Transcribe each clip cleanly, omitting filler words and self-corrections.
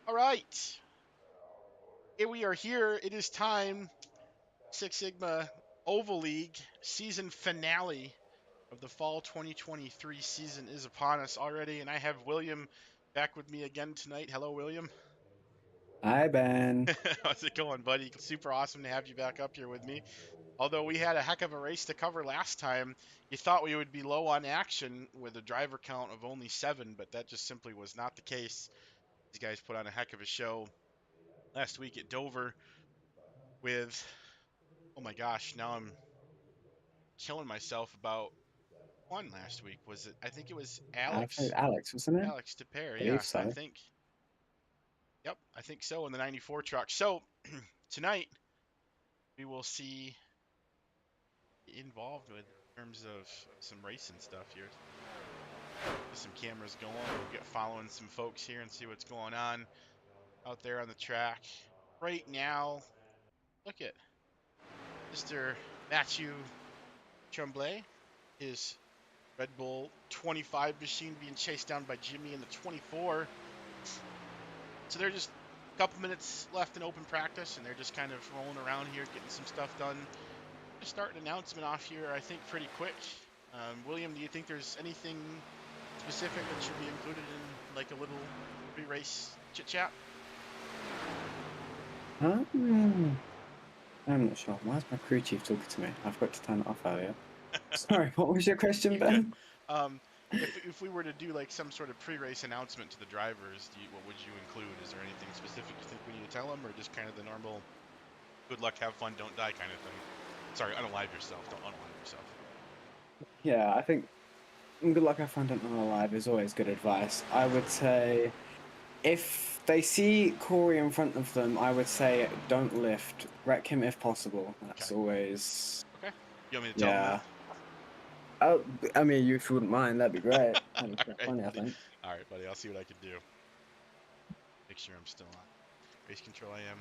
All right, here we are here. It is time. Six Sigma Oval League season finale of the fall 2023 season is upon us already, and I have William back with me again tonight. Hello, William. Hi, Ben. How's it going, buddy? Super awesome to have you back up here with me. Although we had a heck of a race to cover last time, you thought we would be low on action with a driver count of only 7, but that just simply was not the case. These guys put on a heck of a show last week at Dover with, oh my gosh, now I'm killing myself about one last week. Was it? I think it was I think Alex. Alex, wasn't it? Alex Teper. I Yeah, believe I so. think. Yep, I think so in the 94 truck. So tonight we will see involved with in terms of some racing stuff here. Get some cameras going. We'll get following some folks here and see what's going on out there on the track. Right now, look at Mr. Mathieu Tremblay, his Red Bull 25 machine being chased down by Jimmy in the 24. So they're just a couple minutes left in open practice, and they're just kind of rolling around here, getting some stuff done. Just start an announcement off here, I think, pretty quick. William, do you think there's anything specific that should be included in like a little pre-race chit-chat? I'm not sure. Why is my crew chief talking to me? I forgot to turn it off earlier. Sorry, what was your question, You good? Ben? If we were to do like some sort of pre-race announcement to the drivers, what would you include? Is there anything specific you think we need to tell them, or just kind of the normal "good luck, have fun, don't die" kind of thing? Sorry, unalive yourself. Don't unalive yourself. Yeah, I think good luck I found it on alive is always good advice. I would say if they see Corey in front of them, I would say don't lift. Wreck him if possible. That's Okay. always, Okay. You want me to tell them that? yeah. Oh, I mean, if you wouldn't mind, that'd be great. That'd be All quite right, funny, I buddy. think. All right, buddy. I'll see what I can do. Make sure I'm still on. Race control I am.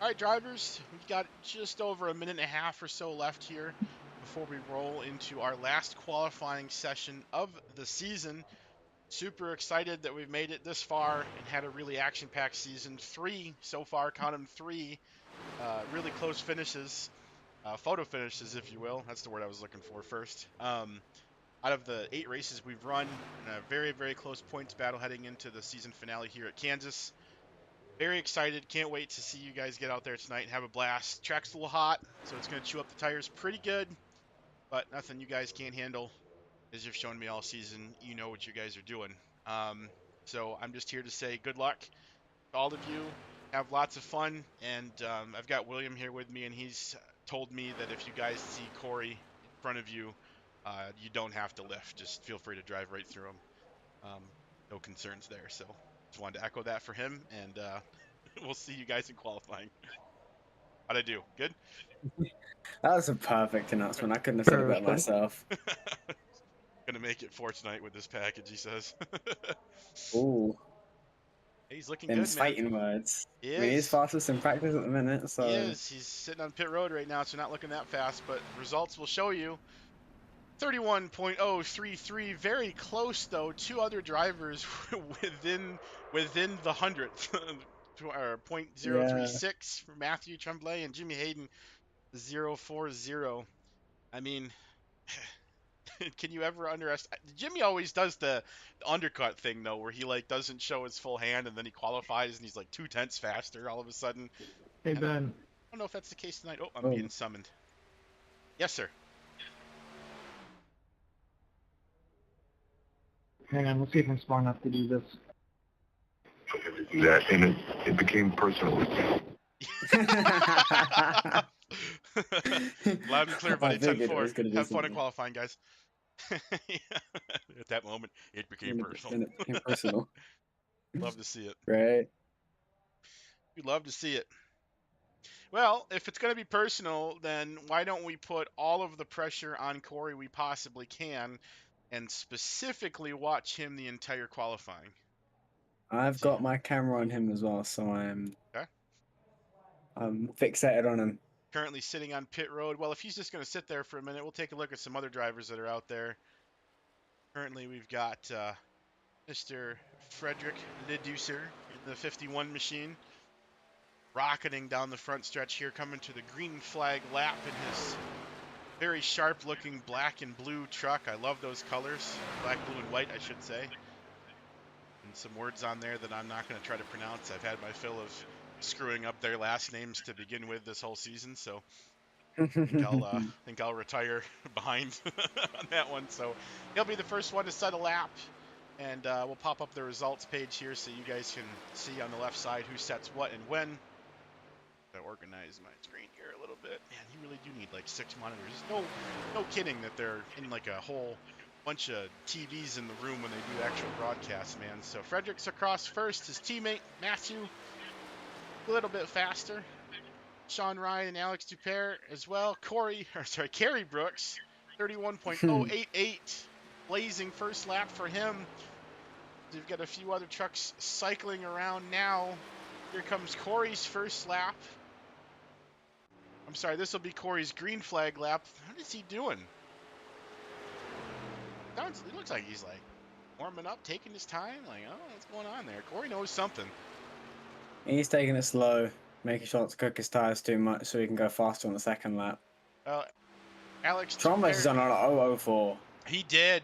All right, drivers. We've got just over a minute and a half or so left here before we roll into our last qualifying session of the season. Super excited that we've made it this far and had a really action-packed season. 3 so far, count them 3 really close finishes, photo finishes, if you will. That's the word I was looking for first. Out of the 8 races we've run, in a very, very close points battle heading into the season finale here at Kansas. Very excited. Can't wait to see you guys get out there tonight and have a blast. Track's a little hot, so it's going to chew up the tires pretty good, but nothing you guys can't handle. As you've shown me all season, you know what you guys are doing. Um, so I'm just here to say good luck to all of you. Have lots of fun, and I've got William here with me, and he's told me that if you guys see Corey in front of you, you don't have to lift. Just feel free to drive right through him. Um, no concerns there. So just wanted to echo that for him, and we'll see you guys in qualifying. How'd I do? Good? That was a perfect announcement. I couldn't have said it better Perfect. myself. Gonna make it for tonight with this package, he says. Ooh. He's looking good, Them's man. fighting words. He I mean, he's is. fastest in practice at the minute, He so is. He's sitting on pit road right now, so not looking that fast, but results will show you. 31.033, very close though. 2 other drivers within the hundredth. Or yeah. .036 for Matthew Tremblay and Jimmy Hayden 0.40. I mean, can you ever underestimate? Jimmy always does the undercut thing though, where he like doesn't show his full hand and then he qualifies and he's like 2/10 faster all of a sudden. Hey I don't Ben, know if that's the case tonight. Oh, I'm Oh, being summoned. Yes, sir. hang on, let's see if I'm smart enough to do this. That and it became personal. Loud and clear, I buddy. figured it 10-4. was going to be Have fun in something. qualifying, guys. At that moment, it became personal. And it became personal. Love to see it. Right. We'd love to see it. Well, if it's going to be personal, then why don't we put all of the pressure on Corey we possibly can and specifically watch him the entire qualifying? I've See. got my camera on him as well, so Okay. I'm fixated on him. Currently sitting on pit road. Well, if he's just going to sit there for a minute, we'll take a look at some other drivers that are out there. Currently, we've got Mr. Frederick Leducer in the 51 machine, rocketing down the front stretch here, coming to the green flag lap in his very sharp looking black and blue truck. I love those colors. Black, blue, and white, I should say. And some words on there that I'm not going to try to pronounce. I've had my fill of screwing up their last names to begin with this whole season, so think I'll retire behind on that one. So he'll be the first one to set a lap, and we'll pop up the results page here so you guys can see on the left side who sets what and when. To organize my screen here a little bit. Man, you really do need like 6 monitors. No kidding that they're in like a whole bunch of TVs in the room when they do actual broadcasts, man. So Frederick's across first. His teammate Matthew a little bit faster. Sean Ryan and Alex Dupere as well. Kerry Brooks, 31.088, blazing first lap for him. We've got a few other trucks cycling around now. Here comes Corey's first lap. I'm sorry, this will be Corey's green flag lap. What is he doing? It looks like he's like warming up, taking his time. Like, oh, what's going on there? Corey knows something. He's taking it slow, making sure not to cook his tires too much so he can go faster on the second lap. Alex Trombley is on an 004. He did.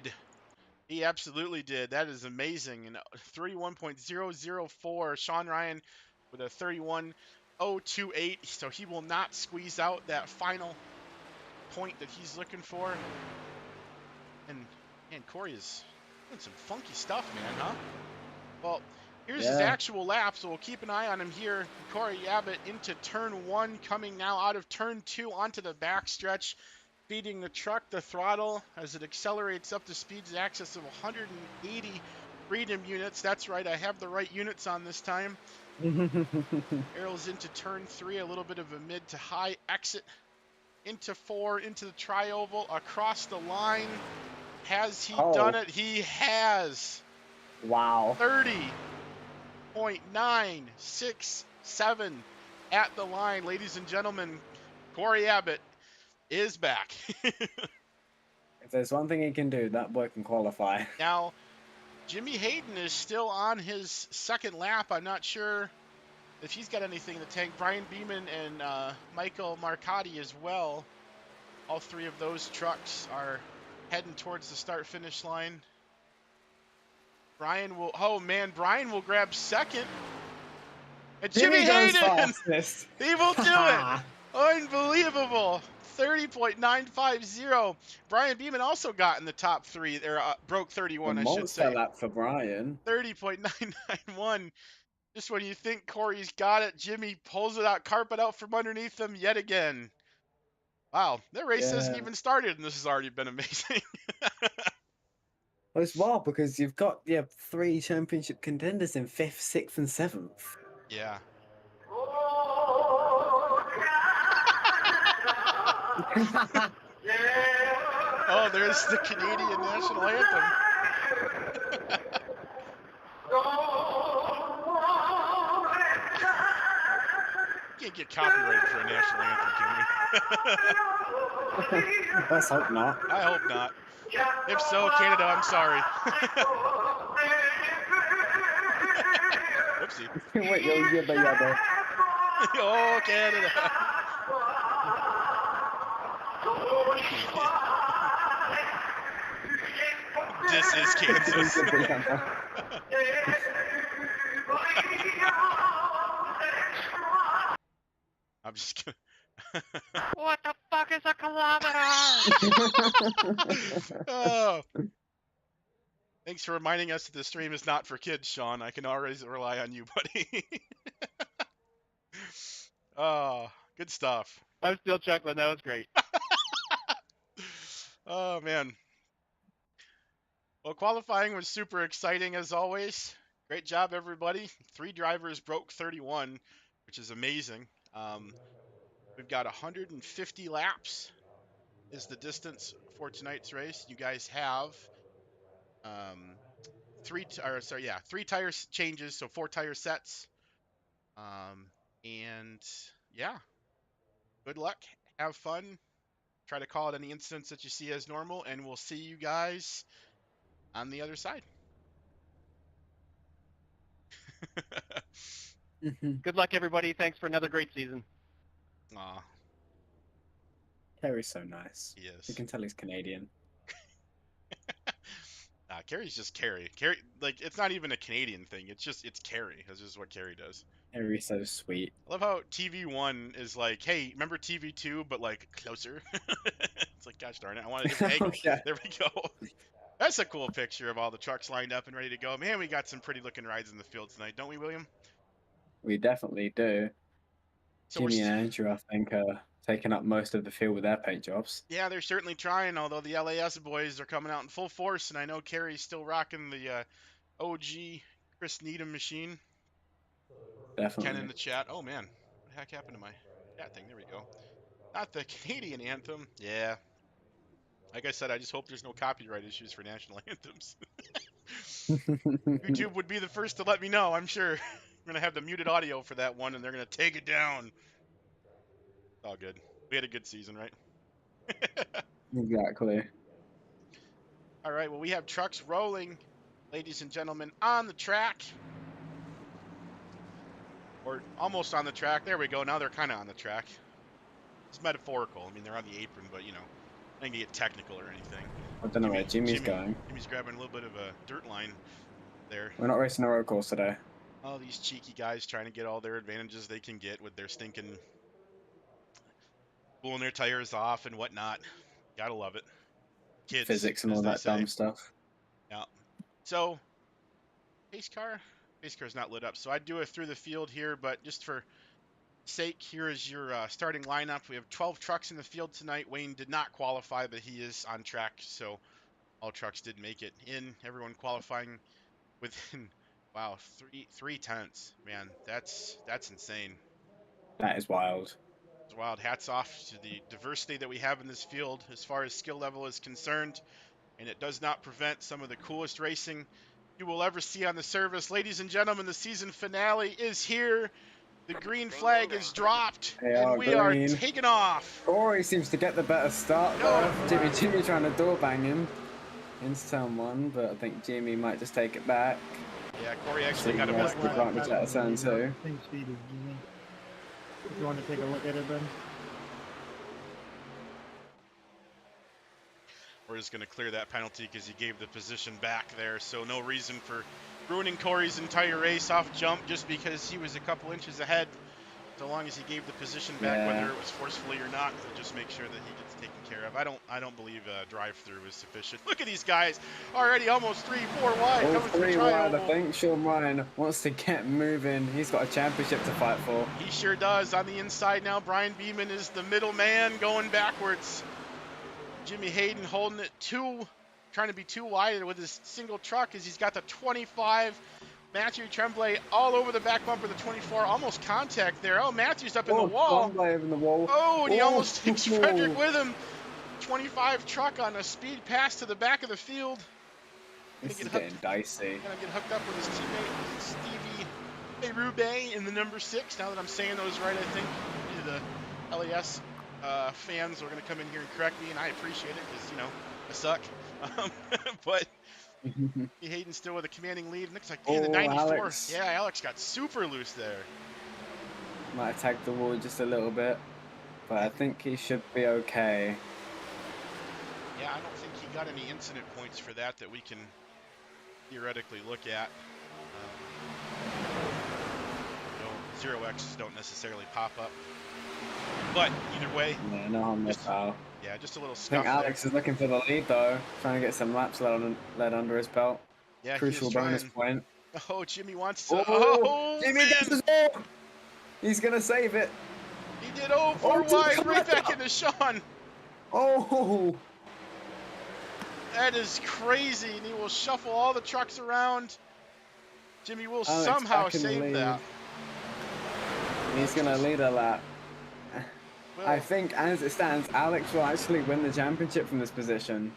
He absolutely did. That is amazing. And 31.004. Sean Ryan with a 31.028. So he will not squeeze out that final point that he's looking for. And man, Corey is doing some funky stuff, man, huh? Well, here's his actual lap, so we'll keep an eye on him here. Corey Abbott into turn 1, coming now out of turn 2 onto the backstretch, feeding the truck the throttle as it accelerates up to speeds in excess of 180 freedom units. That's right, I have the right units on this time. Arrows into turn 3, a little bit of a mid to high exit into 4, into the tri-oval, across the line. Has he done it? He has. Wow. 30.967 at the line. Ladies and gentlemen, Corey Abbott is back. If there's one thing he can do, that boy can qualify. Now, Jimmy Hayden is still on his second lap. I'm not sure if he's got anything in the tank. Brian Beeman and Michael Marcotti as well. All three of those trucks are heading towards the start-finish line. Brian will grab second. And Jimmy Hayden, he will do it. Unbelievable. 30.950. Brian Beeman also got in the top 3. Broke 31, I should say. Monster lap for Brian. 30.991. Just when you think Corey's got it, Jimmy pulls it out, carpet out from underneath him yet again. Wow, that race hasn't even started, and this has already been amazing. Well, it's wild because you've got 3 championship contenders in 5th, 6th, and 7th. Yeah. Oh, there's the Canadian national anthem. Can't get copyrighted for a national anthem, can we? Let's hope not. I hope not. If so, Canada, I'm sorry. Whoopsie. Wait, yabba. Oh, Canada. This is Kansas. I'm just gonna... What the fuck is a kilometer? Oh. Thanks for reminding us that the stream is not for kids, Sean. I can always rely on you, buddy. Oh, good stuff. I'm still chuckling. That was great. Oh, man. Well, qualifying was super exciting as always. Great job, everybody. 3 drivers broke 31, which is amazing. We've got 150 laps is the distance for tonight's race. You guys have 3 tire changes, so 4 tire sets. And yeah, good luck. Have fun. Try to call out any incidents that you see as normal, and we'll see you guys on the other side. Good luck, everybody. Thanks for another great season. Aw, Kerry's so nice. he You is. can tell he's Canadian. Kerry's just Kerry. Kerry, like, it's not even a Canadian thing. It's Kerry. That's just what Kerry does. Kerry's so sweet. I love how TV1 is like, hey, remember TV2, but like closer. It's like, gosh darn it, I want a different Oh angle. yeah, There we go. That's a cool picture of all the trucks lined up and ready to go. Man, we got some pretty looking rides in the field tonight, don't we, William? we definitely do. So Jimmy and Andrew, I think, are taking up most of the field with their paint jobs. yeah, they're certainly trying. Although the LAS boys are coming out in full force, and I know Kerry's still rocking the OG Chris Needham machine. Ken in Definitely. the chat. Oh man, what the heck happened to my chat thing? There we go. Not the Canadian anthem. Yeah. Like I said, I just hope there's no copyright issues for national anthems. YouTube would be the first to let me know, I'm sure. I'm going to have the muted audio for that one, and they're going to take it down. All good. We had a good season, right? Exactly. All right, well, we have trucks rolling, ladies and gentlemen, on the track. Or almost on the track. There we go. Now they're kind of on the track. It's metaphorical. I mean, they're on the apron, but, you know, I didn't get technical or anything. I don't know where Jimmy's going. Jimmy's grabbing a little bit of a dirt line there. We're not racing a road course today. All these cheeky guys trying to get all their advantages they can get with their stinking pulling their tires off and whatnot. Gotta love it. Kids, Physics and as all they that say. dumb stuff. Yeah. So, pace car's not lit up. So I'd do it through the field here, but just for sake, here is your starting lineup. We have 12 trucks in the field tonight. Wayne did not qualify, but he is on track, so all trucks did make it in. Everyone qualifying within, wow, three tenths. Man, that's insane. That is wild. It's wild. Hats off to the diversity that we have in this field as far as skill level is concerned, and it does not prevent some of the coolest racing you will ever see on the service. Ladies and gentlemen, the season finale is here. The green flag is dropped, They and are we are green. taking off. Corey seems to get the better start there. Jimmy trying to door bang him into turn one, but I think Jimmy might just take it back. Yeah, Corey actually got a Yes, bit. the advantage at turn two. Same speed as Jimmy. If you want to take a look at it, then. We're just going to clear that penalty because he gave the position back there, so no reason for ruining Corey's entire race off jump just because he was a couple inches ahead. So long as he gave the position back, whether it was forcefully or not, to just make sure that he gets taken care of. I don't believe drive-through is sufficient. Look at these guys already almost 3-4 wide. All Coming for the three wide, I tri-oval. think. Sean Ryan wants to get moving. He's got a championship to fight for. He sure does. On the inside now, Brian Beeman is the middle man going backwards. Jimmy Hayden holding it trying to be too wide with his single truck as he's got the 25. Matthew Tremblay all over the back bumper, the 24, almost contact there. Oh, Matthew's up in the wall. Tremblay in the wall. Oh, and he almost takes Frederick with him. 25 truck on a speed pass to the back of the field. This is getting dicey. Gonna get hooked up with his teammate Stevie Berube in the number 6. Now that I'm saying those right, I think the LAS fans are gonna come in here and correct me, and I appreciate it because I suck. But Hayden still with a commanding lead. Looks like the 94. Alex. Yeah, Alex got super loose there. Might have tagged the wall just a little bit, but I think he should be okay. Yeah, I don't think he got any incident points for that we can theoretically look at. 0Xs don't necessarily pop up. But either way, Yeah, no harm, no foul. Yeah, just a little I scuff think Alex there. is looking for the lead though, trying to get some laps led under his belt. Yeah, Crucial bonus point. Oh, Jimmy wants to. Oh, Jimmy man. gets his ball. He's gonna save it. He did. Oh, 4 wide, right back into Sean. Oh, That is crazy, and he will shuffle all the trucks around. Jimmy will Alex somehow back in the save lead. that. He's gonna lead a lap. Well, I think, as it stands, Alex will actually win the championship from this position.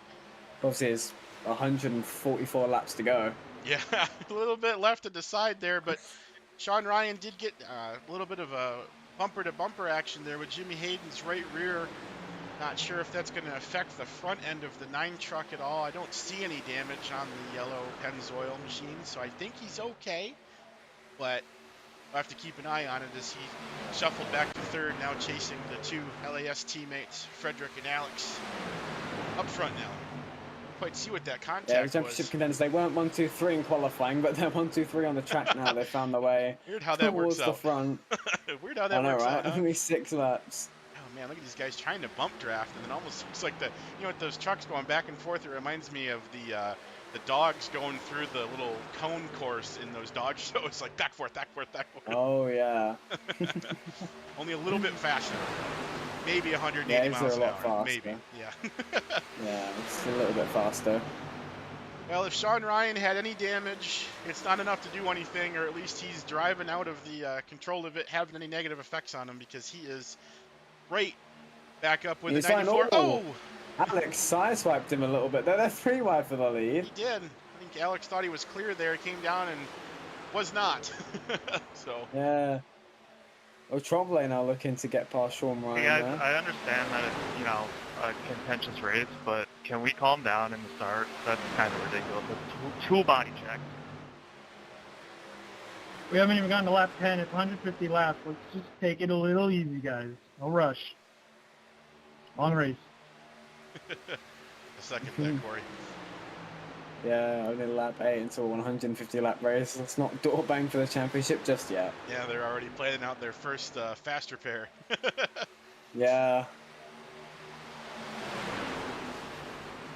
Obviously, it's 144 laps to go. yeah, a little bit left to decide there, but Sean Ryan did get a little bit of a bumper-to-bumper action there with Jimmy Hayden's right rear. Not sure if that's going to affect the front end of the 9 truck at all. I don't see any damage on the yellow Pennzoil machine, so I think he's okay. but we'll have to keep an eye on it as he shuffled back to third, now chasing the two LAS teammates, Frederick and Alex, up front now. Quite see what that Yeah, the contact championship was. contenders, they weren't 1, 2, 3 in qualifying, but they're 1, 2, 3 on the track now. They found their way Weird how that works towards the out. front. Weird how I that know, works right? out, huh? Only 6 laps. Oh man, look at these guys trying to bump draft, and then almost looks like with those trucks going back and forth. It reminds me of the dogs going through the little cone course in those dog shows, like back forth, back forth, back forth. Oh, yeah. Only a little bit faster, maybe 180 Yeah, miles a an lot hour, faster. maybe. Yeah. Yeah, it's a little bit faster. Well, if Sean Ryan had any damage, it's not enough to do anything, or at least he's driving out of the control of it, having any negative effects on him, because he is right back up with He's the 94. Oh! Alex sideswiped him a little bit. They're 3 wide for the lead. He did. I think Alex thought he was clear there, came down and was not. So. Yeah. Well, Trombley now looking to get past Sean Ryan Hey guys, there. I understand that it's, a contentious race, but can we calm down in the start? That's kind of ridiculous. It's two body checks. We haven't even gotten to lap 10. It's 150 laps. Let's just take it a little easy, guys. No rush. On race. A second there, Corey. Yeah, only lap 8 until 150 lap race. Let's not door bang for the championship just yet. Yeah, they're already planning out their first faster pair. Yeah.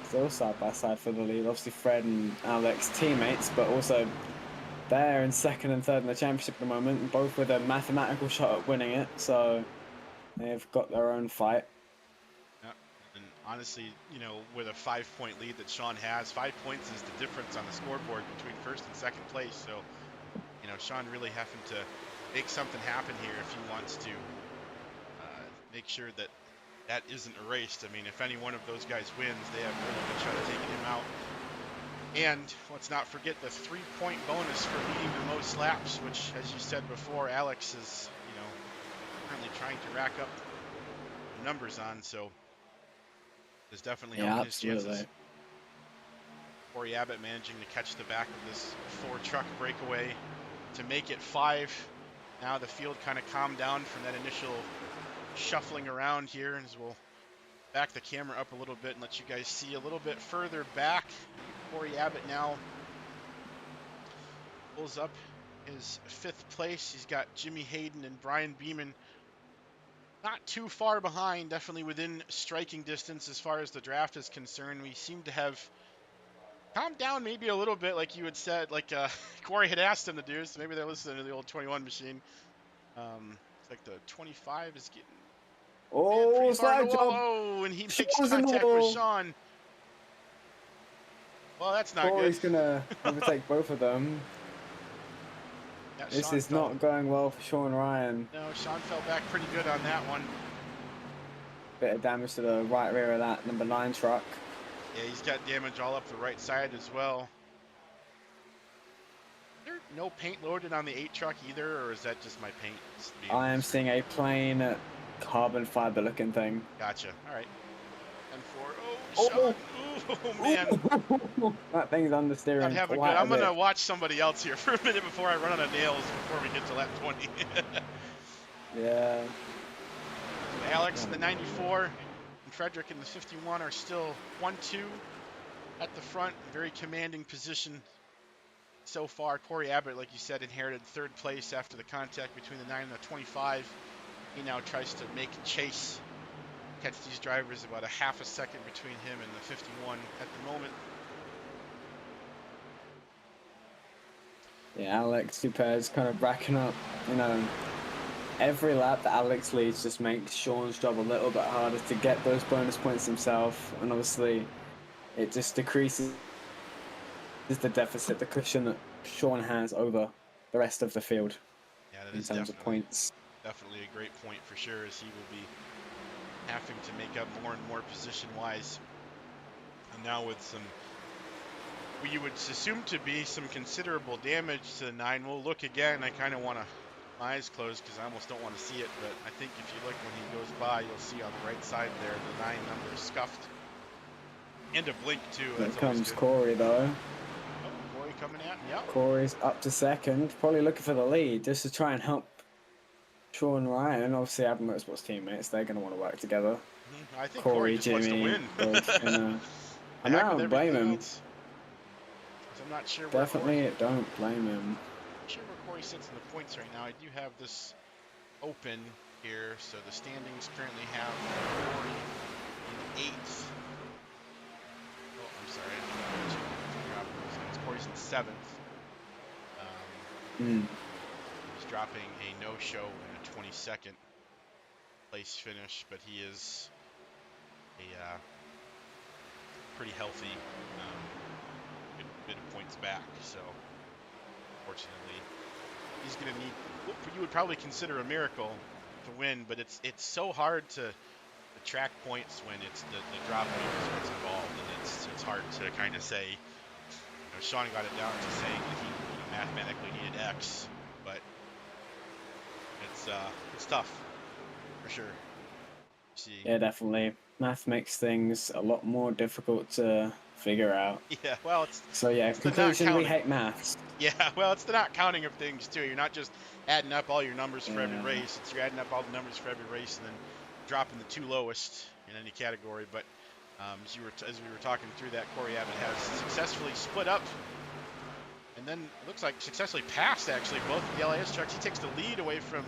Still side by side for the lead. Obviously Fred and Alex teammates, but also they're in second and third in the championship at the moment, both with a mathematical shot at winning it, so they've got their own fight. Yeah. And honestly, with a 5-point lead that Sean has, 5 points is the difference on the scoreboard between first and second place. So, Sean really having to make something happen here if he wants to make sure that isn't erased. I mean, if any one of those guys wins, they have really good shot at taking him out. And let's not forget the 3-point bonus for leading the most laps, which, as you said before, Alex is, currently trying to rack up numbers on. So there's definitely helping his chances. Corey Abbott managing to catch the back of this 4-truck breakaway to make it 5. Now the field kind of calmed down from that initial shuffling around here, as we'll back the camera up a little bit and let you guys see a little bit further back. Corey Abbott now pulls up his 5th place. He's got Jimmy Hayden and Brian Beeman not too far behind, definitely within striking distance as far as the draft is concerned. We seem to have calmed down maybe a little bit, like you had said, like Corey had asked him to do, so maybe they're listening to the old 21 machine. It's like the 25 is getting Oh, slide job. Oh, and he makes Sean's in the contact wall. with Sean. Well, that's not Corey's good. gonna overtake both of them. Yeah, This Sean is fell. not going well for Sean Ryan. No, Sean fell back pretty good on that one. Bit of damage to the right rear of that number 9 truck. Yeah, he's got damage all up the right side as well. Is there no paint loaded on the 8 truck either, or is that just my paint? I am seeing a plain carbon fiber looking thing. Gotcha. All right. 10-4. Oh, Sean. Oh, man. That thing's understeering. Not having good. I'm going to watch somebody else here for a minute before I run out of nails before we get to lap 20. Yeah. Alex in the 94 and Frederick in the 51 are still 1-2 at the front. Very commanding position so far. Corey Abbott, like you said, inherited 3rd place after the contact between the 9 and the 25. He now tries to make a chase. Catch these drivers about a half a second between him and the 51 at the moment. Yeah, Alex Duper's kind of racking up, every lap that Alex leads just makes Sean's job a little bit harder to get those bonus points himself, and obviously it just decreases the deficit, the cushion that Sean has over the rest of the field in terms of points. Definitely a great point for sure, as he will be having to make up more and more position-wise. And now with some, what you would assume to be some considerable damage to the 9, we'll look again. I kind of want to my eyes closed because I almost don't want to see it, but I think if you look when he goes by, you'll see on the right side there the 9 number is scuffed. And a blink too. Here comes Corey though. Oh, Corey coming at. Yep. Corey's up to second, probably looking for the lead just to try and help Sean Ryan. Obviously, Adam Motorsports teammates, they're going to want to work together. I think Corey Corey, just wants to Jimmy, win. both gonna. I Heck with don't blame everything him. else. 'Cause I'm not sure where Definitely don't blame him. I'm sure where Corey sits in the points right now. I do have this open here, so the standings currently have Corey in 8th. Oh, I'm sorry. Corey's in 7th. He's dropping a no-show and a 22nd place finish, but he is a pretty healthy good bit of points back. So, fortunately, he's going to need what you would probably consider a miracle to win, but it's so hard to track points when it's the dropping is what's involved, and it's hard to kind of say. You know, Sean got it down to saying that he mathematically needed X, but it's tough for sure. See. Yeah, definitely. Math makes things a lot more difficult to figure out. Yeah, well, So yeah, it's the conclusion, we not-counting. hate maths. Yeah, well, it's the not counting of things too. You're not just adding up all your numbers for every race. It's you're adding up all the numbers for every race and then dropping the 2 lowest in any category. But as we were talking through that, Corey Abbott has successfully split up, and then it looks like successfully passed actually both of the LAS trucks. He takes the lead away from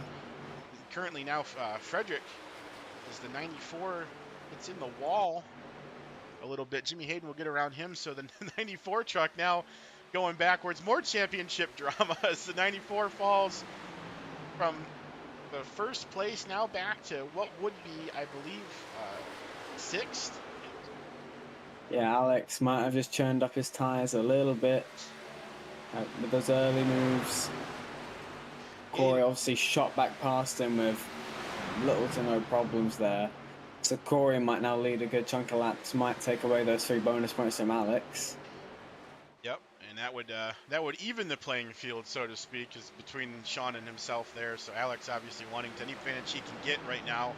currently now Frederick as the 94. It's in the wall a little bit. Jimmy Hayden will get around him, so the 94 truck now going backwards. More championship drama as the 94 falls from the first place now back to what would be, I believe, 6th. Yeah, Alex might have just churned up his tyres a little bit with those early moves. Corey obviously shot back past him with little to no problems there. So Corey might now lead a good chunk of laps, might take away those 3 bonus points from Alex. Yep, and that would even the playing field, so to speak, is between Sean and himself there. So Alex obviously wanting to any advantage he can get right now.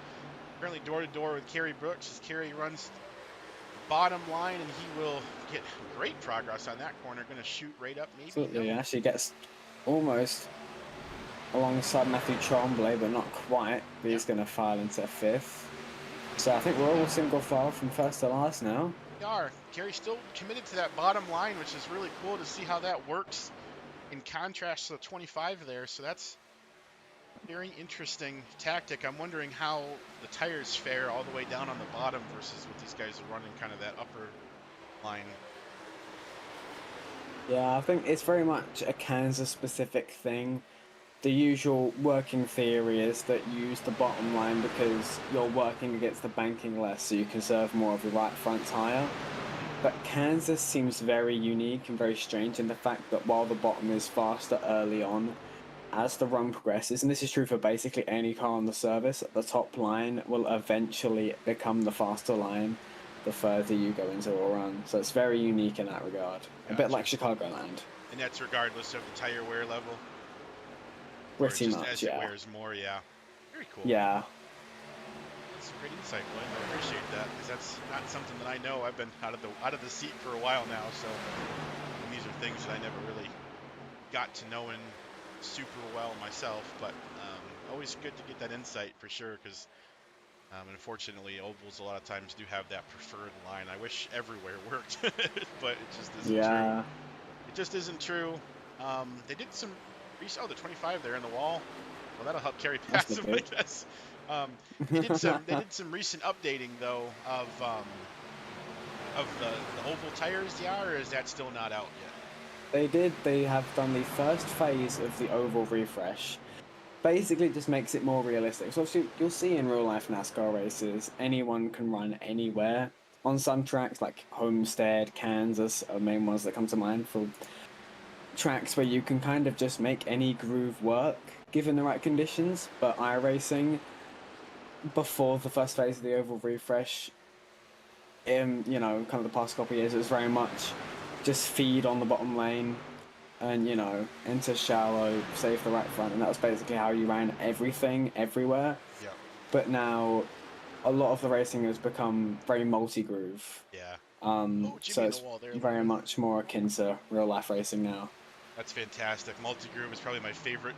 Currently door to door with Kerry Brooks as Kerry runs the bottom line, and he will get great progress on that corner. Going to shoot right up, maybe. Absolutely, No. actually gets almost alongside Matthew Tremblay, but not quite. But he's going to file into 5th. So I think we're all single file from first to last now. We are. Kerry's still committed to that bottom line, which is really cool to see how that works in contrast to the 25 there. So that's a very interesting tactic. I'm wondering how the tires fare all the way down on the bottom versus what these guys are running kind of that upper line. Yeah, I think it's very much a Kansas-specific thing. The usual working theory is that you use the bottom line because you're working against the banking less, so you conserve more of your right front tire. But Kansas seems very unique and very strange in the fact that while the bottom is faster early on, as the run progresses, and this is true for basically any car on the service, the top line will eventually become the faster line the further you go into a run. So it's very unique in that regard. A bit like Chicagoland. And that's regardless of the tire wear level? Pretty just much, as yeah. it wears more, yeah. Very cool. Yeah. That's great insight, Glenn. I appreciate that because that's not something that I know. I've been out of the seat for a while now, so these are things that I never really got to know in super well myself. But always good to get that insight for sure because unfortunately ovals a lot of times do have that preferred line. I wish everywhere worked, but it just isn't true. It just isn't true. They did some. Oh, the 25 there in the wall. Well, that'll help Kerry past him, I guess. They did some recent updating though of the oval tires, yeah, or is that still not out yet? They did. They have done the first phase of the oval refresh. Basically, it just makes it more realistic. So obviously, you'll see in real life NASCAR races, anyone can run anywhere. On some tracks like Homestead, Kansas are the main ones that come to mind for tracks where you can kind of just make any groove work given the right conditions. But iRacing, before the first phase of the oval refresh, kind of the past couple of years, it was very much just feed on the bottom lane and enter shallow, save the right front, and that was basically how you ran everything everywhere. Yeah. But now a lot of the racing has become very multi-groove. Yeah. Oh, Jimmy So in the it's wall there. very Logan. much more akin to real life racing now. That's fantastic. Multi-groove is probably my favorite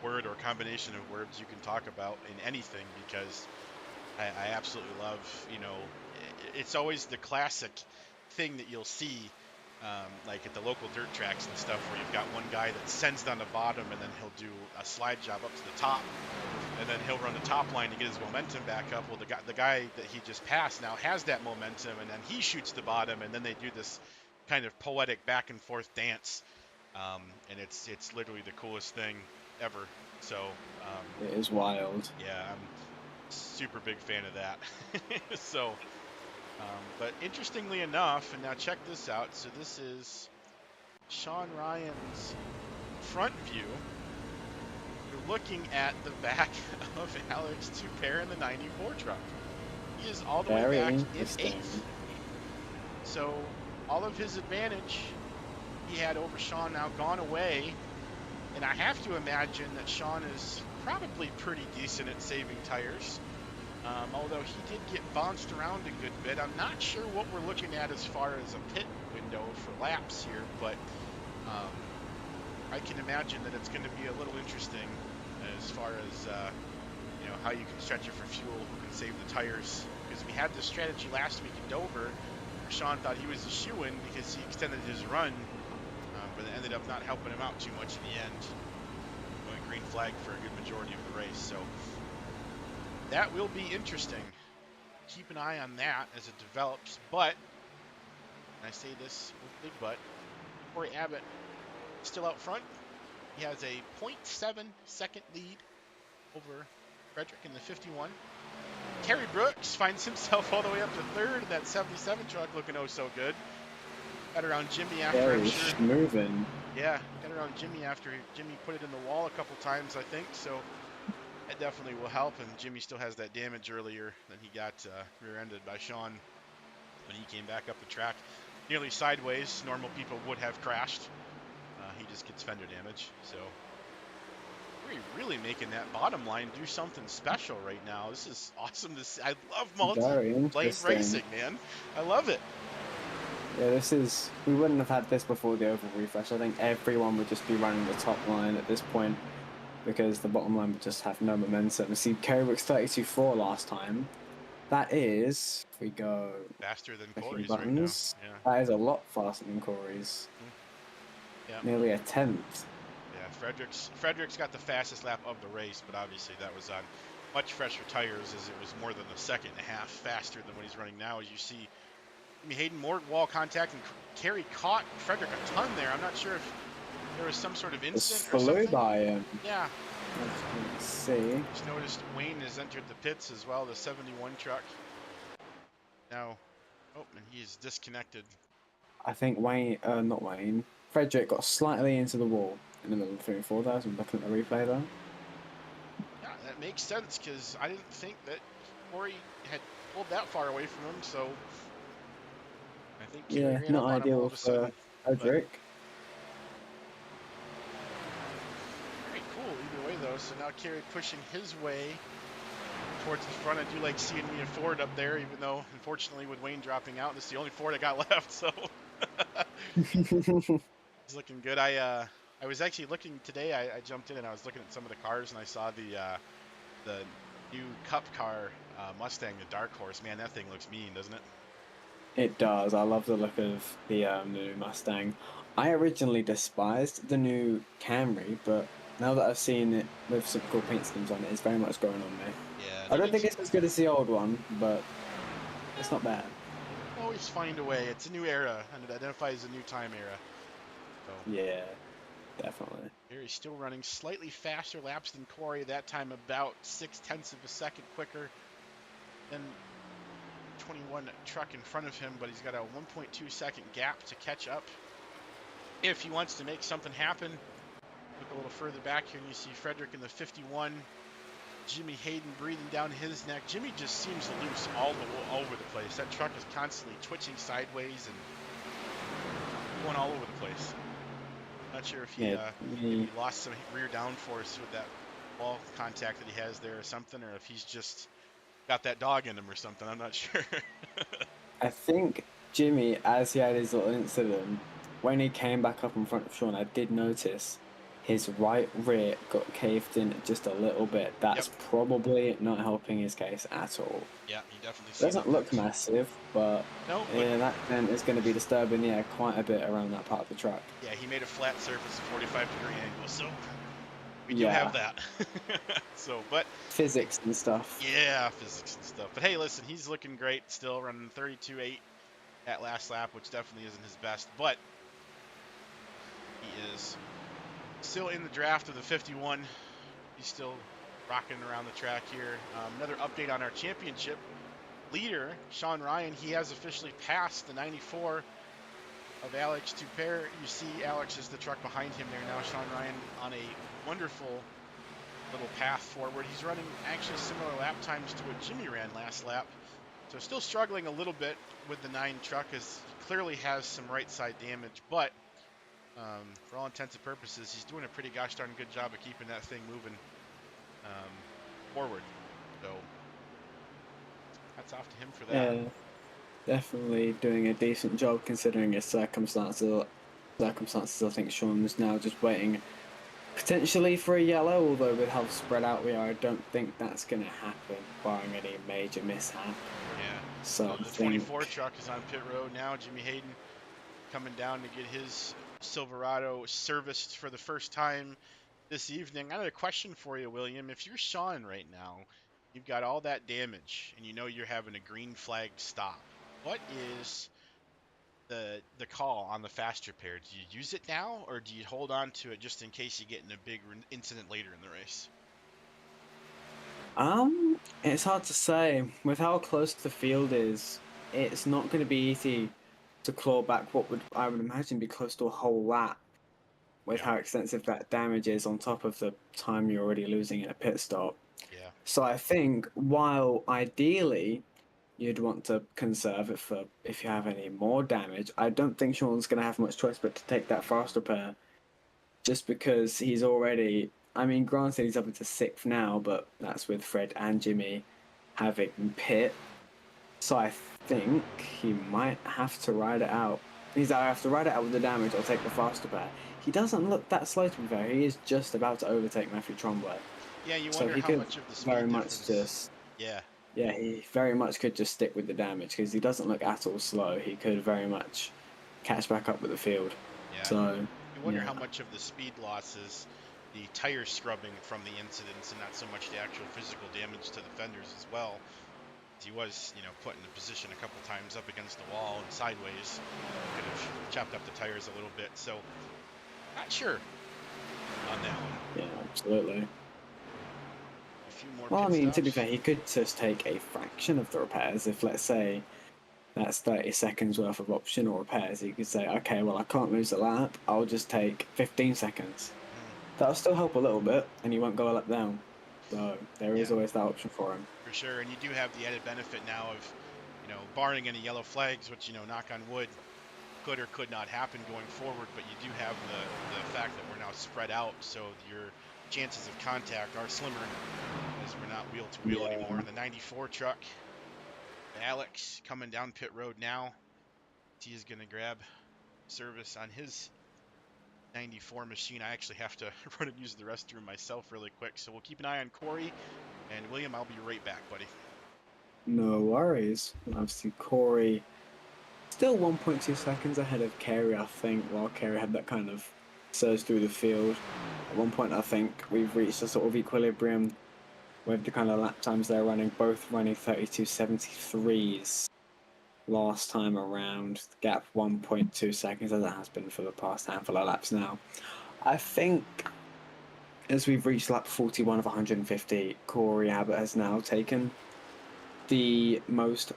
word or combination of words you can talk about in anything because I absolutely love, it's always the classic thing that you'll see, like at the local dirt tracks and stuff, where you've got one guy that sends down the bottom and then he'll do a slide job up to the top, and then he'll run the top line to get his momentum back up. Well, the guy that he just passed now has that momentum, and then he shoots the bottom, and then they do this kind of poetic back and forth dance, and it's literally the coolest thing ever. So It is wild. yeah, I'm super big fan of that. So, but interestingly enough, and now check this out. So this is Sean Ryan's front view. You're looking at the back of Alex Tupere in the 94 truck. He is all the way Very back in interesting. 8th. So all of his advantage he had over Sean now gone away. And I have to imagine that Sean is probably pretty decent at saving tires. Although he did get bounced around a good bit. I'm not sure what we're looking at as far as a pit window for laps here, but I can imagine that it's going to be a little interesting as far as how you can stretch it for fuel, who can save the tires. Because we had this strategy last week in Dover, where Sean thought he was a shoo-in because he extended his run, but it ended up not helping him out too much in the end, going green flag for a good majority of the race. So that will be interesting. Keep an eye on that as it develops. But, and I say this with big but, Corey Abbott still out front. He has a 0.7 second lead over Frederick in the 51. Kerry Brooks finds himself all the way up to third in that 77 truck, looking oh so good. Got around Jimmy after, Very I'm sure. moving. Yeah, got around Jimmy after Jimmy put it in the wall a couple times, I think. So that definitely will help. And Jimmy still has that damage earlier that he got rear-ended by Sean when he came back up the track. Nearly sideways. Normal people would have crashed. He just gets fender damage. So we're really making that bottom line do something special right now. This is awesome to see. I love Very multi-lane interesting. racing, man. I love it. Yeah, we wouldn't have had this before the oval refresh. I think everyone would just be running the top line at this point because the bottom line would just have no momentum. See, Kerry Brooks 32.4 last time. That is, if we go Faster than clicking Corey's buttons, right now. Yeah. that is a lot faster than Corey's. Yeah. Nearly a tenth. Yeah, Frederick's got the fastest lap of the race, but obviously that was on much fresher tires, as it was more than a second and a half faster than what he's running now. As you see, Hayden more wall contact, and Kerry caught Frederick a ton there. I'm not sure if there was some sort of incident or Flew something. by him. Yeah. Let's see. Just noticed Wayne has entered the pits as well, the 71 truck. Now, oh, and he's disconnected. I think not Wayne. Frederick got slightly into the wall in the middle of 3,4,000. Looking at the replay there. Yeah, that makes sense because I didn't think that Corey had pulled that far away from him. So I think Kerry ran not up on him all ideal of a sudden. for Frederick. Very cool either way though. So now Kerry pushing his way towards the front. I do like seeing me a Ford up there, even though unfortunately with Wayne dropping out, this is the only Ford I got left. So it's looking good. I was actually looking today. I jumped in and I was looking at some of the cars and I saw the new Cup car Mustang, the Dark Horse. Man, that thing looks mean, doesn't it? It does. I love the look of the new Mustang. I originally despised the new Camry, but now that I've seen it with some cool paint schemes on it, it's very much growing on me. Yeah. I don't think it's as good as the old one, but it's not bad. Always find a way. It's a new era, and it identifies a new time era. So Yeah, definitely. Gary's still running slightly faster laps than Corey. That time about 0.6 of a second quicker than 21 truck in front of him, but he's got a 1.2 second gap to catch up if he wants to make something happen. Look a little further back here, and you see Frederick in the 51. Jimmy Hayden breathing down his neck. Jimmy just seems loose all over the place. That truck is constantly twitching sideways and going all over the place. Not sure if he maybe lost some rear downforce with that wall contact that he has there or something, or if he's just got that dog in him or something. I'm not sure. I think Jimmy, as he had his little incident, when he came back up in front of Sean, I did notice his right rear got caved in just a little bit. Yep. That's probably not helping his case at all. Yeah, you definitely It see doesn't that look dent. massive, but No, but yeah, that dent is going to be disturbing the air quite a bit around that part of the track. yeah, he made a flat surface, a 45-degree angle, so we do have Yeah, that. So, but physics and stuff. yeah, physics and stuff. But hey, listen, he's looking great still, running 32.8 at last lap, which definitely isn't his best, but he is still in the draft of the 51. He's still rocking around the track here. Another update on our championship leader, Sean Ryan. He has officially passed the 94 of Alex Tupert. You see Alex is the truck behind him there now. Sean Ryan on a wonderful little path forward. He's running actually similar lap times to what Jimmy ran last lap. So still struggling a little bit with the 9 truck, as he clearly has some right side damage, but for all intents and purposes, he's doing a pretty gosh darn good job of keeping that thing moving forward. So hats off to him for that. Yeah, definitely doing a decent job considering his circumstances. I think Sean's now just waiting potentially for a yellow, although with how spread out we are, I don't think that's going to happen, barring any major mishap. Yeah. So The 24 truck is on pit road now. Jimmy Hayden coming down to get his Silverado serviced for the first time this evening. I have a question for you, William. If you're Sean right now, you've got all that damage, and you know you're having a green flag stop. What is the call on the fast repair? Do you use it now, or do you hold on to it just in case you get in a big incident later in the race? It's hard to say. With how close the field is, it's not going to be easy to claw back what would I would imagine be close to a whole lap. With Yeah. how extensive that damage is on top of the time you're already losing in a pit stop. Yeah. So I think while ideally you'd want to conserve it for if you have any more damage, I don't think Sean's going to have much choice but to take that fast repair. Just because he's already, I mean, granted he's up into 6th now, but that's with Fred and Jimmy having pit. So I think he might have to ride it out. He's either have to ride it out with the damage or take the fast repair. He doesn't look that slow to be fair. He is just about to overtake Matthew Trombley. Yeah, you So wonder he how could much of the speed very difference. much just, Yeah. yeah, he very much could just stick with the damage because he doesn't look at all slow. He could very much catch back up with the field. Yeah. So You wonder yeah. how much of the speed loss is the tire scrubbing from the incidents and not so much the actual physical damage to the fenders as well. He was, put in a position a couple times up against the wall and sideways. Could have chopped up the tires a little bit. So, not sure on that one. Yeah, absolutely. A few more Well, I pit mean, to be stops. fair, he could just take a fraction of the repairs. If, let's say, that's 30 seconds worth of optional repairs, he could say, okay, well, I can't lose a lap. I'll just take 15 seconds. That'll still help a little bit, and he won't go a lap down. So there is Yeah. always that option for him. For sure, and you do have the added benefit now of, barring any yellow flags, which, knock on wood, could or could not happen going forward, but you do have the fact that we're now spread out, so your chances of contact are slimmer as we're not wheel to wheel anymore. The 94 truck, Alex, coming down pit road now. He is going to grab service on his 94 machine. I actually have to run and use the restroom myself really quick, so we'll keep an eye on Corey. And William, I'll be right back, buddy. No worries. Obviously, Corey still 1.2 seconds ahead of Carey, I think, while Carey had that kind of surge through the field. At one point, I think we've reached a sort of equilibrium with the kind of lap times they're running, both running 32.73s last time around. The gap 1.2 seconds, as it has been for the past handful of laps now. I think as we've reached lap 41 of 150, Corey Abbott has now taken the most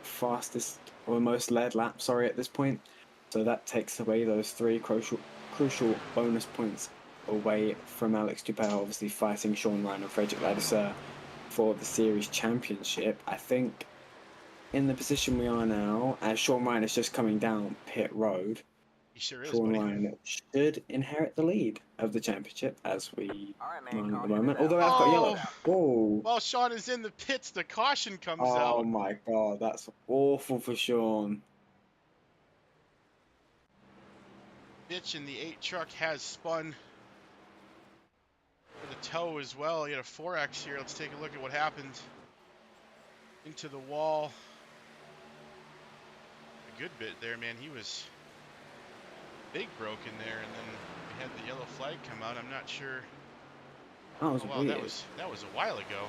led lap, at this point. So that takes away those 3 crucial bonus points away from Alex Dupert, obviously fighting Sean Ryan and Frederick Ladisser for the series championship. I think in the position we are now, as Sean Ryan is just coming down pit road, He sure is, Sean buddy. Ryan should inherit the lead of the championship as we run at the moment. Although I've got yellow. Oh. While Sean is in the pits, the caution comes Oh out. my god, that's awful for Sean. ditch, and the 8 truck has spun for the toe as well. You got a 4X here. Let's take a look at what happened. Into the wall. A good bit there, man. He was big broken there, and then we had the yellow flag come out. I'm not sure. That was Oh wow, weird. that was a while ago.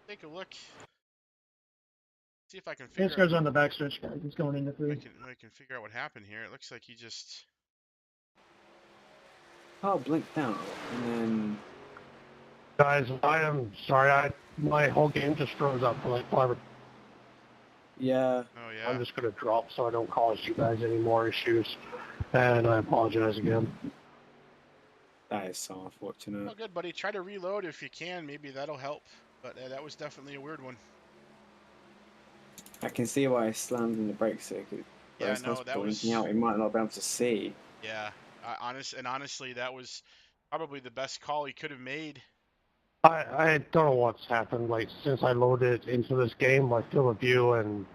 Take a look. See if I can Pace figure out. car's on the backstretch, guys. He's going into 3. I can figure out what happened here. It looks like he just. Oh, blinked out, and then Guys, I am sorry. My whole game just froze up for like 5 or yeah, Oh yeah. I'm just going to drop so I don't cause you guys any more issues. And I apologize again. that is so unfortunate. Well, good, buddy. Try to reload if you can. Maybe that'll help. But that was definitely a weird one. I can see why he slammed in the brake circuit. Yeah, Whereas no, us that blinking was. out, he might not be able to see. Yeah, honestly, that was probably the best call he could have made. I don't know what's happened. Like, since I loaded into this game, my field of view and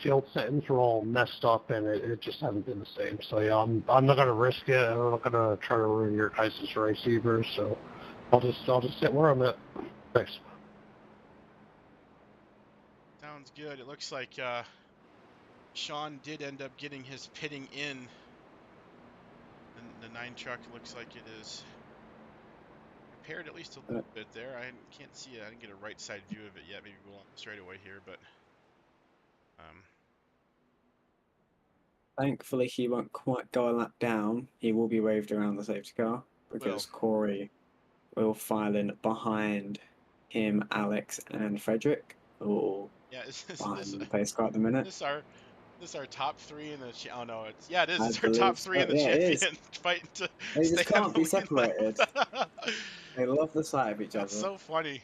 field settings were all messed up, and it just hasn't been the same. So, yeah, I'm not going to risk it. I'm not going to try to ruin your guys' receivers. So, I'll just sit where I'm at. Thanks. Sounds good. It looks like Sean did end up getting his pitting in. And the 9 truck looks like it is repaired at least a little bit there. I can't see it. I didn't get a right side view of it yet. Maybe go on the straightaway here, but Thankfully, he won't quite go a lap down. He will be waved around the safety car because Corey will file in behind him, Alex, and Frederick. All yeah, behind the pace car at the minute. this our top 3 in the oh no, it is. I It's our top believe 3 so. in the Yeah, it is. champion fighting to They stay just on can't the be lead separated. lap. They love the sight of each That's other. so funny.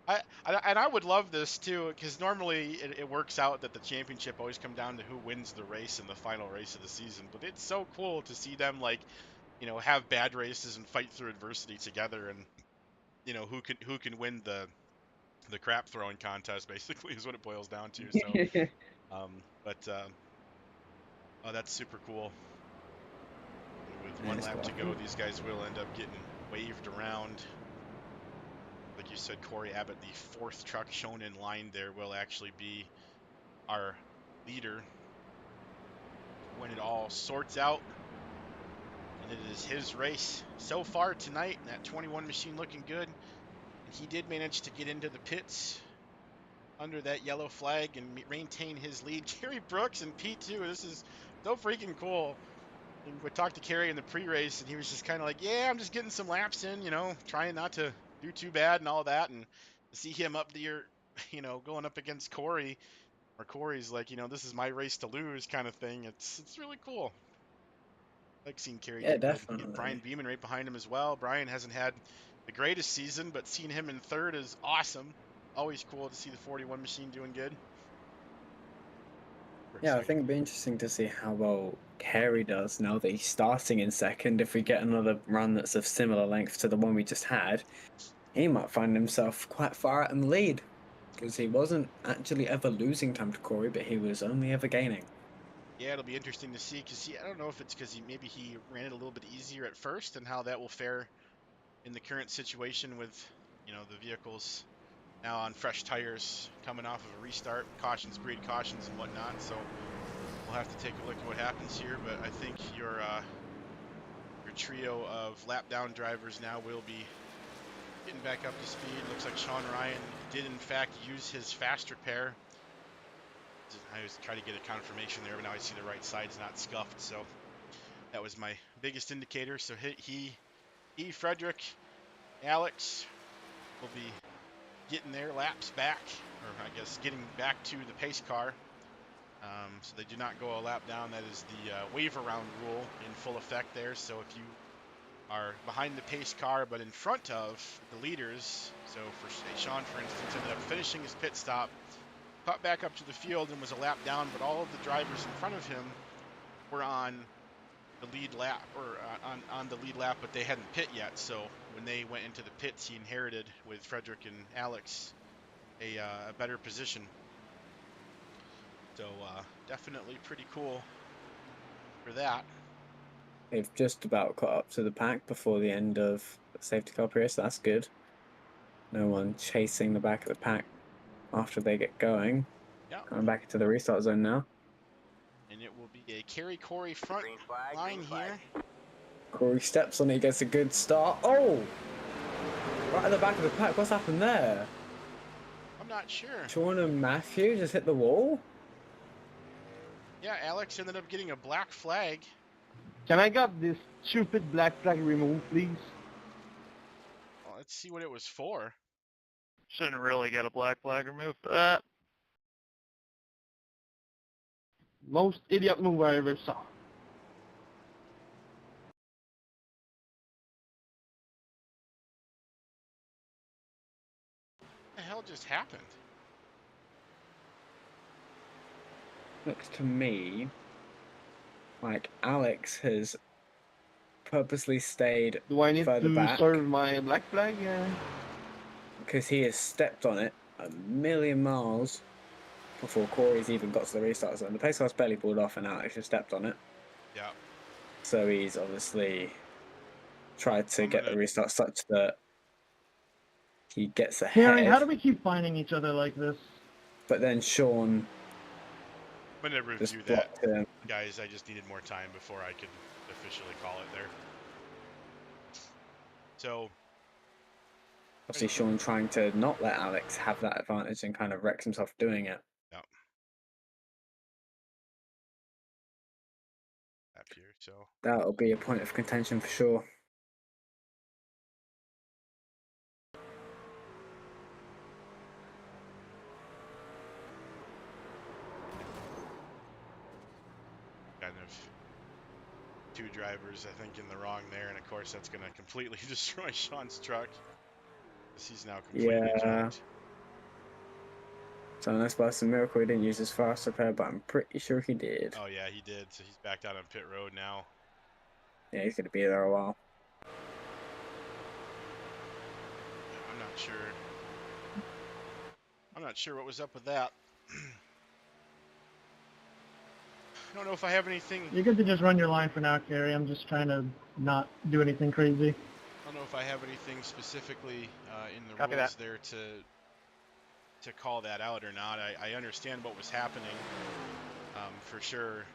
I would love this too, because normally it works out that the championship always come down to who wins the race in the final race of the season. But it's so cool to see them have bad races and fight through adversity together, and who can win the crap throwing contest basically is what it boils down to. So, oh, that's super cool. And with one It's lap to quite go, cool. these guys will end up getting waved around. Like you said, Corey Abbott, the 4th truck shown in line there, will actually be our leader when it all sorts out. And it is his race so far tonight. That 21 machine looking good. And he did manage to get into the pits under that yellow flag and maintain his lead. Kerry Brooks and P2. This is so freaking cool. And we talked to Kerry in the pre-race, and he was just kind of like, yeah, I'm just getting some laps in, trying not to do too bad and all that. And to see him up there, going up against Corey, or Corey's like, this is my race to lose kind of thing. It's really cool. I like seeing Kerry Yeah, get good. Get Brian definitely. Beeman right behind him as well. Brian hasn't had the greatest season, but seeing him in 3rd is awesome. Always cool to see the 41 machine doing good. Super Yeah, I exciting. think it'd be interesting to see how well Carey does now that he's starting in 2nd. If we get another run that's of similar length to the one we just had, he might find himself quite far out in the lead. Because he wasn't actually ever losing time to Corey, but he was only ever gaining. Yeah, it'll be interesting to see, because I don't know if it's because maybe he ran it a little bit easier at first, and how that will fare in the current situation with the vehicles now on fresh tires coming off of a restart, cautions, grade cautions, and whatnot. So we'll have to take a look at what happens here. But I think your trio of lap down drivers now will be getting back up to speed. Looks like Sean Ryan did in fact use his fast repair. I was trying to get a confirmation there, but now I see the right side's not scuffed, so that was my biggest indicator. So he, Frederick, Alex will be getting their laps back, or I guess getting back to the pace car. So they do not go a lap down. That is the wave around rule in full effect there. So if you are behind the pace car but in front of the leaders, so for Sean, for instance, ended up finishing his pit stop, caught back up to the field and was a lap down, but all of the drivers in front of him were on the lead lap, or on the lead lap, but they hadn't pit yet. So when they went into the pits, he inherited with Frederick and Alex a better position. So definitely pretty cool for that. They've just about caught up to the pack before the end of the safety car period, so that's good. No one chasing the back of the pack after they get going. Yeah. Coming back into the restart zone now. And it will be a Kerry Corey front line here. Corey steps on it, gets a good start. Oh! Right at the back of the pack, what's happened there? I'm not sure. Sean and Matthew just hit the wall? Yeah, Alex ended up getting a black flag. Can I get this stupid black flag removed, please? Well, let's see what it was for. Shouldn't really get a black flag removed for that. Most idiot move I ever saw. What the hell just happened? Looks to me like Alex has purposely stayed Do I need further to back serve my black flag? because he has stepped on it a million miles before Corey's even got to the restart zone. The pace car's barely pulled off and Alex just stepped on it. Yeah. So he's obviously tried to get the gonna- restart such that he gets ahead. Harry, how do we keep finding each other like this? But then Sean I'm going to just review that. blocked him. Guys, I just needed more time before I could officially call it there. So, Obviously, Sean trying to not let Alex have that advantage and kind of wrecks himself doing it. yeah. Up here, so. That'll be a point of contention for sure. Kind of two drivers, I think, in the wrong there, and of course that's going to completely destroy Sean's truck. Because he's now completely junked. So unless by some miracle he didn't use his fast repair, but I'm pretty sure he did. Oh yeah, he did. So he's back out on pit road now. Yeah, he's going to be there a while. I'm not sure. I'm not sure what was up with that. I don't know if I have anything. You're good to just run your line for now, Carrie. I'm just trying to not do anything crazy. I don't know if I have anything specifically in the Copy rules that. there to call that out or not. I understand what was happening for sure.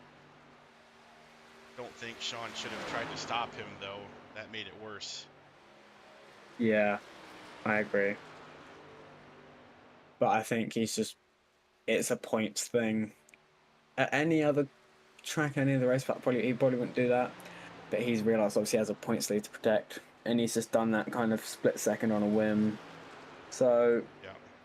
Don't think Sean should have tried to stop him though. That made it worse. Yeah, I agree. But I think it's a points thing. At any other track, any other race, he probably wouldn't do that. But he's realised obviously he has a points lead to protect. And he's just done that kind of split second on a whim. So,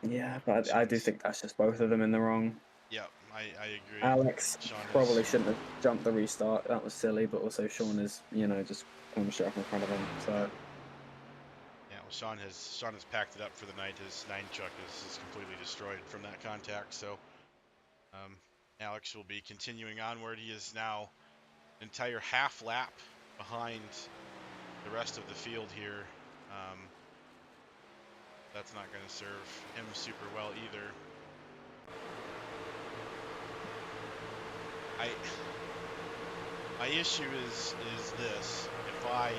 yeah, but I do think that's just both of them in the wrong. Yeah, I agree. Alex Sean probably shouldn't have jumped the restart. That was silly, but also Sean is, just come straight up in front of him. So yeah, well, Sean has packed it up for the night. His 9 truck is completely destroyed from that contact. So Alex will be continuing onward. He is now an entire half lap behind the rest of the field here. That's not going to serve him super well either. My issue is this: if I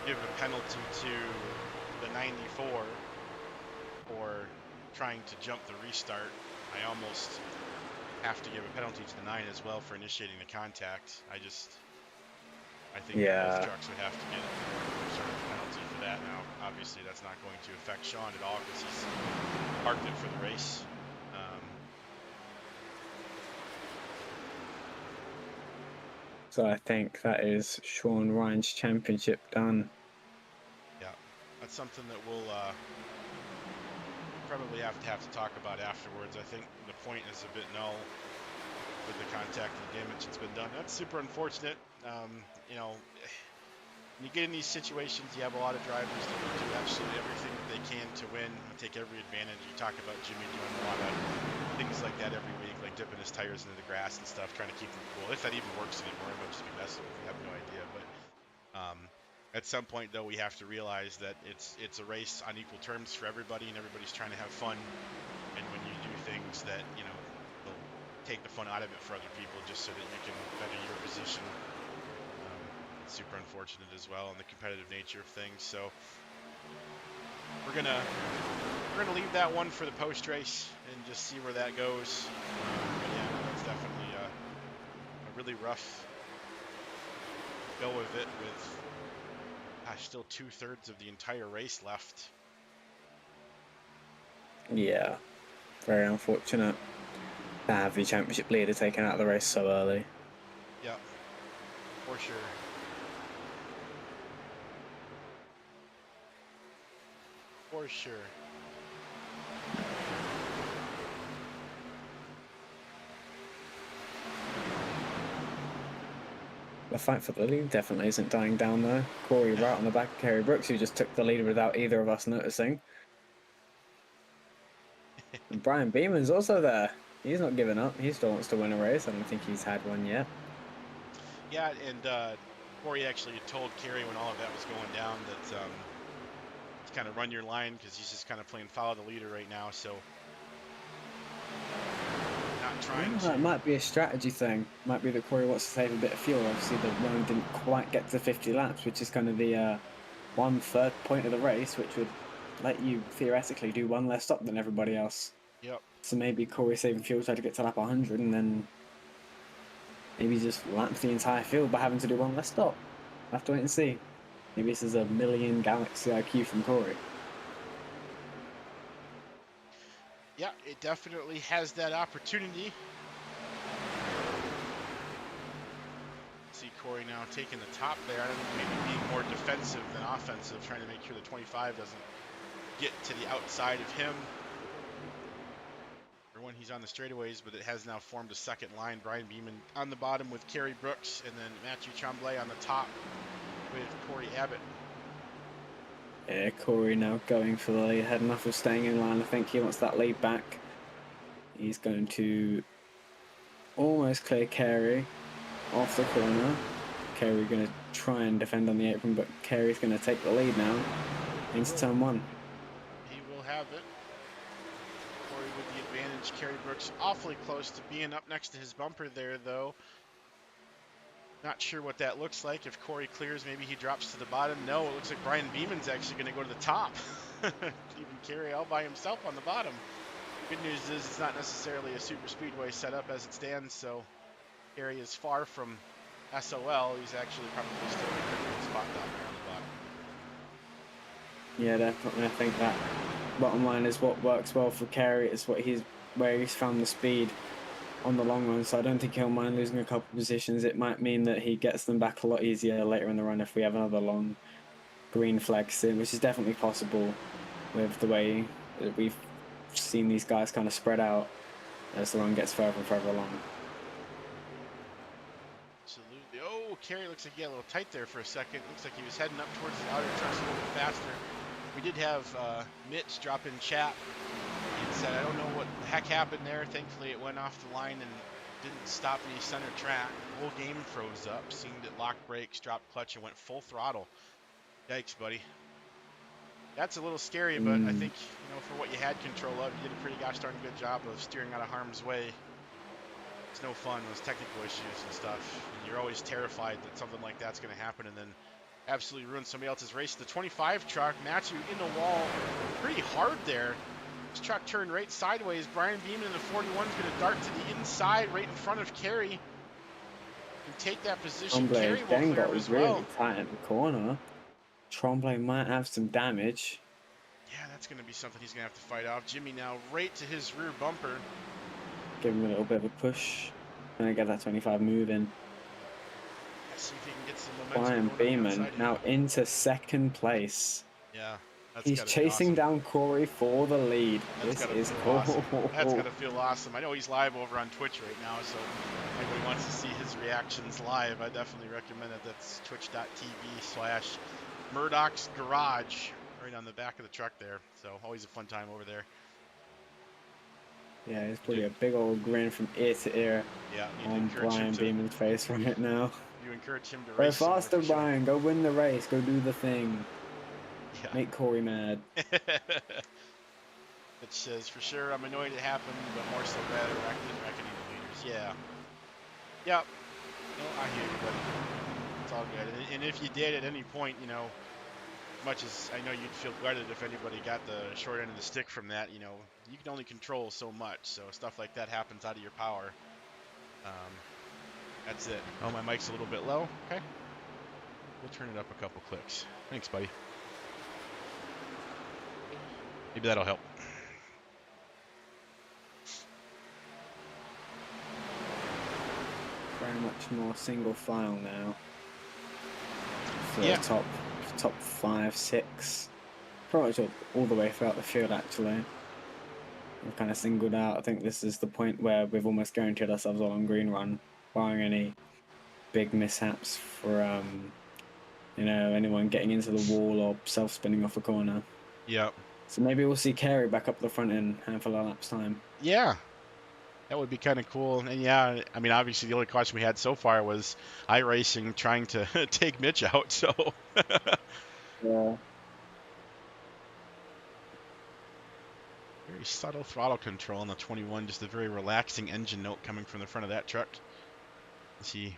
give a penalty to the 94 for trying to jump the restart, I almost have to give a penalty to the 9 as well for initiating the contact. I think that both trucks would have to get some sort of penalty for that. Now, obviously, that's not going to affect Sean at all because he's parked it for the race. So I think that is Sean Ryan's championship done. Yeah, that's something that we'll probably have to talk about afterwards. I think the point is a bit null with the contact and the damage that's been done. That's super unfortunate. When you get in these situations, you have a lot of drivers that will do absolutely everything that they can to win and take every advantage. You talk about Jimmy doing a lot of things like that every week, like dipping his tires into the grass and stuff, trying to keep them cool. If that even works anymore, it might just be messing with you. I have no idea. But at some point, though, we have to realize that it's a race on equal terms for everybody, and everybody's trying to have fun. And when you do things that, they'll take the fun out of it for other people just so that you can better your position, super unfortunate as well in the competitive nature of things. So we're gonna leave that one for the post race and just see where that goes. But yeah, no, that's definitely a really rough go of it with still 2/3 of the entire race left. Yeah, very unfortunate to have the championship leader taken out of the race so early. Yep, for sure. For sure. The fight for the lead definitely isn't dying down though. Corey right on the back of Kerry Brooks, who just took the lead without either of us noticing. And Brian Beeman's also there. He's not giving up. He still wants to win a race. I don't think he's had one yet. Yeah, and Corey actually told Kerry when all of that was going down that to kind of run your line because he's just kind of playing follow the leader right now. So not trying to. That might be a strategy thing. Might be that Corey wants to save a bit of fuel. Obviously, the run didn't quite get to 50 laps, which is kind of the 1/3 point of the race, which would let you theoretically do one less stop than everybody else. Yep. So maybe Corey saving fuel tried to get to lap 100 and then maybe just laps the entire field by having to do one less stop. We'll have to wait and see. Maybe this is a million galaxy IQ from Corey. Yeah, it definitely has that opportunity. See Corey now taking the top there. I don't know, maybe being more defensive than offensive, trying to make sure the 25 doesn't get to the outside of him. Or when he's on the straightaways, but it has now formed a second line. Brian Beeman on the bottom with Kerry Brooks, and then Mathieu Tremblay on the top with Corey Abbott. Yeah, Corey now going for the lead. Had enough of staying in line. I think he wants that lead back. He's going to almost clear Kerry off the corner. Kerry going to try and defend on the apron, but Kerry's going to take the lead now into turn one. He will have it. Corey with the advantage. Kerry Brooks awfully close to being up next to his bumper there, though. Not sure what that looks like. If Corey clears, maybe he drops to the bottom. No, it looks like Brian Beeman's actually going to go to the top. Even Kerry all by himself on the bottom. Good news is it's not necessarily a super speedway setup as it stands, so Kerry is far from SOL. He's actually probably still in a pretty good spot down there on the bottom. Yeah, definitely. I think that bottom line is what works well for Kerry. It's where he's found the speed on the long run. So I don't think he'll mind losing a couple of positions. It might mean that he gets them back a lot easier later in the run if we have another long green flag soon, which is definitely possible with the way that we've seen these guys kind of spread out as the run gets further and further along. Absolutely. Oh, Kerry looks like he got a little tight there for a second. Looks like he was heading up towards the outer truss a little bit faster. We did have Mitch drop in chat. He said, I don't know what the heck happened there. Thankfully, it went off the line and didn't stop any center track. The whole game froze up. Seemed it locked brakes, dropped clutch, and went full throttle. Yikes, buddy. That's a little scary, but I think, for what you had control of, you did a pretty gosh darn good job of steering out of harm's way. It's no fun, those technical issues and stuff. And you're always terrified that something like that's going to happen and then absolutely ruin somebody else's race. The 25 truck, Mathieu in the wall pretty hard there. This truck turned right sideways. Brian Beeman in the 41 is going to dart to the inside right in front of Kerry and take that position. Kerry will clear as well. Really tight in the corner. Tremblay might have some damage. Yeah, that's going to be something he's going to have to fight off. Jimmy now right to his rear bumper. Give him a little bit of a push and get that 25 moving. Let's see if he can get some momentum. Brian Beeman now into second place. Yeah. He's chasing awesome. down Corey for the lead. This is cool. Awesome. That's got to feel awesome. I know he's live over on Twitch right now, so if anybody wants to see his reactions live, I definitely recommend it. That's twitch.tv/Murdoch's Garage, right on the back of the truck there. So always a fun time over there. Yeah, it's pretty a big old grin from ear to ear on Brian Beeman's face right now. You encourage him to Go race faster, Brian. Sure. Go win the race. Go do the thing. Yeah. Make Corey mad. It says, for sure, I'm annoyed it happened, but more so glad it reckoning the leaders. Yeah. Yep. No, I hear you, buddy. It's all good. And if you did at any point, you know, much as I know you'd feel gutted if anybody got the short end of the stick from that, you know, you can only control so much. So stuff like that happens out of your power. That's it. Oh, my mic's a little bit low. Okay. We'll turn it up a couple clicks. Thanks, buddy. Maybe that'll help. Very much more single file now. For Yeah. top 5, 6. Pretty much all the way throughout the field, actually. We've kind of singled out. I think this is the point where we've almost guaranteed ourselves all on green run, barring any big mishaps for you know, anyone getting into the wall or self-spinning off a corner. Yep. So maybe we'll see Carey back up the front in a handful of laps time. Yeah. That would be kind of cool. And yeah, I mean, obviously the only question we had so far was iRacing trying to take Mitch out. So Yeah. very subtle throttle control on the 21. Just a very relaxing engine note coming from the front of that truck. Let's see.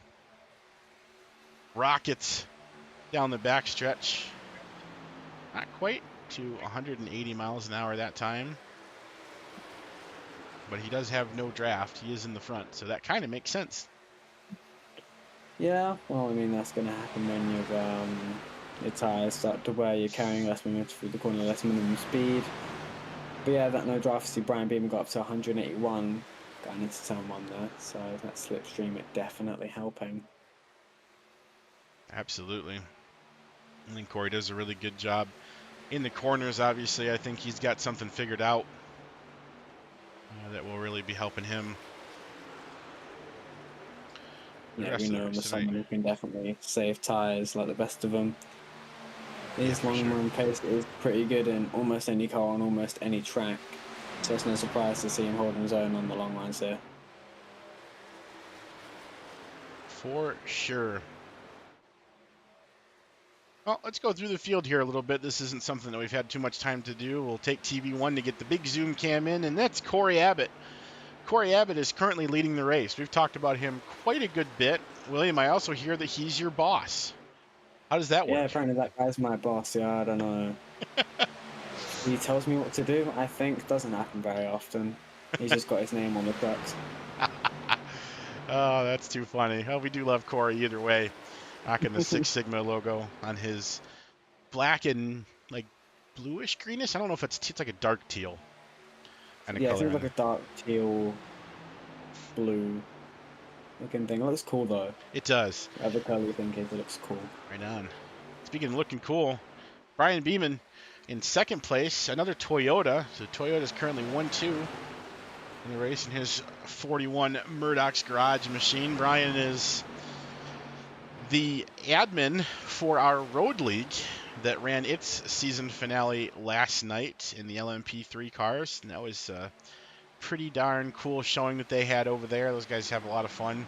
Rockets down the backstretch. Not quite to 180 miles an hour that time. But he does have no draft. He is in the front, so that kind of makes sense. Yeah, well, I mean, that's going to happen when your tyres start to wear, you're carrying less momentum through the corner, less minimum speed. But yeah, that no draft, see Brian Beeman got up to 181 going into turn 1 there, so that slipstream, it definitely helping. Absolutely. I think Corey does a really good job in the corners, obviously. I think he's got something figured out that will really be helping him. Yeah, we know him as someone who can definitely save tyres like the best of them. His long run pace is pretty good in almost any car on almost any track, so it's no surprise to see him holding his own on the long runs here. For sure. Well, let's go through the field here a little bit. This isn't something that we've had too much time to do. We'll take TV1 to get the big zoom cam in, and that's Corey Abbott. Corey Abbott is currently leading the race. We've talked about him quite a good bit. William, I also hear that he's your boss. How does that work? Yeah, apparently that guy's my boss. Yeah, I don't know. He tells me what to do, I think. Doesn't happen very often. He's just got his name on the trucks. Oh, that's too funny. Oh, we do love Corey either way. Rocking the Six Sigma logo on his black and like bluish greenish. I don't know if it's like a dark teal kind of yeah, color. It's like a dark teal, blue looking thing. It looks cool though. It does. Whatever color you think is, it looks cool. Right on. Speaking of looking cool, Brian Beeman in second place. Another Toyota. So Toyota's currently 1-2 in the race in his 41 Murdoch's Garage machine. Brian is the admin for our road league that ran its season finale last night in the LMP3 cars. And that was a pretty darn cool showing that they had over there. Those guys have a lot of fun.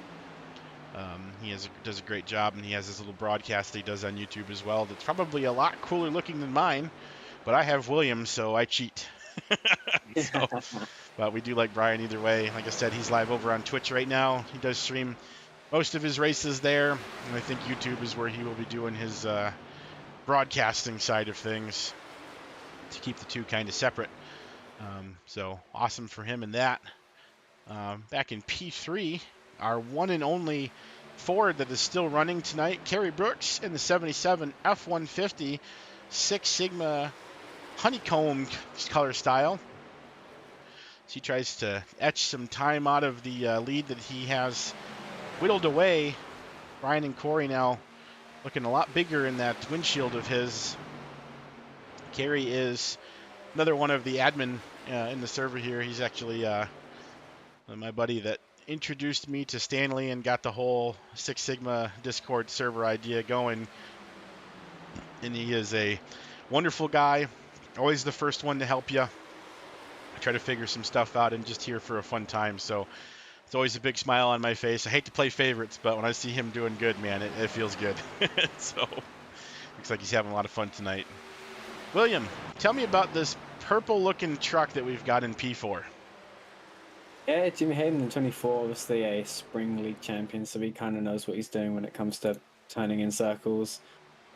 He does a great job, and he has this little broadcast that he does on YouTube as well that's probably a lot cooler looking than mine, but I have Williams, so I cheat. But we do like Brian either way. Like I said, he's live over on Twitch right now. He does stream most of his races there, and I think YouTube is where he will be doing his broadcasting side of things to keep the two kind of separate. So awesome for him in that. Back in P3, our one and only Ford that is still running tonight, Kerry Brooks in the 77 F-150 Six Sigma honeycomb color style. So he tries to etch some time out of the lead that he has whittled away. Brian and Corey now looking a lot bigger in that windshield of his. Kerry is another one of the admin in the server here. He's actually my buddy that introduced me to Stanley and got the whole Six Sigma Discord server idea going. And he is a wonderful guy, always the first one to help you. I try to figure some stuff out and just here for a fun time. So it's always a big smile on my face. I hate to play favorites, but when I see him doing good, man, it feels good. So looks like he's having a lot of fun tonight. William, tell me about this purple-looking truck that we've got in P4. Yeah, Jimmy Hayden in 24, obviously a Spring League champion, so he kind of knows what he's doing when it comes to turning in circles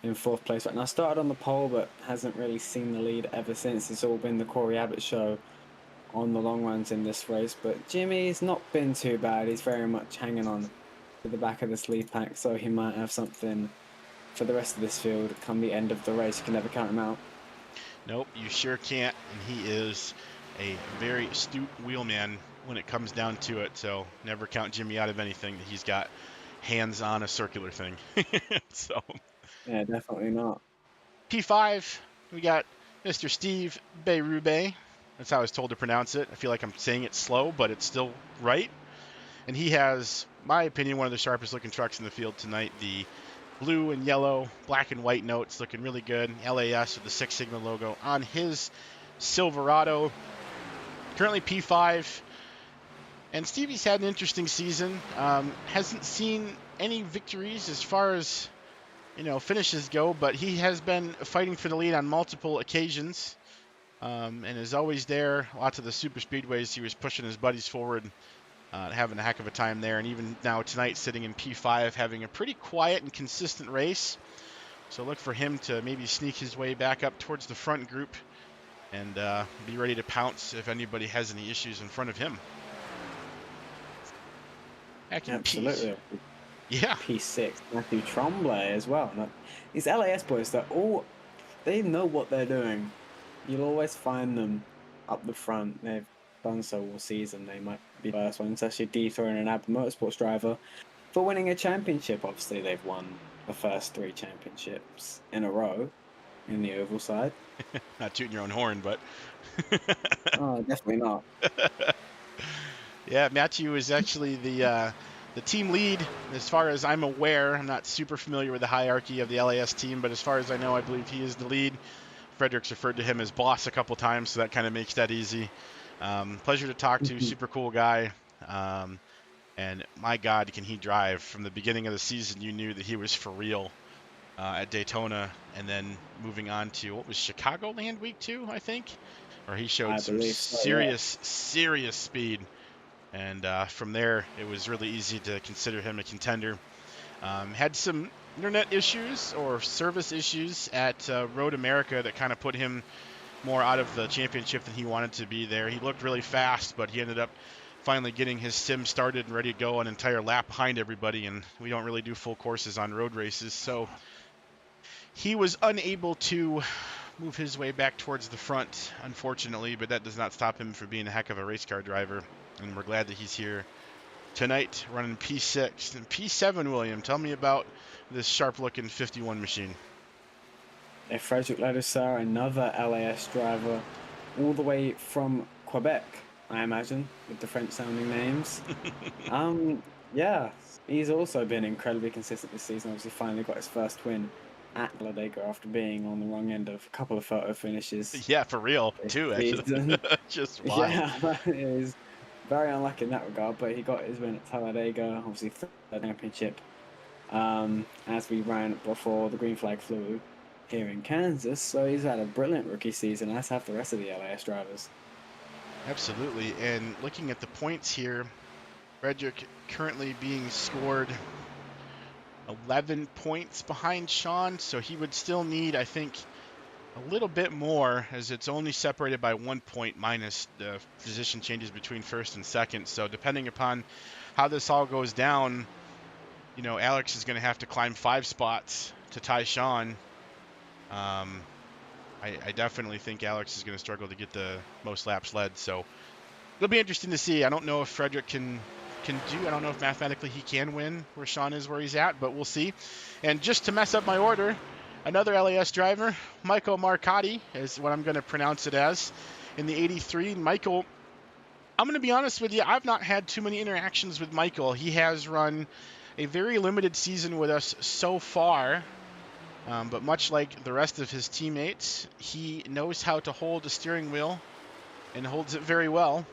in 4th place right now. Started on the pole, but hasn't really seen the lead ever since. It's all been the Corey Abbott show on the long runs in this race. But Jimmy's not been too bad. He's very much hanging on to the back of this lead pack, so he might have something for the rest of this field come the end of the race. You can never count him out. Nope, you sure can't. And he is a very astute wheelman when it comes down to it. So never count Jimmy out of anything that he's got hands on a circular thing. So Yeah, definitely not. P5, we got Mr. Steve Beyrube. That's how I was told to pronounce it. I feel like I'm saying it slow, but it's still right. And he has, my opinion, one of the sharpest looking trucks in the field tonight. The blue and yellow, black and white notes looking really good. LAS with the Six Sigma logo on his Silverado. Currently P5. And Stevie's had an interesting season. Hasn't seen any victories as far as, finishes go, but he has been fighting for the lead on multiple occasions. And is always there. Lots of the super speedways, he was pushing his buddies forward, having a heck of a time there. And even now tonight, sitting in P5, having a pretty quiet and consistent race. So look for him to maybe sneak his way back up towards the front group and be ready to pounce if anybody has any issues in front of him. Back in Absolutely. Yeah. P6, Matthew Tremblay as well. Now, these LAS boys, they know what they're doing. You'll always find them up the front. They've done so all season. They might be the first ones actually dethroning an Abbott Motorsports driver for winning a championship. Obviously, they've won the first 3 championships in a row in the oval side. Not tooting your own horn, but Oh, definitely not. Yeah, Matthew is actually the team lead as far as I'm aware. I'm not super familiar with the hierarchy of the LAS team, but as far as I know, I believe he is the lead. Frederick's referred to him as boss a couple times, so that kind of makes that easy. Pleasure to talk to, super cool guy. And my God, can he drive. From the beginning of the season, you knew that he was for real at Daytona, and then moving on to, what was Chicagoland week 2, I think? Or he showed some serious speed. And from there, it was really easy to consider him a contender. Had some internet issues or service issues at Road America that kind of put him more out of the championship than he wanted to be there. He looked really fast, but he ended up finally getting his sim started and ready to go an entire lap behind everybody, and we don't really do full courses on road races, so he was unable to move his way back towards the front, unfortunately, but that does not stop him from being a heck of a race car driver, and we're glad that he's here tonight running P6. And P7, William, tell me about this sharp-looking 51 machine. Frederick Ladouceur, another LAS driver, all the way from Quebec, I imagine, with the French-sounding names. Yeah, he's also been incredibly consistent this season. Obviously, finally got his first win at Talladega after being on the wrong end of a couple of photo finishes. Yeah, for real, too, actually. Just fine. Yeah, he's very unlucky in that regard, but he got his win at Talladega, obviously third championship. As we ran before the green flag flew here in Kansas, so he's had a brilliant rookie season, as have the rest of the LAS drivers. Absolutely, and looking at the points here, Frederick currently being scored 11 points behind Sean, so he would still need, I think, a little bit more, as it's only separated by 1 point minus the position changes between first and second. So depending upon how this all goes down, Alex is going to have to climb 5 spots to tie Sean. I definitely think Alex is going to struggle to get the most laps led, so it'll be interesting to see. I don't know if Frederick can do. I don't know if mathematically he can win where Sean is where he's at, but we'll see. And just to mess up my order, another LAS driver, Michael Marcotti is what I'm going to pronounce it as, in the 83. Michael, I'm going to be honest with you, I've not had too many interactions with Michael. He has run a very limited season with us so far, but much like the rest of his teammates, he knows how to hold a steering wheel and holds it very well.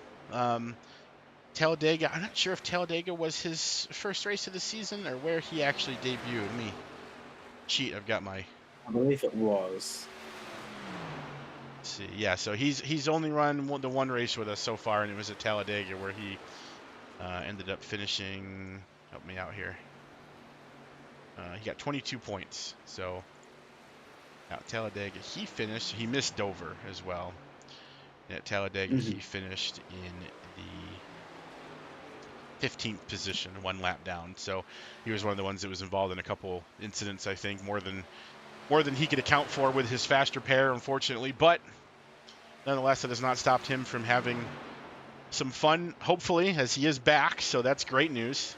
Talladega, I'm not sure if Talladega was his first race of the season or where he actually debuted. Let me cheat. I've got my... I believe it was. Let's see. Yeah, so he's only run the one race with us so far, and it was at Talladega where he ended up finishing... Help me out here. He got 22 points. So at Talladega, he finished. He missed Dover as well. And at Talladega, he finished in the 15th position, 1 lap down. So he was one of the ones that was involved in a couple incidents, I think, more than he could account for with his faster pair, unfortunately. But nonetheless, it has not stopped him from having some fun, hopefully, as he is back. So that's great news.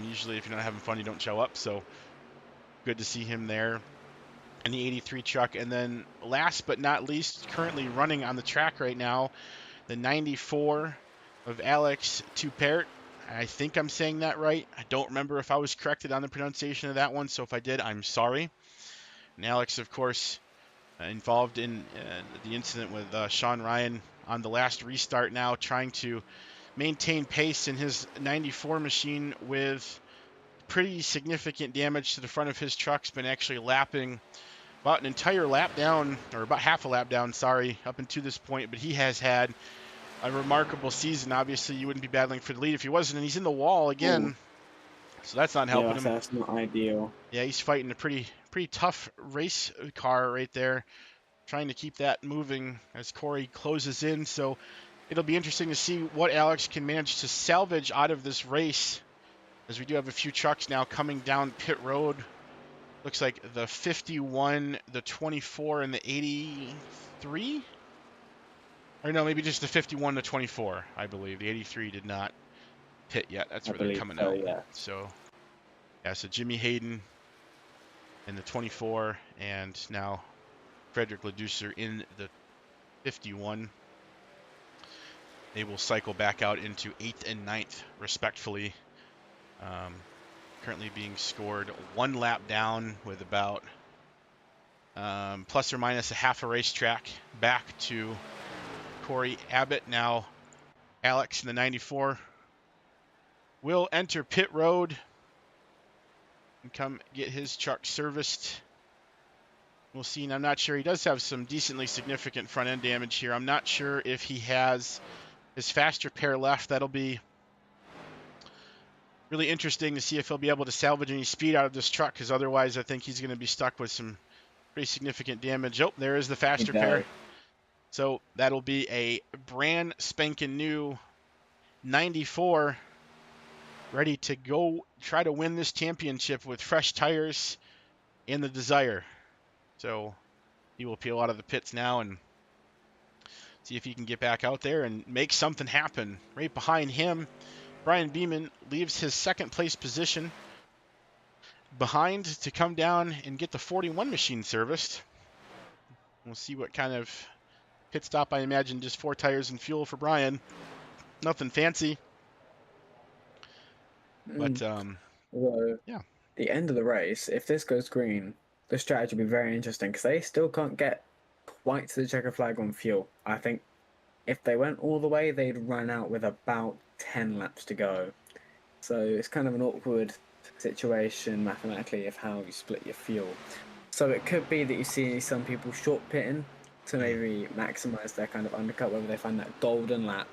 Usually, if you're not having fun, you don't show up. So good to see him there in the 83 truck. And then last but not least, currently running on the track right now, the 94 of Alex Tupert. I think I'm saying that right. I don't remember if I was corrected on the pronunciation of that one. So if I did, I'm sorry. And Alex, of course, involved in the incident with Sean Ryan on the last restart now, trying to maintain pace in his 94 machine with pretty significant damage to the front of his truck's been actually lapping about an entire lap down, or about half a lap down, sorry, up until this point. But he has had a remarkable season. Obviously, you wouldn't be battling for the lead if he wasn't, and he's in the wall again. Ooh. So that's not helping him. That's not ideal. Yeah, he's fighting a pretty tough race car right there, trying to keep that moving as Corey closes in. So it'll be interesting to see what Alex can manage to salvage out of this race, as we do have a few trucks now coming down pit road. Looks like the 51, the 24, and the 83? Or no, maybe just the 51, the 24, I believe. The 83 did not pit yet. That's where they're coming out. Yeah. So, yeah, so Jimmy Hayden in the 24, and now Frederick Leducer in the 51. They will cycle back out into 8th and 9th, respectfully. Currently being scored 1 lap down with about plus or minus a half a racetrack back to Corey Abbott. Now Alex in the 94 will enter pit road and come get his truck serviced. We'll see. And I'm not sure. He does have some decently significant front end damage here. I'm not sure if he has his faster pair left. That'll be really interesting to see if he'll be able to salvage any speed out of this truck, because otherwise I think he's going to be stuck with some pretty significant damage. Oh, there is the faster pair. So that'll be a brand spanking new 94, ready to go try to win this championship with fresh tires and the desire. So he will peel out of the pits now and see if he can get back out there and make something happen. Right behind him, Brian Beeman leaves his second place position behind to come down and get the 41 machine serviced. We'll see what kind of pit stop. I imagine just 4 tires and fuel for Brian. Nothing fancy. But although, yeah, the end of the race, if this goes green, the strategy will be very interesting, because they still can't get quite to the checker flag on fuel. I think if they went all the way, they'd run out with about 10 laps to go. So it's kind of an awkward situation mathematically of how you split your fuel. So it could be that you see some people short pitting to maybe maximize their kind of undercut, whether they find that golden lap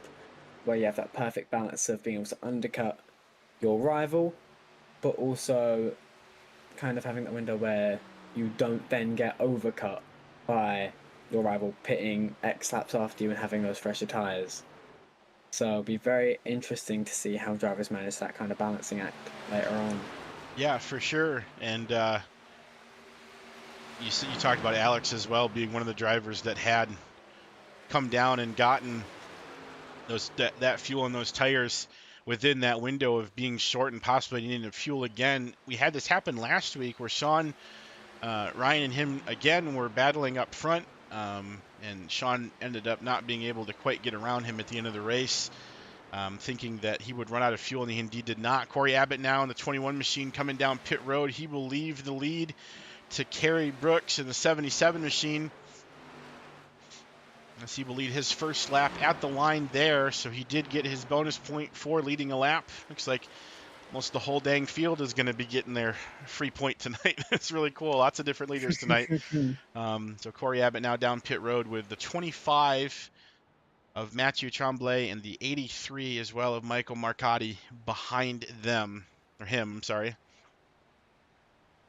where you have that perfect balance of being able to undercut your rival, but also kind of having that window where you don't then get overcut by your rival pitting X laps after you and having those fresher tyres. So it'll be very interesting to see how drivers manage that kind of balancing act later on. Yeah, for sure. And you talked about Alex as well, being one of the drivers that had come down and gotten that fuel and those tires within that window of being short and possibly needing to fuel again. We had this happen last week where Sean, Ryan and him again were battling up front, and Sean ended up not being able to quite get around him at the end of the race, thinking that he would run out of fuel, and he indeed did not. Corey Abbott now in the 21 machine coming down pit road. He will leave the lead to Kerry Brooks in the 77 machine, as he will lead his first lap at the line there. So he did get his bonus point for leading a lap. Looks like most the whole dang field is going to be getting their free point tonight. It's really cool. Lots of different leaders tonight. So Corey Abbott now down pit road with the 25 of Mathieu Tremblay and the 83 as well of Michael Marcotti behind them, or him, I'm sorry.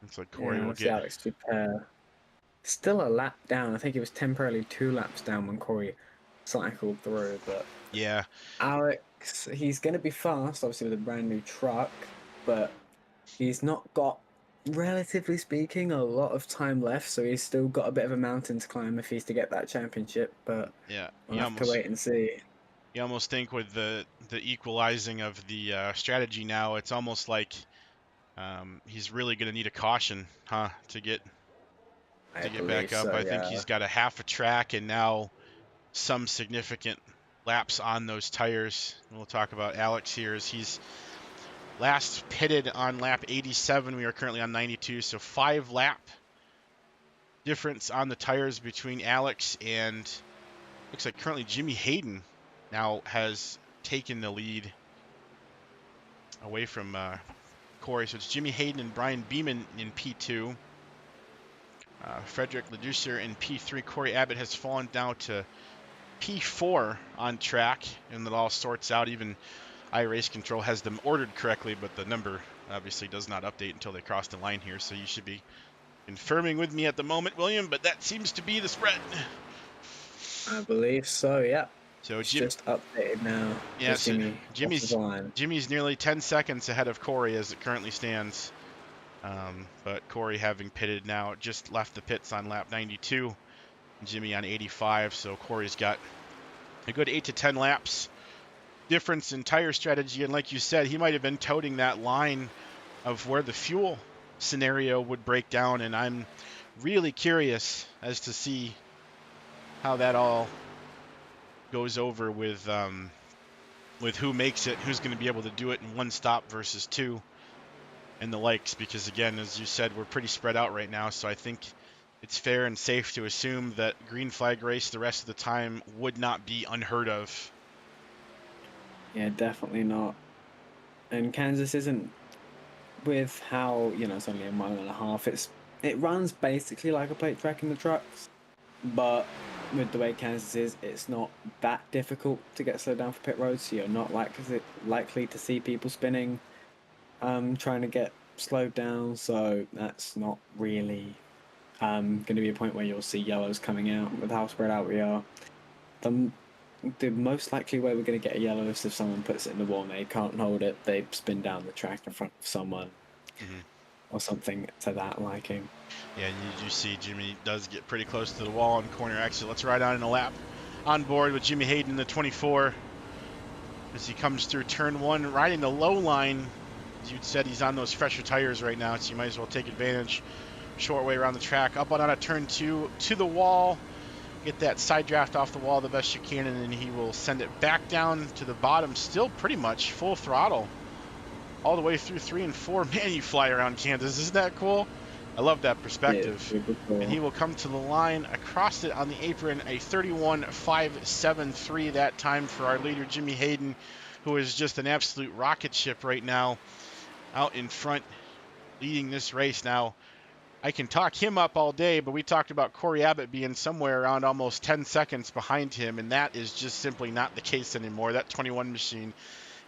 Looks like Corey will let's see get. Alex Dupere. Still a lap down. I think he was temporarily 2 laps down when Corey cycled through. But Yeah, Alex, he's going to be fast, obviously, with a brand new truck. But he's not got, relatively speaking, a lot of time left. So he's still got a bit of a mountain to climb if he's to get that championship. But yeah. we'll have to wait and see. You almost think with the equalizing of the strategy now, it's almost like he's really going to need a caution, huh, to get back up. So, I think yeah. he's got a half a track and now some significant laps on those tires. We'll talk about Alex here as he's last pitted on lap 87. We are currently on 92, so 5 lap difference on the tires between Alex and looks like currently Jimmy Hayden now has taken the lead away from Corey. So it's Jimmy Hayden and Brian Beeman in P2. Frederick Leducer in P3. Corey Abbott has fallen down to P4 on track, and it all sorts out. Even iRace Control has them ordered correctly, but the number obviously does not update until they cross the line here. So you should be confirming with me at the moment, William, but that seems to be the spread. I believe so, yeah. So It's just updated now. Yeah, so Jimmy's Jimmy's nearly 10 seconds ahead of Corey as it currently stands. But Corey, having pitted now, just left the pits on lap 92. Jimmy on 85, so Corey's got a good 8 to 10 laps difference in tire strategy. And like you said, he might have been toting that line of where the fuel scenario would break down. And I'm really curious as to see how that all goes over with who makes it, who's going to be able to do it in one stop versus 2 and the likes, because again, as you said, we're pretty spread out right now. So I think it's fair and safe to assume that green flag race the rest of the time would not be unheard of. Yeah, definitely not. And Kansas isn't, with how, it's only a mile and a half, it runs basically like a plate track in the trucks, but with the way Kansas is, it's not that difficult to get slowed down for pit roads, so you're not likely to see people spinning, trying to get slowed down, so that's not really going to be a point where you'll see yellows coming out with how spread out we are. The most likely way we're going to get a yellow is if someone puts it in the wall and they can't hold it, they spin down the track in front of someone, or something to that liking. Yeah, and you do see Jimmy does get pretty close to the wall on corner exit. Let's ride on in a lap on board with Jimmy Hayden in the 24 as he comes through turn 1, riding the low line. As you said, he's on those fresher tires right now, so you might as well take advantage. Short way around the track, up on out of turn 2 to the wall. Get that side draft off the wall the best you can, and then he will send it back down to the bottom, still pretty much full throttle all the way through 3 and 4. Man, you fly around Kansas. Isn't that cool? I love that perspective. Yeah, cool. And he will come to the line across it on the apron, a 31.573 that time for our leader, Jimmy Hayden, who is just an absolute rocket ship right now out in front leading this race. Now, I can talk him up all day, but we talked about Corey Abbott being somewhere around almost 10 seconds behind him, and that is just simply not the case anymore. That 21 machine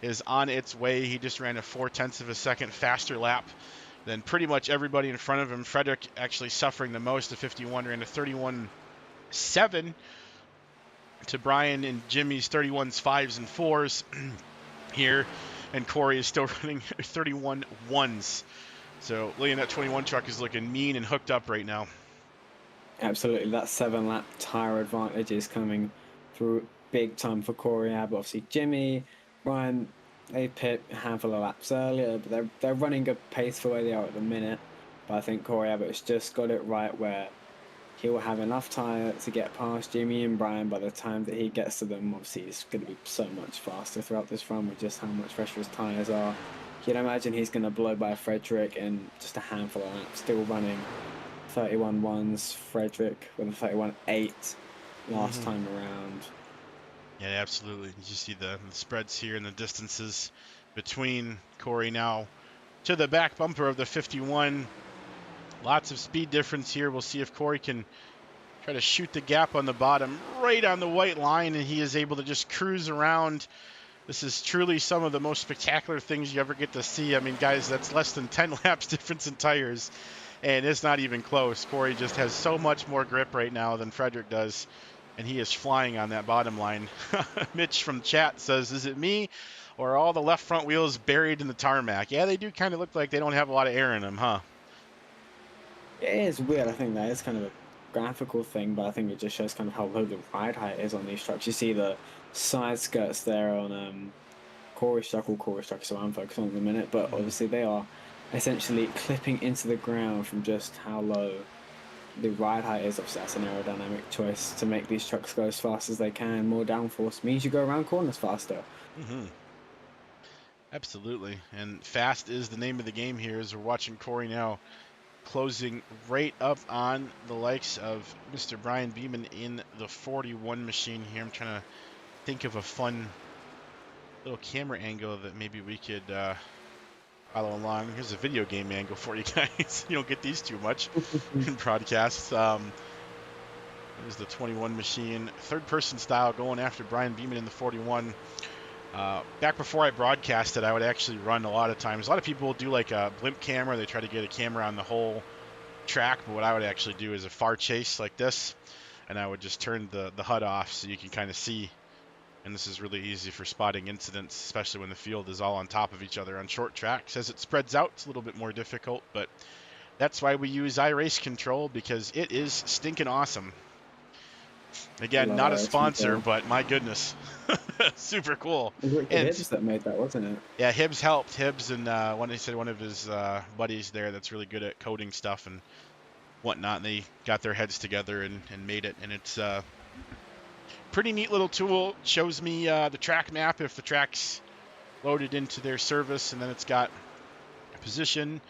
is on its way. He just ran a 0.4 of a second faster lap than pretty much everybody in front of him. Frederick actually suffering the most. The 51 ran a 31.7 to Brian and Jimmy's 31s, 5s, and 4s here, and Corey is still running 31.1s. So William, that 21 truck is looking mean and hooked up right now. Absolutely, that 7-lap tire advantage is coming through big time for Corey Abbott. Obviously, Jimmy, Brian, they pit a handful of laps earlier, but they're running a pace for where they are at the minute. But I think Corey Abbott's just got it right where he will have enough tire to get past Jimmy and Brian by the time that he gets to them. Obviously, he's going to be so much faster throughout this run with just how much fresher his tires are. You can imagine he's going to blow by Frederick in just a handful of laps, still running 31.1s. Frederick with a 31.8 last time around. Yeah, absolutely. You see the spreads here and the distances between Corey now to the back bumper of the 51. Lots of speed difference here. We'll see if Corey can try to shoot the gap on the bottom right on the white line, and he is able to just cruise around. This is truly some of the most spectacular things you ever get to see. I mean, guys, that's less than 10 laps difference in tires. And it's not even close. Corey just has so much more grip right now than Frederick does, and he is flying on that bottom line. Mitch from chat says, is it me or are all the left front wheels buried in the tarmac? Yeah, they do kind of look like they don't have a lot of air in them, huh? It is weird. I think that is kind of a graphical thing, but I think it just shows kind of how low the ride height is on these trucks. You see the side skirts there on Corey's truck, or Corey's truck, so I'm focused on in a minute, but obviously they are essentially clipping into the ground from just how low the ride height is. Obviously that's an aerodynamic choice to make these trucks go as fast as they can. More downforce means you go around corners faster. Absolutely. And fast is the name of the game here as we're watching Corey now closing right up on the likes of Mr. Brian Beeman in the 41 machine here. I'm trying to think of a fun little camera angle that maybe we could follow along. Here's a video game angle for you guys. You don't get these too much in broadcasts. There's the 21 machine, third person style, going after Brian Beeman in the 41. Back before I broadcasted, I would actually run a lot of times. A lot of people do like a blimp camera. They try to get a camera on the whole track, but what I would actually do is a far chase like this, and I would just turn the HUD off so you can kind of see. And this is really easy for spotting incidents, especially when the field is all on top of each other on short tracks. As it spreads out, it's a little bit more difficult, but that's why we use iRace Control, because it is stinking awesome. Again, not a sponsor, but my goodness, super cool. It was Ricky Hibbs that made that, wasn't it? Yeah, Hibbs helped. Hibbs and he said one of his buddies there that's really good at coding stuff and whatnot. And they got their heads together and made it, and it's pretty neat little tool. Shows me the track map if the track's loaded into their service, and then it's got position,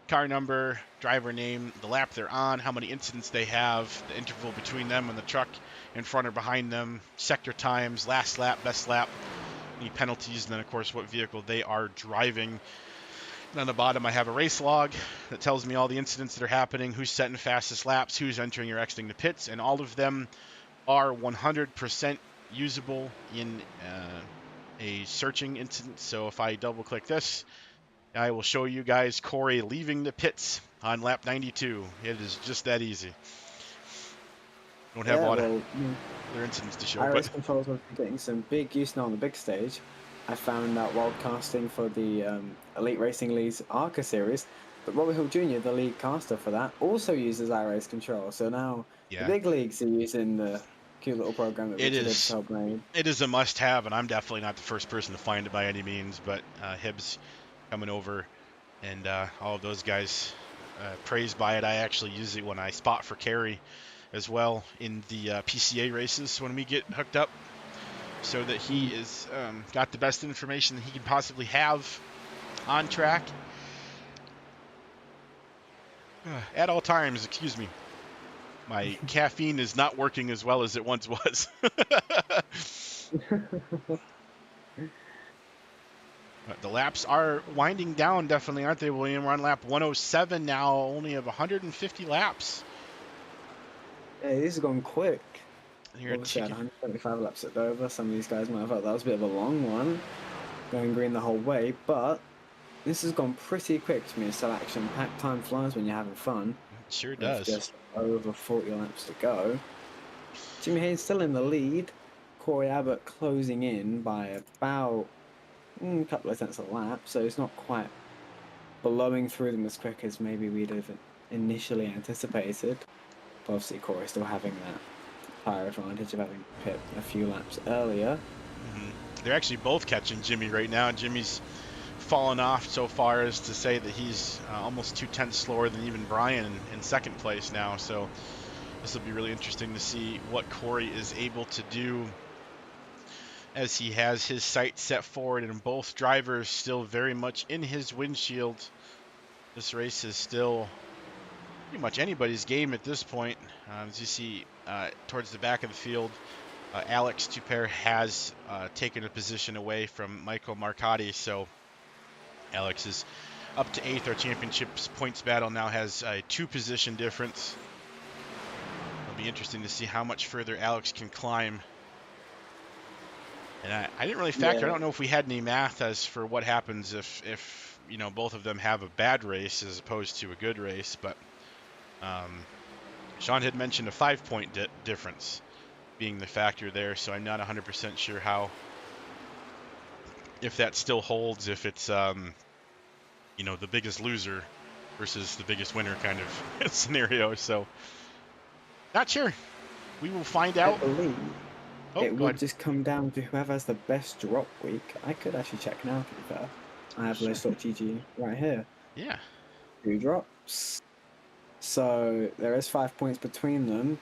car number, driver name, the lap they're on, how many incidents they have, the interval between them and the truck in front or behind them, sector times, last lap, best lap, any penalties, and then of course what vehicle they are driving. And on the bottom I have a race log that tells me all the incidents that are happening, who's setting fastest laps, who's entering or exiting the pits, and all of them are 100% usable in a searching incident. So if I double click this, I will show you guys Corey leaving the pits on lap 92. It is just that easy. Don't have a lot of other incidents to show. iRace Controls are getting some big use now on the big stage. I found out while casting for the Elite Racing League's ARCA series that Robbie Hill Jr., the lead caster for that, also uses iRace Control. So now the big leagues are using the cute little program that Richard Hibbs helped made. It is a must-have, and I'm definitely not the first person to find it by any means, but Hibbs coming over and all of those guys praised by it. I actually use it when I spot for Kerry as well in the PCA races when we get hooked up, so that he is got the best information that he can possibly have on track at all times. Excuse me. My caffeine is not working as well as it once was. The laps are winding down, definitely, aren't they, William? We're on lap 107 now, only have 150 laps. Yeah, these are going quick. You're obviously had 175 laps at Dover. Some of these guys might have thought that was a bit of a long one, going green the whole way, but this has gone pretty quick to me. It's still action-packed. Time flies when you're having fun. It sure does. Just over 40 laps to go. Jimmy Haynes still in the lead. Corey Abbott closing in by about a couple of tenths of a lap, so it's not quite blowing through them as quick as maybe we'd have initially anticipated. But obviously Corey still having that tire advantage of having pit a few laps earlier. They're actually both catching Jimmy right now. Jimmy's fallen off so far as to say that he's almost 2 tenths slower than even Brian in second place now. So this will be really interesting to see what Corey is able to do as he has his sights set forward, and both drivers still very much in his windshield. This race is still pretty much anybody's game at this point. As you see towards the back of the field, Alex Tupper has taken a position away from Michael Marcotti, so Alex is up to 8th. Our championships points battle now has a 2-position difference. It'll be interesting to see how much further Alex can climb. And I didn't really factor. I don't know if we had any math as for what happens if you know both of them have a bad race as opposed to a good race, but Sean had mentioned a 5-point difference being the factor there, so I'm not 100% sure if that still holds, if it's the biggest loser versus the biggest winner kind of scenario. So not sure. We will find I out. believe Oh, it go would ahead. just come down to whoever has the best drop week. I could actually check now, to be fair. I have Sure. list.gg right here. Yeah. 2 drops. So there is 5 points between them.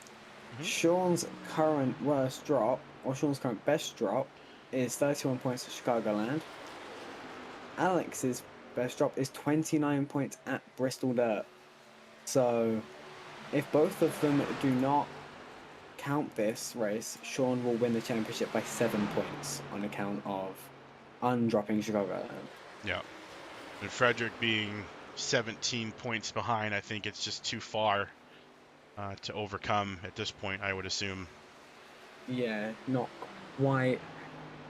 Mhm. Sean's current worst drop, or Sean's current best drop, is 31 points to Chicagoland. Alex's best drop is 29 points at Bristol Dirt. So if both of them do not count this race, Sean will win the championship by 7 points on account of undropping Chicagoland. Yeah. And Frederick being 17 points behind, I think it's just too far to overcome at this point, I would assume. Yeah, not quite.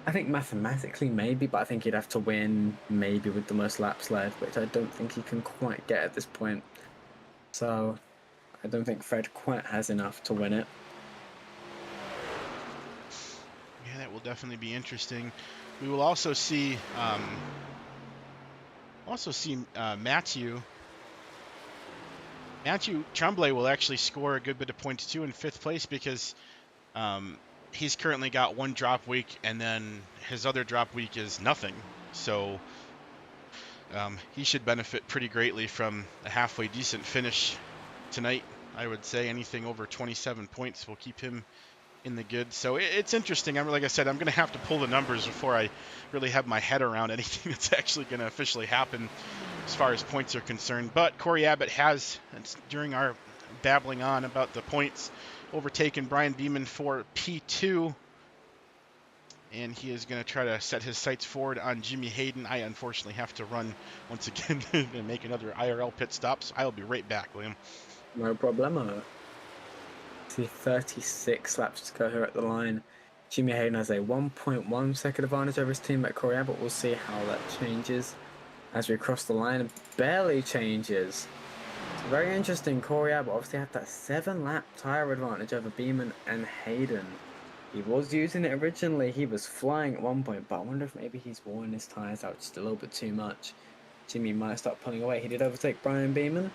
I think mathematically maybe, but I think he'd have to win maybe with the most laps led, which I don't think he can quite get at this point. So I don't think Fred quite has enough to win it. Yeah, that will definitely be interesting. We will also see Matthew Tremblay will actually score a good bit of points too in 5th place, because he's currently got 1 drop week, and then his other drop week is nothing. So he should benefit pretty greatly from a halfway decent finish tonight. I would say anything over 27 points will keep him in the good. So it's interesting. Like I said, I'm going to have to pull the numbers before I really have my head around anything that's actually going to officially happen as far as points are concerned. But Corey Abbott has, during our babbling on about the points, overtaken Brian Beeman for P2. And he is going to try to set his sights forward on Jimmy Hayden. I unfortunately have to run once again and make another IRL pit stop. So I'll be right back, Liam. No problemo. See 36 laps to go here at the line. Jimmy Hayden has a 1.1 second advantage over his teammate Corey Abbott. We'll see how that changes as we cross the line. It barely changes. It's very interesting. Corey Abbott obviously had that 7-lap tyre advantage over Beeman and Hayden. He was using it originally. He was flying at one point, but I wonder if maybe he's worn his tyres out just a little bit too much. Jimmy might start pulling away. He did overtake Brian Beeman.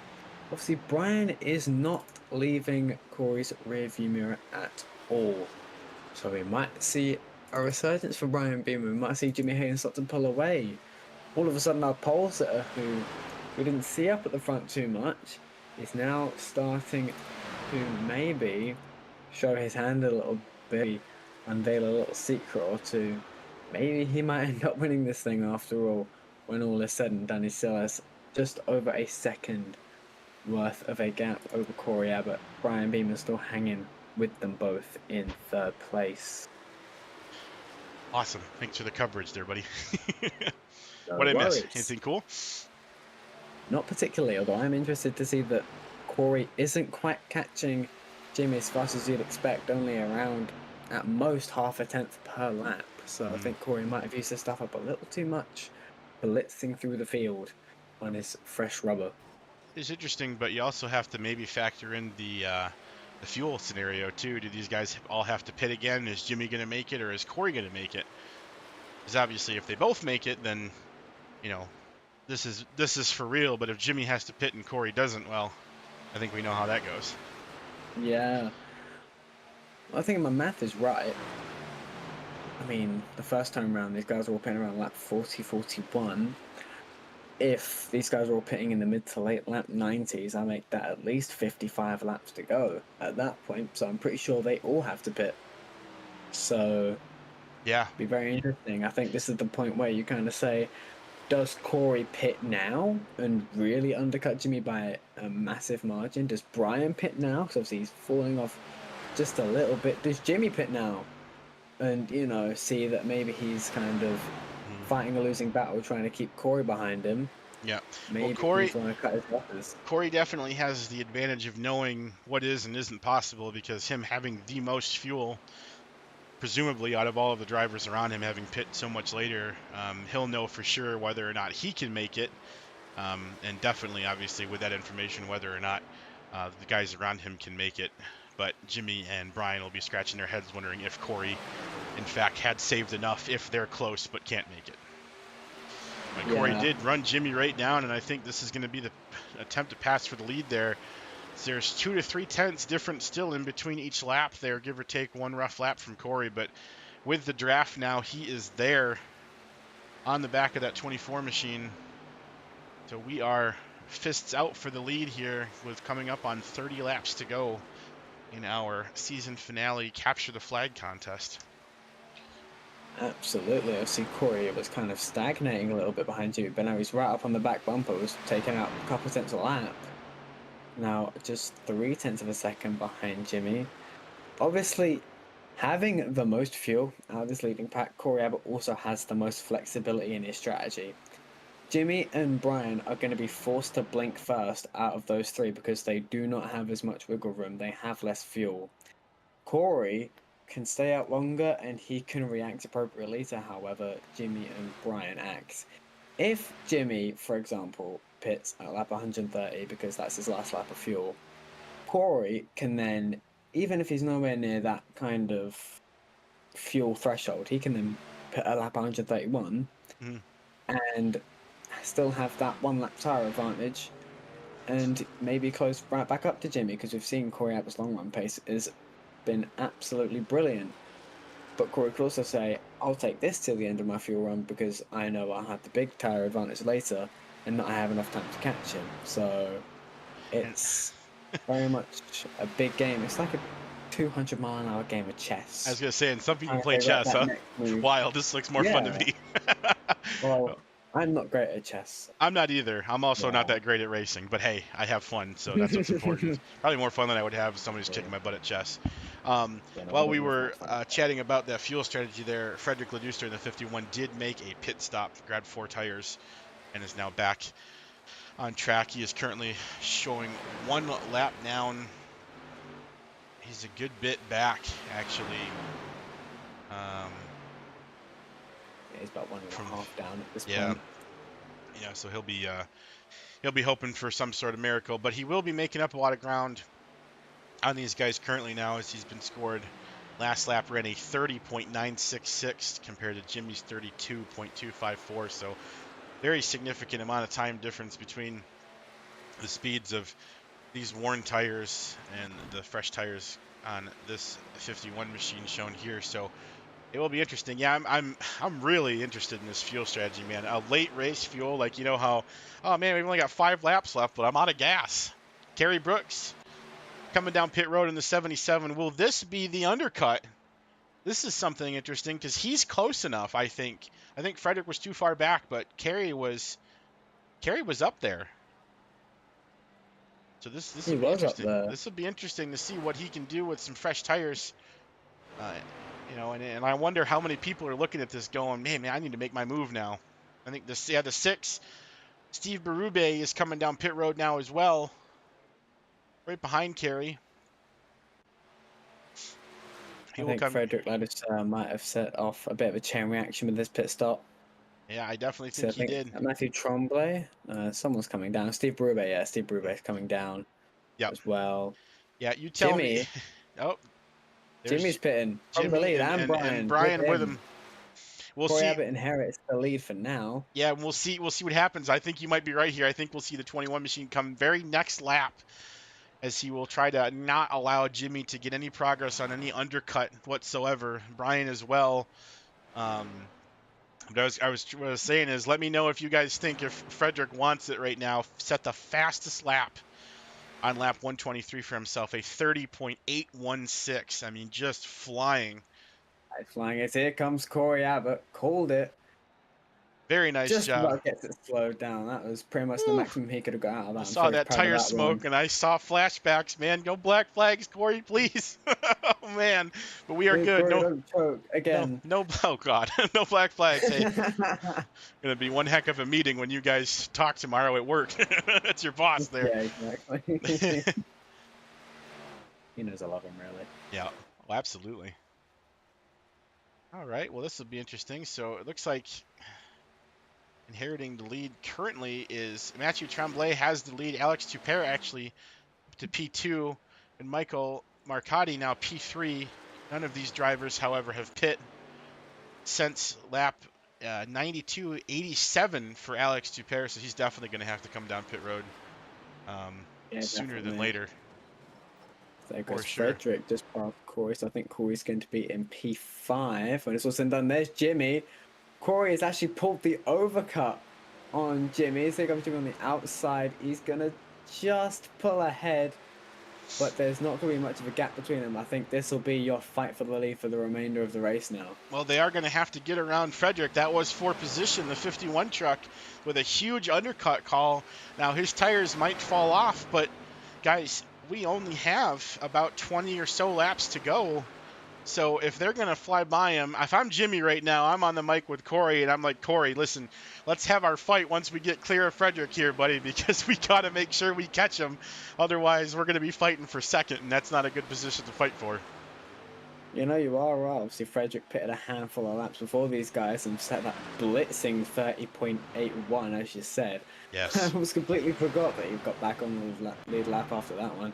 Obviously, Brian is not leaving Corey's rearview mirror at all. So we might see a resurgence for Brian Beeman. We might see Jimmy Hayden start to pull away. All of a sudden, our pole sitter, who we didn't see up at the front too much, is now starting to maybe show his hand a little bit, unveil a little secret or two. Maybe he might end up winning this thing after all, when all is said and done. He still has just over a second worth of a gap over Corey Abbott. Brian Beeman still hanging with them both in 3rd place. Awesome. Thanks for the coverage there, buddy. No What did I miss? worries. Anything cool? Not particularly, although I'm interested to see that Corey isn't quite catching Jimmy as fast as you'd expect, only around at most half a tenth per lap. So I think Corey might have used his stuff up a little too much, blitzing through the field on his fresh rubber. It's interesting, but you also have to maybe factor in the fuel scenario too. Do these guys all have to pit again? Is Jimmy going to make it, or is Corey going to make it? Because obviously, if they both make it, then this is for real. But if Jimmy has to pit and Corey doesn't, well, I think we know how that goes. Yeah. I think my math is right. I mean, the first time round, these guys were all pitting around lap 40, 41. If these guys are all pitting in the mid to late lap 90s, I make that at least 55 laps to go at that point. So I'm pretty sure they all have to pit. So, yeah, be very interesting. I think this is the point where you kind of say, does Corey pit now and really undercut Jimmy by a massive margin? Does Brian pit now? Because obviously he's falling off just a little bit. Does Jimmy pit now? And, see that maybe he's kind of fighting a losing battle, trying to keep Corey behind him. Yeah. Maybe Corey, he's want to cut his losses. Corey definitely has the advantage of knowing what is and isn't possible, because him having the most fuel, presumably out of all of the drivers around him, having pit so much later, he'll know for sure whether or not he can make it, and definitely, obviously, with that information, whether or not the guys around him can make it. But Jimmy and Brian will be scratching their heads wondering if Corey, in fact, had saved enough if they're close but can't make it. But Corey did run Jimmy right down, and I think this is going to be the attempt to pass for the lead there. There's 2 to 3 tenths difference still in between each lap there, give or take one rough lap from Corey. But with the draft now, he is there on the back of that 24 machine. So we are fists out for the lead here with coming up on 30 laps to go in our season finale capture the flag contest. Absolutely. I see Corey was kind of stagnating a little bit behind you, but now he's right up on the back bumper, was taking out a couple tenths a lap. Now just 0.3 of a second behind Jimmy. Obviously, having the most fuel out of this leading pack, Corey Abbott also has the most flexibility in his strategy. Jimmy and Brian are going to be forced to blink first out of those three because they do not have as much wiggle room. They have less fuel. Corey can stay out longer and he can react appropriately to however Jimmy and Brian act. If Jimmy, for example, pits at lap 130 because that's his last lap of fuel, Corey can then, even if he's nowhere near that kind of fuel threshold, he can then pit at lap 131 and still have that 1 lap tyre advantage and maybe close right back up to Jimmy, because we've seen Corey Abbott's long run pace has been absolutely brilliant. But Corey could also say, I'll take this till the end of my fuel run because I know I'll have the big tyre advantage later and not have enough time to catch him. So it's very much a big game. It's like a 200-mile-an-hour game of chess. I was going to say, and some people play chess, huh? Wild. This looks more fun to me. Well, I'm not great at chess. I'm not either. I'm also not that great at racing, but hey, I have fun, so that's what's important. Probably more fun than I would have if somebody's kicking my butt at chess. While we were chatting about that fuel strategy there, Frederick Leduster in the 51 did make a pit stop, grabbed 4 tires, and is now back on track. He is currently showing 1 lap down. He's a good bit back, actually. He's about 1.5 down at this point. Yeah. So he'll be hoping for some sort of miracle, but he will be making up a lot of ground on these guys currently now, as he's been scored. Last lap ran a 30.966 compared to Jimmy's 32.254. So very significant amount of time difference between the speeds of these worn tires and the fresh tires on this 51 machine shown here. So it will be interesting. Yeah, I'm really interested in this fuel strategy, man. A late race fuel, like, you know how, oh man, we've only got 5 laps left, but I'm out of gas. Kerry Brooks coming down pit road in the 77. Will this be the undercut? This is something interesting because he's close enough, I think. I think Frederick was too far back, but Kerry was up there. So this will be interesting. This will be interesting to see what he can do with some fresh tires. And I wonder how many people are looking at this going, man, I need to make my move now. I think the 6, Steve Berube is coming down pit road now as well, right behind Kerry. I think Frederick Leduster might have set off a bit of a chain reaction with this pit stop. Yeah, I definitely think he did. Matthew Tremblay, someone's coming down. Steve Berube, Steve Berube is coming down as well. Yeah, you tell me. Oh, Jimmy's pitting from the lead, and Brian with him. We'll see. Abbott inherits the lead for now. Yeah, we'll see what happens. I think you might be right here. I think we'll see the 21 machine come very next lap, as he will try to not allow Jimmy to get any progress on any undercut whatsoever. Brian as well. But what I was saying is, let me know if you guys think if Frederick wants it right now. Set the fastest lap on lap 123 for himself, a 30.816. I mean, just flying. Flying it. Here comes Corey Abbott. Called it. Very nice just job. Just about gets it slowed down. That was pretty much the maximum he could have got out of that. I saw that tire smoke and I saw flashbacks, man. Go black flags, Corey, please. Oh, man. But we are good. Corey, don't choke again. No, oh, God. No black flags. Hey, going to be one heck of a meeting when you guys talk tomorrow at work. That's your boss there. Yeah, exactly. He knows I love him, really. Yeah, well, absolutely. All right, well, this will be interesting. So it looks like inheriting the lead currently is Matthew Tremblay has the lead. Alex Tupera actually to P2, and Michael Marcotti now P3. None of these drivers, however, have pit since lap 92.87 for Alex Dupere, so he's definitely going to have to come down pit road Yeah, sooner than definitely. later. There For goes sure. Frederick just past Corey, so I think Corey's going to be in P5. When it's all said and done, there's Jimmy. Corey has actually pulled the overcut on Jimmy. So Jimmy on the outside. He's going to just pull ahead, but there's not going to be much of a gap between them. I think this will be your fight for the lead for the remainder of the race now. Well, they are going to have to get around Frederick. That was for position, the 51 truck, with a huge undercut call. Now, his tires might fall off, but guys, we only have about 20 or so laps to go. So if they're going to fly by him, if I'm Jimmy right now, I'm on the mic with Corey, and I'm like, Corey, listen, let's have our fight once we get clear of Frederick here, buddy, because we got to make sure we catch him. Otherwise, we're going to be fighting for second, and that's not a good position to fight for. You know, you are right. Obviously, Frederick pitted a handful of laps before these guys and set that blitzing 30.81, as you said. Yes. I was completely forgot that he got back on the lead lap after that one.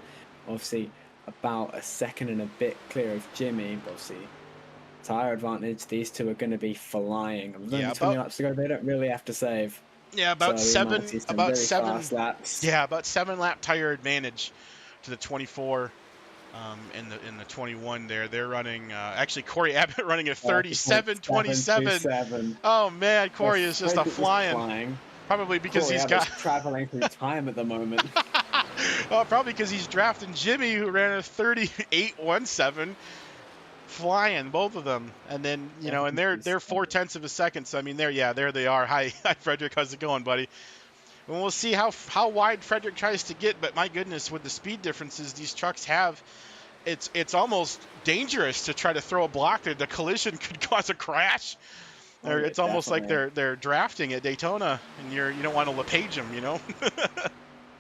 Obviously, about a second and a bit clear of Jimmy. But obviously, tire advantage. These two are going to be flying. With only 20 laps to go, they don't really have to save. Yeah, about seven. Fast laps. Yeah, about 7 lap tire advantage to the 24. In the 21 there, they're running. Actually, Corey Abbott running a 37.27. Oh man, Corey is just flying. Probably because Corey he's Abbott's traveling through time at the moment. Oh, probably because he's drafting Jimmy, who ran a 38.17, flying both of them. And then and they're 0.4 of a second. So I mean, there they are. Hi, Frederick, how's it going, buddy? And we'll see how wide Frederick tries to get, but my goodness, with the speed differences these trucks have, it's almost dangerous to try to throw a block there. The collision could cause a crash. It's almost like they're drafting at Daytona, and you don't want to LePage them,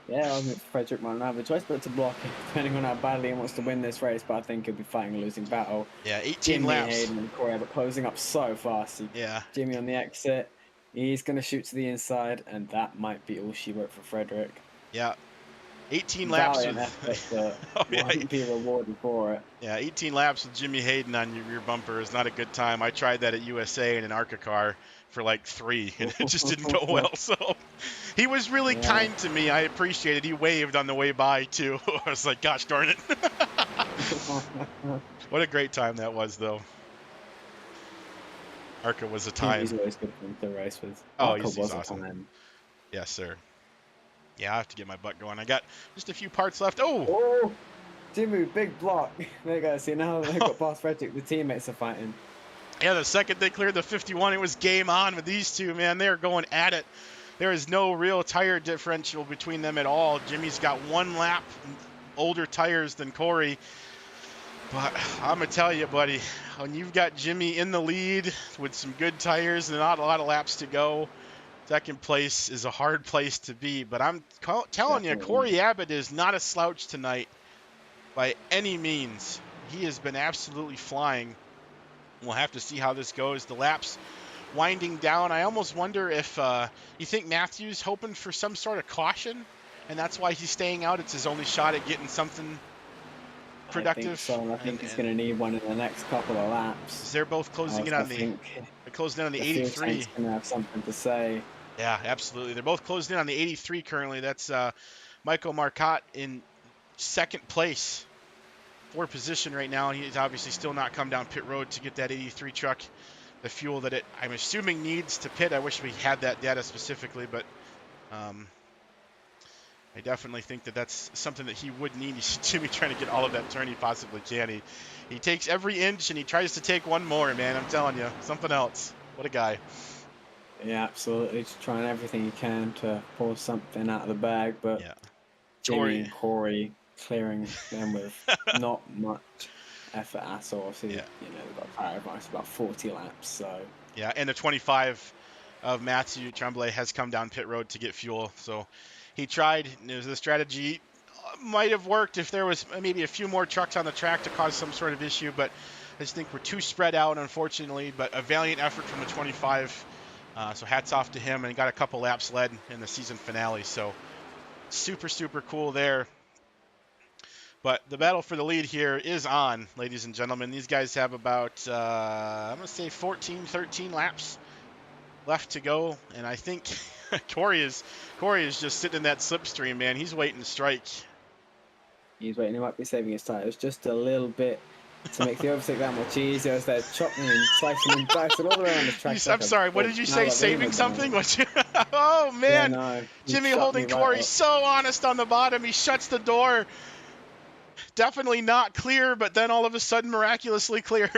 Yeah, I mean, Frederick might not have a choice but to block it, depending on how badly he wants to win this race, but I think he'll be fighting a losing battle. Yeah, 18 Jimmy laps. Hayden and Corey Abbott closing up so fast. Yeah. Jimmy on the exit. He's going to shoot to the inside, and that might be all she wrote for Frederick. Yeah. 18 laps. Won't be rewarded for it. Yeah, 18 laps with Jimmy Hayden on your rear bumper is not a good time. I tried that at USA in an ARCA car for like 3, and it just didn't go well. So he was really kind to me. I appreciate it. He waved on the way by, too. I was like, gosh darn it. What a great time that was, though. ARCA was a time. He's always good to race with. Oh, he's awesome. Yes, sir. Yeah, I have to get my butt going. I got just a few parts left. Oh! Jimmy, big block. There you go. See, now they've got past Frederick. The teammates are fighting. Yeah, the second they cleared the 51, it was game on with these two, man. They're going at it. There is no real tire differential between them at all. Jimmy's got 1 lap older tires than Corey. But I'm going to tell you, buddy, when you've got Jimmy in the lead with some good tires and not a lot of laps to go, second place is a hard place to be. But I'm telling you, Corey Abbott is not a slouch tonight by any means. He has been absolutely flying. We'll have to see how this goes. The laps winding down. I almost wonder if you think Matthews hoping for some sort of caution, and that's why he's staying out. It's his only shot at getting something productive. I think he's going to need one in the next couple of laps. They're both closing in on they're closing in on the 83. He's going to have something to say. Yeah, absolutely. They're both closed in on the 83 currently. That's Michael Marcotte in second place for position right now. He's obviously still not come down pit road to get that 83 truck the fuel that I'm assuming needs to pit. I wish we had that data specifically, but I definitely think that's something that he would need. You see Jimmy trying to get all of that turn he possibly can. He takes every inch and he tries to take one more, man. I'm telling you, something else. What a guy. Yeah, absolutely. Just trying everything he can to pull something out of the bag, but Jimmy and Corey clearing them with not much effort at all. So, they've got tire advice about 40 laps. So yeah, and the 25 of Mathieu Tremblay has come down pit road to get fuel. So he tried. The strategy might have worked if there was maybe a few more trucks on the track to cause some sort of issue, but I just think we're too spread out, unfortunately. But a valiant effort from the 25. So hats off to him, and got a couple laps led in the season finale. So super, super cool there. But the battle for the lead here is on, ladies and gentlemen. These guys have about, I'm going to say 14, 13 laps left to go. And I think Corey is just sitting in that slipstream, man. He's waiting to strike. He's waiting. He might be saving his tires just a little bit to make the overtake that much easier as they're chopping and slicing and dicing all around the track. I'm sorry, what did you say? Saving something? Oh, man. Yeah, no, Jimmy holding Corey so honest on the bottom. He shuts the door. Definitely not clear, but then all of a sudden miraculously clear.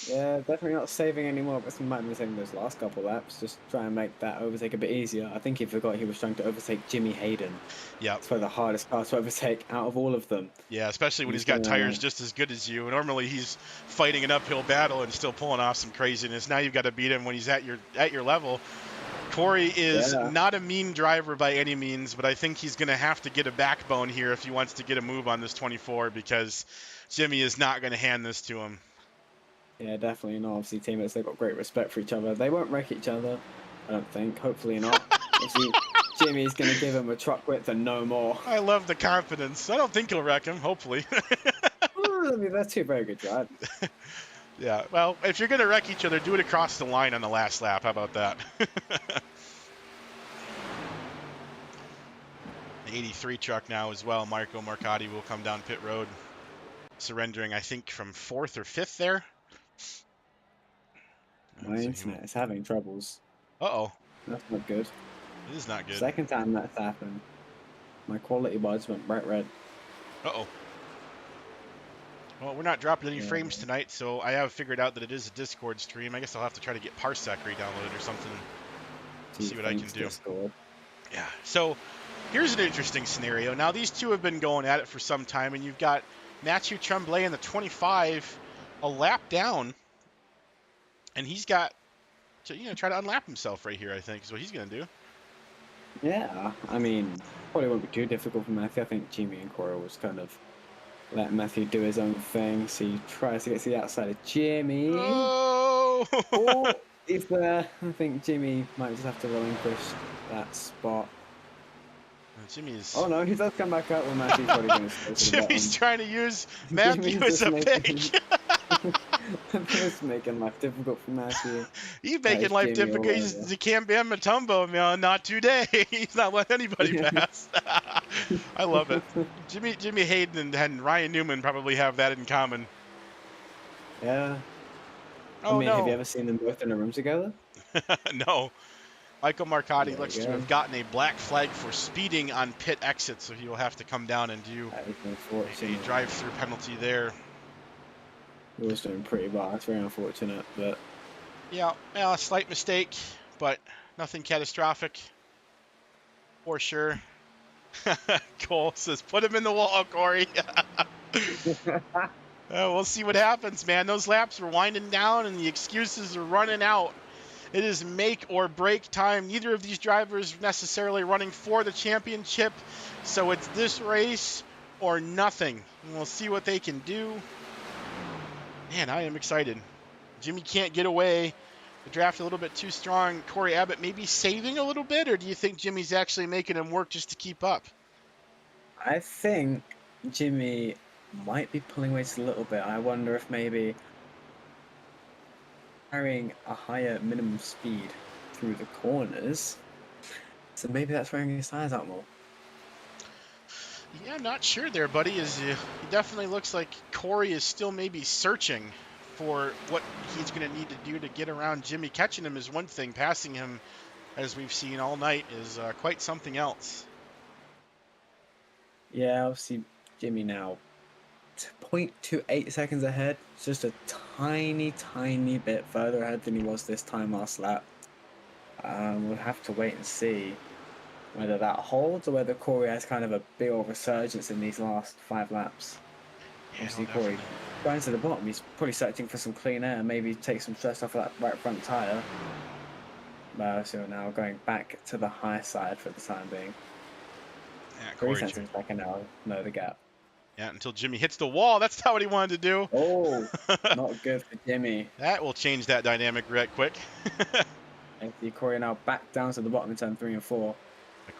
Yeah, definitely not saving anymore, but he might have been saving those last couple laps. Just try and make that overtake a bit easier. I think he forgot he was trying to overtake Jimmy Hayden. Yeah. It's probably the hardest car to overtake out of all of them. Yeah, especially when he's got tires just as good as you. Normally he's fighting an uphill battle and still pulling off some craziness. Now you've got to beat him when he's at your level. Corey is not a mean driver by any means, but I think he's going to have to get a backbone here if he wants to get a move on this 24, because Jimmy is not going to hand this to him. Yeah, definitely not. Obviously, teammates, they've got great respect for each other. They won't wreck each other, I don't think. Hopefully not. Obviously, Jimmy's going to give him a truck width and no more. I love the confidence. I don't think he'll wreck him, hopefully. I mean, that's two very good drivers. Yeah, well, if you're going to wreck each other, do it across the line on the last lap. How about that? The 83 truck now as well. Marco Marcotti will come down pit road, surrendering, I think, from 4th or 5th there. My internet is having troubles. Uh-oh. That's not good. It is not good. Second time that's happened. My quality bars went bright red. Uh-oh. Well, we're not dropping any frames tonight, so I have figured out that it is a Discord stream. I guess I'll have to try to get Parsec re-downloaded or something to see what I can do. Discord. Yeah, so here's an interesting scenario. Now, these two have been going at it for some time, and you've got Mathieu Tremblay in the 25 a lap down, and he's got to, try to unlap himself right here, I think, is what he's going to do. Yeah, I mean, probably won't be too difficult for Matthew. I think Jimmy and Cora was kind of let Matthew do his own thing. So he tries to get to the outside of Jimmy. Oh! Oh, he's there. I think Jimmy might just have to relinquish that spot. Jimmy's... Oh no, he does come back up when Matthew's probably going to stay to the Jimmy's trying to use Matthew as a pick. Just making life difficult for Matthew. He's making life difficult. He can't be on Matumbo, man. Not today. He's not letting anybody pass. I love it. Jimmy Hayden and Ryan Newman probably have that in common. Yeah. Oh, I mean, no. have you ever seen them both in a room together? No. Michael Marcotti looks to have gotten a black flag for speeding on pit exit, so he will have to come down and do a drive-through penalty there. He was doing pretty bad. It's very unfortunate, but... Yeah, well, a slight mistake, but nothing catastrophic. For sure. Cole says, put him in the wall, Corey. We'll see what happens, man. Those laps are winding down and the excuses are running out. It is make or break time. Neither of these drivers necessarily running for the championship, so it's this race or nothing. And we'll see what they can do. Man, I am excited. Jimmy can't get away. The draft a little bit too strong. Corey Abbott maybe saving a little bit, or do you think Jimmy's actually making him work just to keep up? I think Jimmy might be pulling weight a little bit. I wonder if maybe carrying a higher minimum speed through the corners, so maybe that's wearing his tires out more. Yeah, I'm not sure there, buddy. He definitely looks like Corey is still maybe searching for what he's going to need to do to get around Jimmy. Catching him is one thing. Passing him, as we've seen all night, is quite something else. Yeah, obviously Jimmy now 0.28 seconds ahead. It's just a tiny bit further ahead than he was this time last lap. We'll have to wait and see whether that holds or whether Corey has kind of a big old resurgence in these last 5 laps. Yeah, obviously Corey going to the bottom, he's probably searching for some clean air, maybe take some stress off of that right front tyre. So now going back to the high side for the time being. Yeah, 3 seconds back and now know the gap. Yeah, until Jimmy hits the wall. That's not what he wanted to do. Oh, not good for Jimmy. That will change that dynamic right quick. And see Corey now back down to the bottom in turn 3 and 4.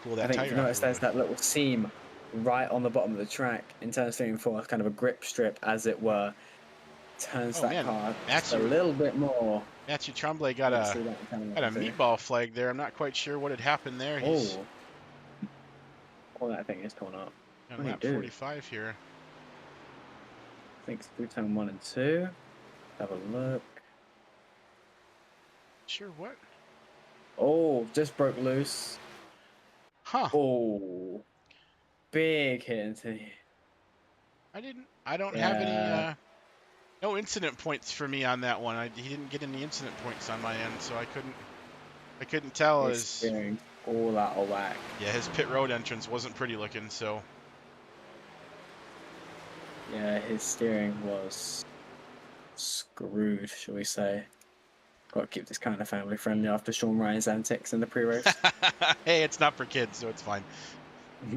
Cool that I think tire if you notice there's that little seam right on the bottom of the track in turn 3 and 4, kind of a grip strip, as it were. Turns Oh, that man. car just a Matthew little bit more. Matthew Tremblay got You can a see that in camera got a too. meatball flag there. I'm not quite sure what had happened there. He's Oh, that thing is torn up. on What do you lap do? 45 here. I think it's through turn 1 and 2. Have a look. Sure what? Oh, just broke loose. Huh. Oh, big hit into. I don't have any no incident points for me on that one. He didn't get any incident points on my end, so I couldn't tell His his steering all out of whack. yeah, his pit road entrance wasn't pretty looking, so Yeah, his steering was screwed, shall we say. Got to keep this kind of family friendly after Sean Ryan's antics in the pre-race. hey, it's not for kids, so it's fine.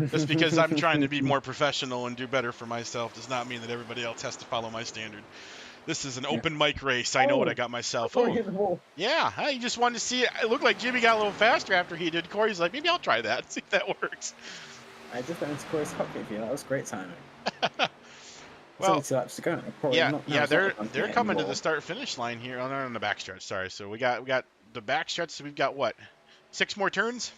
Just because I'm trying to be more professional and do better for myself does not mean that everybody else has to follow my standard. This is an open mic race. I know what I got myself. Corey Oh, hit the wall. yeah. He just wanted to see it. It looked like Jimmy got a little faster after he did. Corey's like, maybe I'll try that, see if that works. I just went into Corey's cockpit for you. That was great timing. Well, only 2 laps to go. Corey, yeah, not, yeah, it's not they're the fun they're yet coming to anymore. the start finish line here. Oh, they're on the backstretch. Sorry. So we got the backstretch. So we've got what? 6 more turns?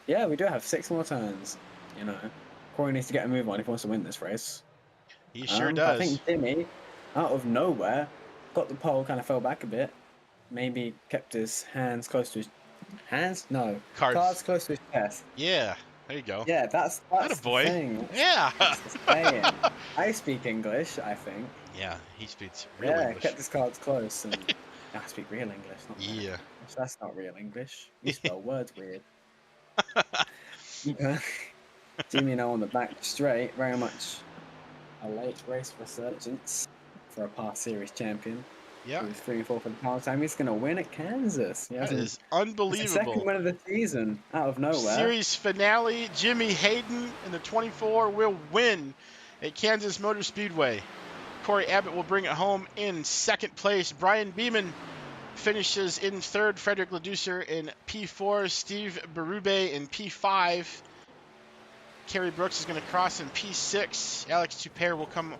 Yeah, we do have 6 more turns. You know, Corey needs to get a move on if he wants to win this race. He sure But I does. think Jimmy, out of nowhere, got the pole, kind of fell back a bit. Maybe kept his hands close to his hands. No, cards close to his chest. Yeah. There you go. Yeah, that's the Attaboy. thing. Yeah. That's the saying. I speak English, I think. Yeah, he speaks real Yeah, English. kept his cards close and I speak real English. Not that. Yeah. That's not real English. You spell words weird. Jimmy now on the back straight, very much a late race resurgence for a past series champion. Yeah. He was 3 and 4 for the past time. He's going to win at Kansas. That is It's unbelievable. the second win of the season out of nowhere. Series finale, Jimmy Hayden in the 24 will win at Kansas Motor Speedway. Corey Abbott will bring it home in second place. Brian Beeman finishes in third. Frederick Leducer in P4. Steve Berube in P5. Kerry Brooks is going to cross in P6. Alex Tupere will come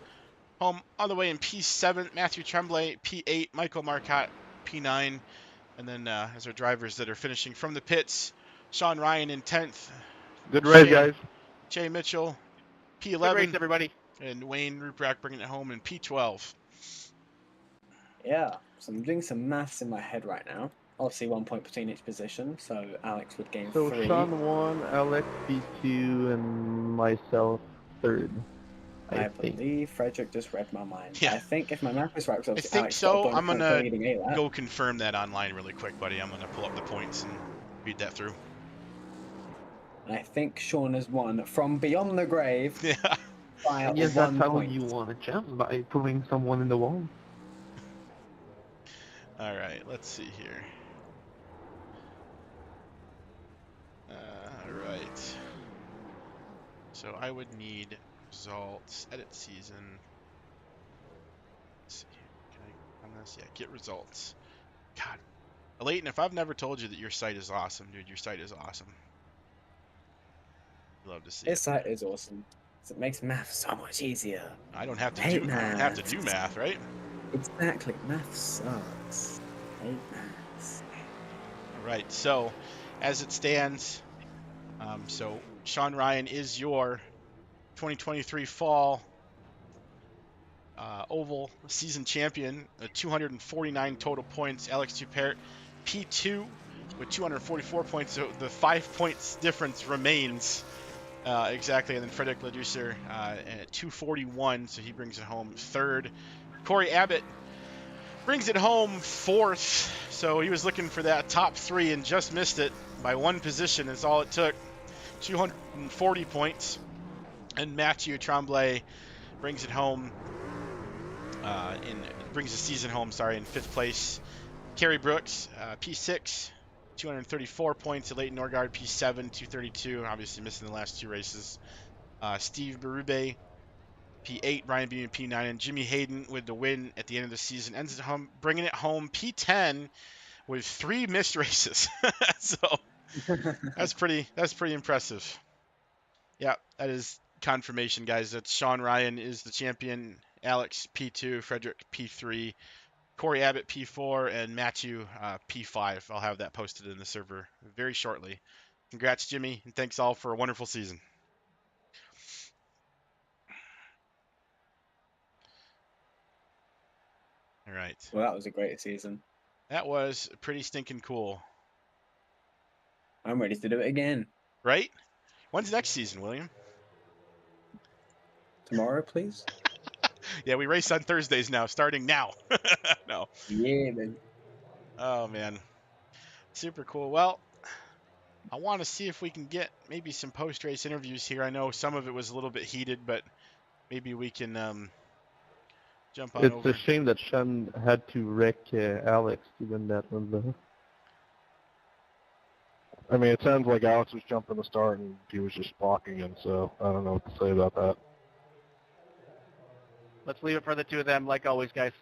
home all the way in P7. Matthew Tremblay, P8. Michael Marcotte, P9. And then as our drivers that are finishing from the pits, Sean Ryan in 10th. Good race, guys. Jay Mitchell, P11. Good race, everybody. And Wayne Ruprecht bringing it home in P12. Yeah, so I'm doing some maths in my head right now. Obviously 1 point between each position, so Alex would gain 3. So Sean 1, Alex B2, and myself 3rd. I believe Frederick just read my mind. Yeah. I think if my math is right, because I obviously think Alex so. got a I'm bonus going point for to leading a lap. go confirm that online really quick, buddy. I'm going to pull up the points and read that through. And I think Sean has won from beyond the grave Yeah. by And yes, 1 that's how point. you won a champ, by pulling someone in the wall. All right, let's see here. All right. So I would need results, edit season. Let's see. Can I on this? Yeah, get results. God, Leighton, if I've never told you that your site is awesome, dude, your site is awesome. Love to see His it. site is awesome. It makes math so much easier. I don't have to Hate do. I don't have to math. do math, right? Exactly. Math sucks. Hate maths. All right. So, as it stands, so Sean Ryan is your 2023 fall oval season champion, 249 total points. Alex Tupert, P2 with 244 points. So the 5 points difference remains exactly. And then Frederick Leducer at 241, so he brings it home third. Corey Abbott brings it home fourth. So he was looking for that top 3 and just missed it by 1 position. Is all it took. 240 points. And Mathieu Tremblay brings it home. Brings the season home, in 5th place. Kerry Brooks, P6, 234 points. Leighton Norgard, P7, 232. Obviously missing the last 2 races. Steve Berube, P8. Brian Beeman, P9. And Jimmy Hayden with the win at the end of the season. Ends it home, bringing it home, P10 with 3 missed races. So that's pretty impressive. Yeah, that is confirmation, guys. That's Sean Ryan is the champion, Alex P2, Frederick P3, Corey Abbott P4, and Matthew P5. I'll have that posted in the server very shortly. Congrats, Jimmy, and thanks all for a wonderful season. All right. Well, that was a great season. That was pretty stinking cool. I'm ready to do it again. Right? When's next season, William? Tomorrow, please? Yeah, we race on Thursdays now, starting now. No. Yeah, baby. Oh, man. Super cool. Well, I want to see if we can get maybe some post-race interviews here. I know some of it was a little bit heated, but maybe we can jump on It's over. a shame that Sean had to wreck Alex to win that one, though. I mean, it sounds like Alex was jumping the start and he was just blocking him, so I don't know what to say about that. Let's leave it for the two of them, like always, guys.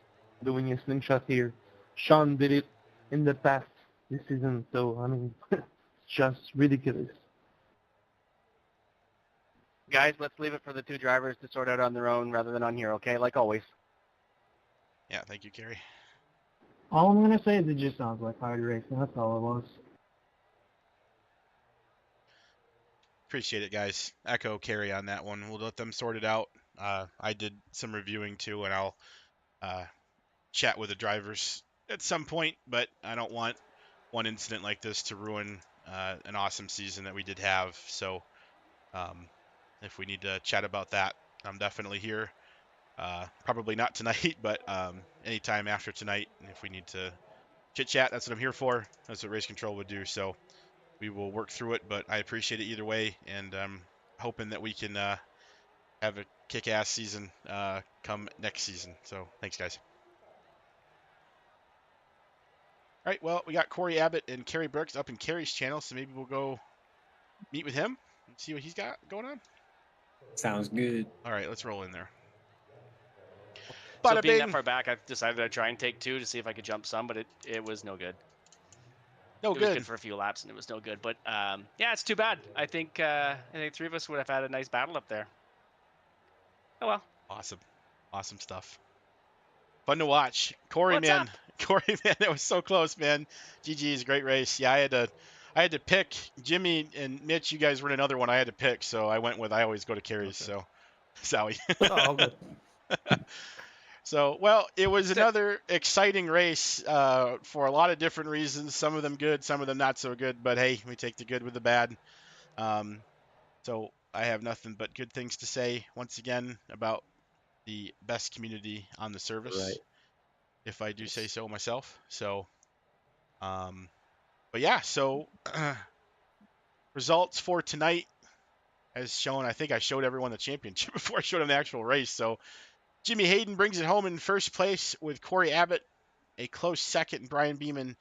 Doing a slingshot here. Sean did it in the past this season, so, I mean, it's just ridiculous. Guys, let's leave it for the two drivers to sort out on their own rather than on here, okay? Like always. Yeah, thank you, Kerry. All I'm gonna say is it just sounds like hard racing. That's all it was. Appreciate it, guys. Echo Kerry on that one. We'll let them sort it out. I did some reviewing too, and I'll chat with the drivers at some point, but I don't want one incident like this to ruin an awesome season that we did have. So if we need to chat about that, I'm definitely here. Probably not tonight, but anytime after tonight. And if we need to chit chat, that's what I'm here for. That's what Race Control would do. So we will work through it, but I appreciate it either way, and I'm hoping that we can have a kick-ass season come next season. So thanks, guys. All right, well, we got Corey Abbott and Kerry Brooks up in Kerry's channel, so maybe we'll go meet with him and see what he's got going on. Sounds good. All right, let's roll in there. So Bada being bing. that far back, I decided I'd try and take two to see if I could jump some, but it was no good. No It was good. good for a few laps, and it was no good. But yeah, it's too bad. I think three of us would have had a nice battle up there. Oh well. Awesome. Awesome stuff. Fun to watch. Corey, What's man. up? Corey, man, it was so close, man. GG's a great race. Yeah, I had to pick Jimmy and Mitch. You guys were in another one I had to pick, so I went with I always go to Kerry's. Okay. So, Sally. Oh, good. So, well, it was another exciting race for a lot of different reasons. Some of them good, some of them not so good. But hey, we take the good with the bad. So I have nothing but good things to say once again about the best community on the service, Right. if I do say so myself. So, but yeah, so results for tonight as shown. I think I showed everyone the championship before I showed them the actual race. So Jimmy Hayden brings it home in first place with Corey Abbott, a close second, and Brian Beeman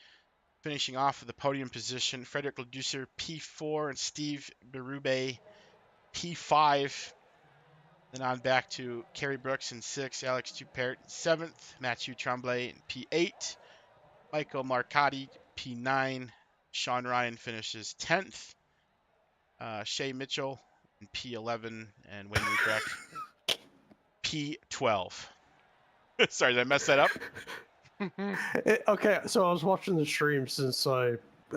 finishing off with the podium position. Frederick Leducer P4 and Steve Berube P5. Then on back to Kerry Brooks in 6th, Alex Tupert in 7th, Mathieu Tremblay in P8, Michael Marcotti P9, Sean Ryan finishes 10th, Shay Mitchell in P11, and Wayne Ruprecht P12. Sorry, did I mess that up? Okay, so I was watching the stream since I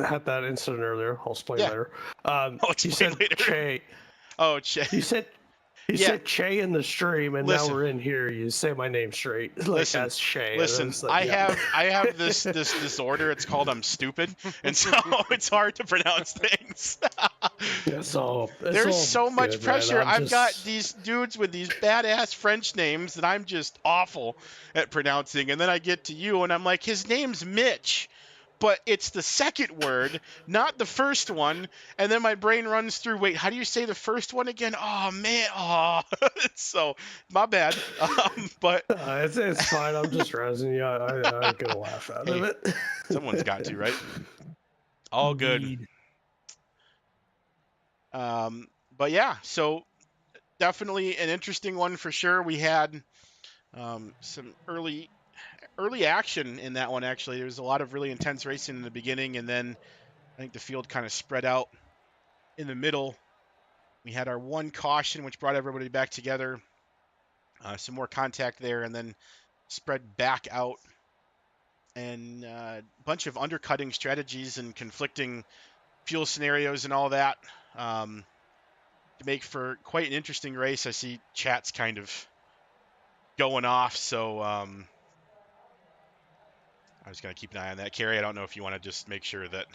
had that incident earlier. I'll explain Yeah. later. I'll You explain said later. Che. Oh, Shay. You Yeah. said Che in the stream, and Listen. now we're in here. You say my name straight, like Listen. as Che. and Listen, it's like, I yeah. have this disorder. It's called I'm stupid, and so it's hard to pronounce things. There's so much good, pressure. man. I've got these dudes with these badass French names that I'm just awful at pronouncing, and then I get to you, and I'm like, his name's Mitch, but it's the second word, not the first one. And then my brain runs through, wait, how do you say the first one again? Oh, man. Oh, so my bad. But it's fine. I'm just razzing you. I get a laugh out of it. someone's got to, right? All good. Indeed. But yeah, so definitely an interesting one for sure. We had some early action in that one, actually. There was a lot of really intense racing in the beginning, and then I think the field kind of spread out in the middle We had our one caution, which brought everybody back together. Some more contact there, and then spread back out. And a bunch of undercutting strategies and conflicting fuel scenarios and all that to make for quite an interesting race. I see chat's kind of going off, so I was going to keep an eye on that. Carrie, I don't know if you want to just make sure that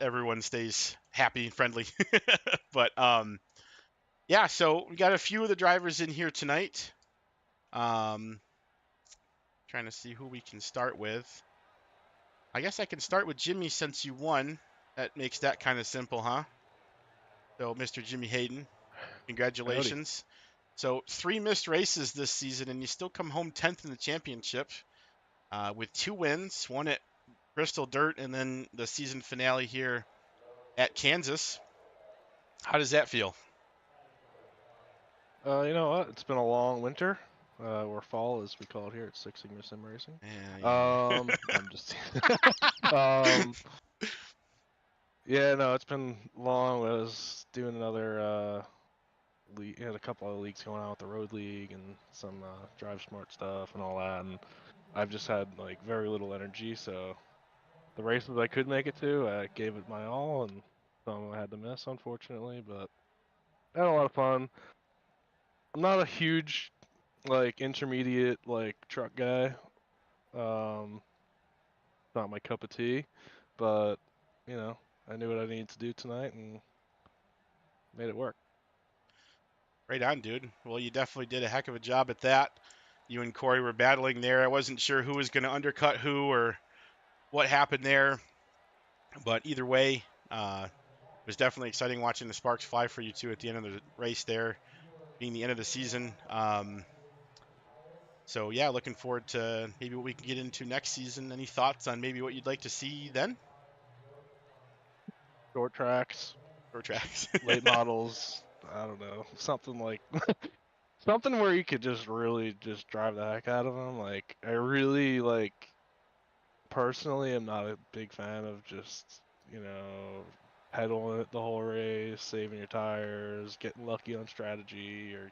everyone stays happy and friendly. But yeah, so we got a few of the drivers in here tonight. Trying to see who we can start with. I guess I can start with Jimmy since you won. That makes that kind of simple, huh? So, Mr. Jimmy Hayden, congratulations. So, 3 missed races this season, and you still come home 10th in the championship with 2 wins, one at Bristol Dirt and then the season finale here at Kansas. How does that feel? You know what? It's been a long winter, or fall as we call it here at Six Sigma Sim Racing. Yeah. I'm just. Yeah, no, it's been long. I was doing another league, had a couple of leagues going on with the Road League and some Drive Smart stuff and all that, and I've just had like very little energy. So the races I could make it to, I gave it my all, and some I had to miss, unfortunately. But I had a lot of fun. I'm not a huge like intermediate like truck guy. Um, not my cup of tea, but you know, I knew what I needed to do tonight and made it work. Right on, dude. Well, you definitely did a heck of a job at that. You and Corey were battling there. I wasn't sure who was going to undercut who or what happened there, but either way, it was definitely exciting watching the sparks fly for you two at the end of the race there, being the end of the season. So yeah, looking forward to maybe what we can get into next season. Any thoughts on maybe what you'd like to see then? Short tracks, Short tracks. late models. I don't know, something like something where you could just really just drive the heck out of them. Like I really like personally am not a big fan of just, you know, pedaling it the whole race, saving your tires, getting lucky on strategy, or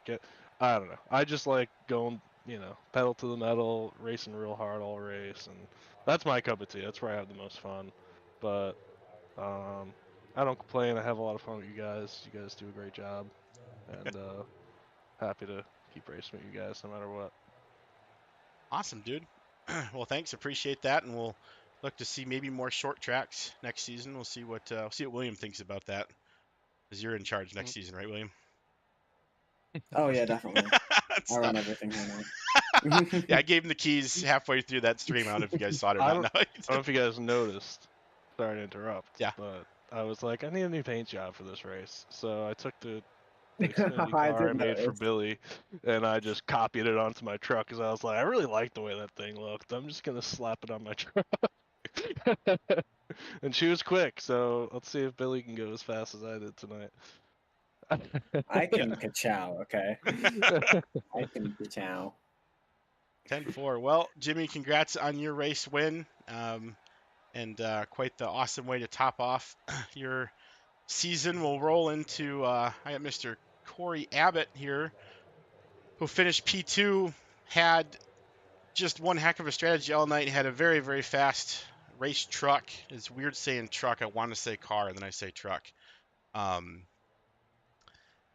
I don't know. I just like going, you know, pedal to the metal, racing real hard all race, and that's my cup of tea. That's where I have the most fun. But I don't complain. I have a lot of fun with you guys. You guys do a great job, and happy to keep racing with you guys no matter what. Awesome, dude. Well, thanks. Appreciate that, and we'll look to see maybe more short tracks next season. We'll see what William thinks about that, because you're in charge next season, right, William? Oh yeah, definitely. I run everything here now. Yeah, I gave him the keys halfway through that stream. I don't know if you guys saw it or I not. don't know if you guys noticed. Sorry to interrupt. Yeah. But I was like, I need a new paint job for this race, so I took the Xfinity I car I did made for notice. Billy, and I just copied it onto my truck because I was like, I really like the way that thing looked. I'm just gonna slap it on my truck. And she was quick, so let's see if Billy can go as fast as I did tonight. I can ka-chow, okay? I can ka-chow. 10-4. Well, Jimmy, congrats on your race win, and quite the awesome way to top off your season. We'll roll into I got Mr. Corey Abbott here, who finished P2, had just one heck of a strategy all night. He had a very, very fast race truck. It's weird saying truck. I want to say car, and then I say truck.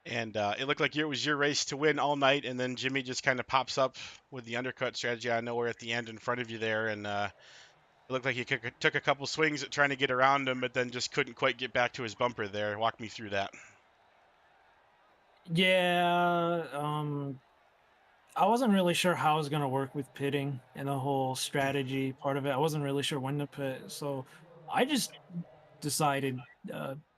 And it looked like it was your race to win all night, and then Jimmy just kind of pops up with the undercut strategy out of nowhere at the end in front of you there, and it looked like he took a couple swings at trying to get around him, but then just couldn't quite get back to his bumper there. Walk me through that. Yeah, I wasn't really sure how I was gonna work with pitting and the whole strategy part of it. I wasn't really sure when to pit, so I just decided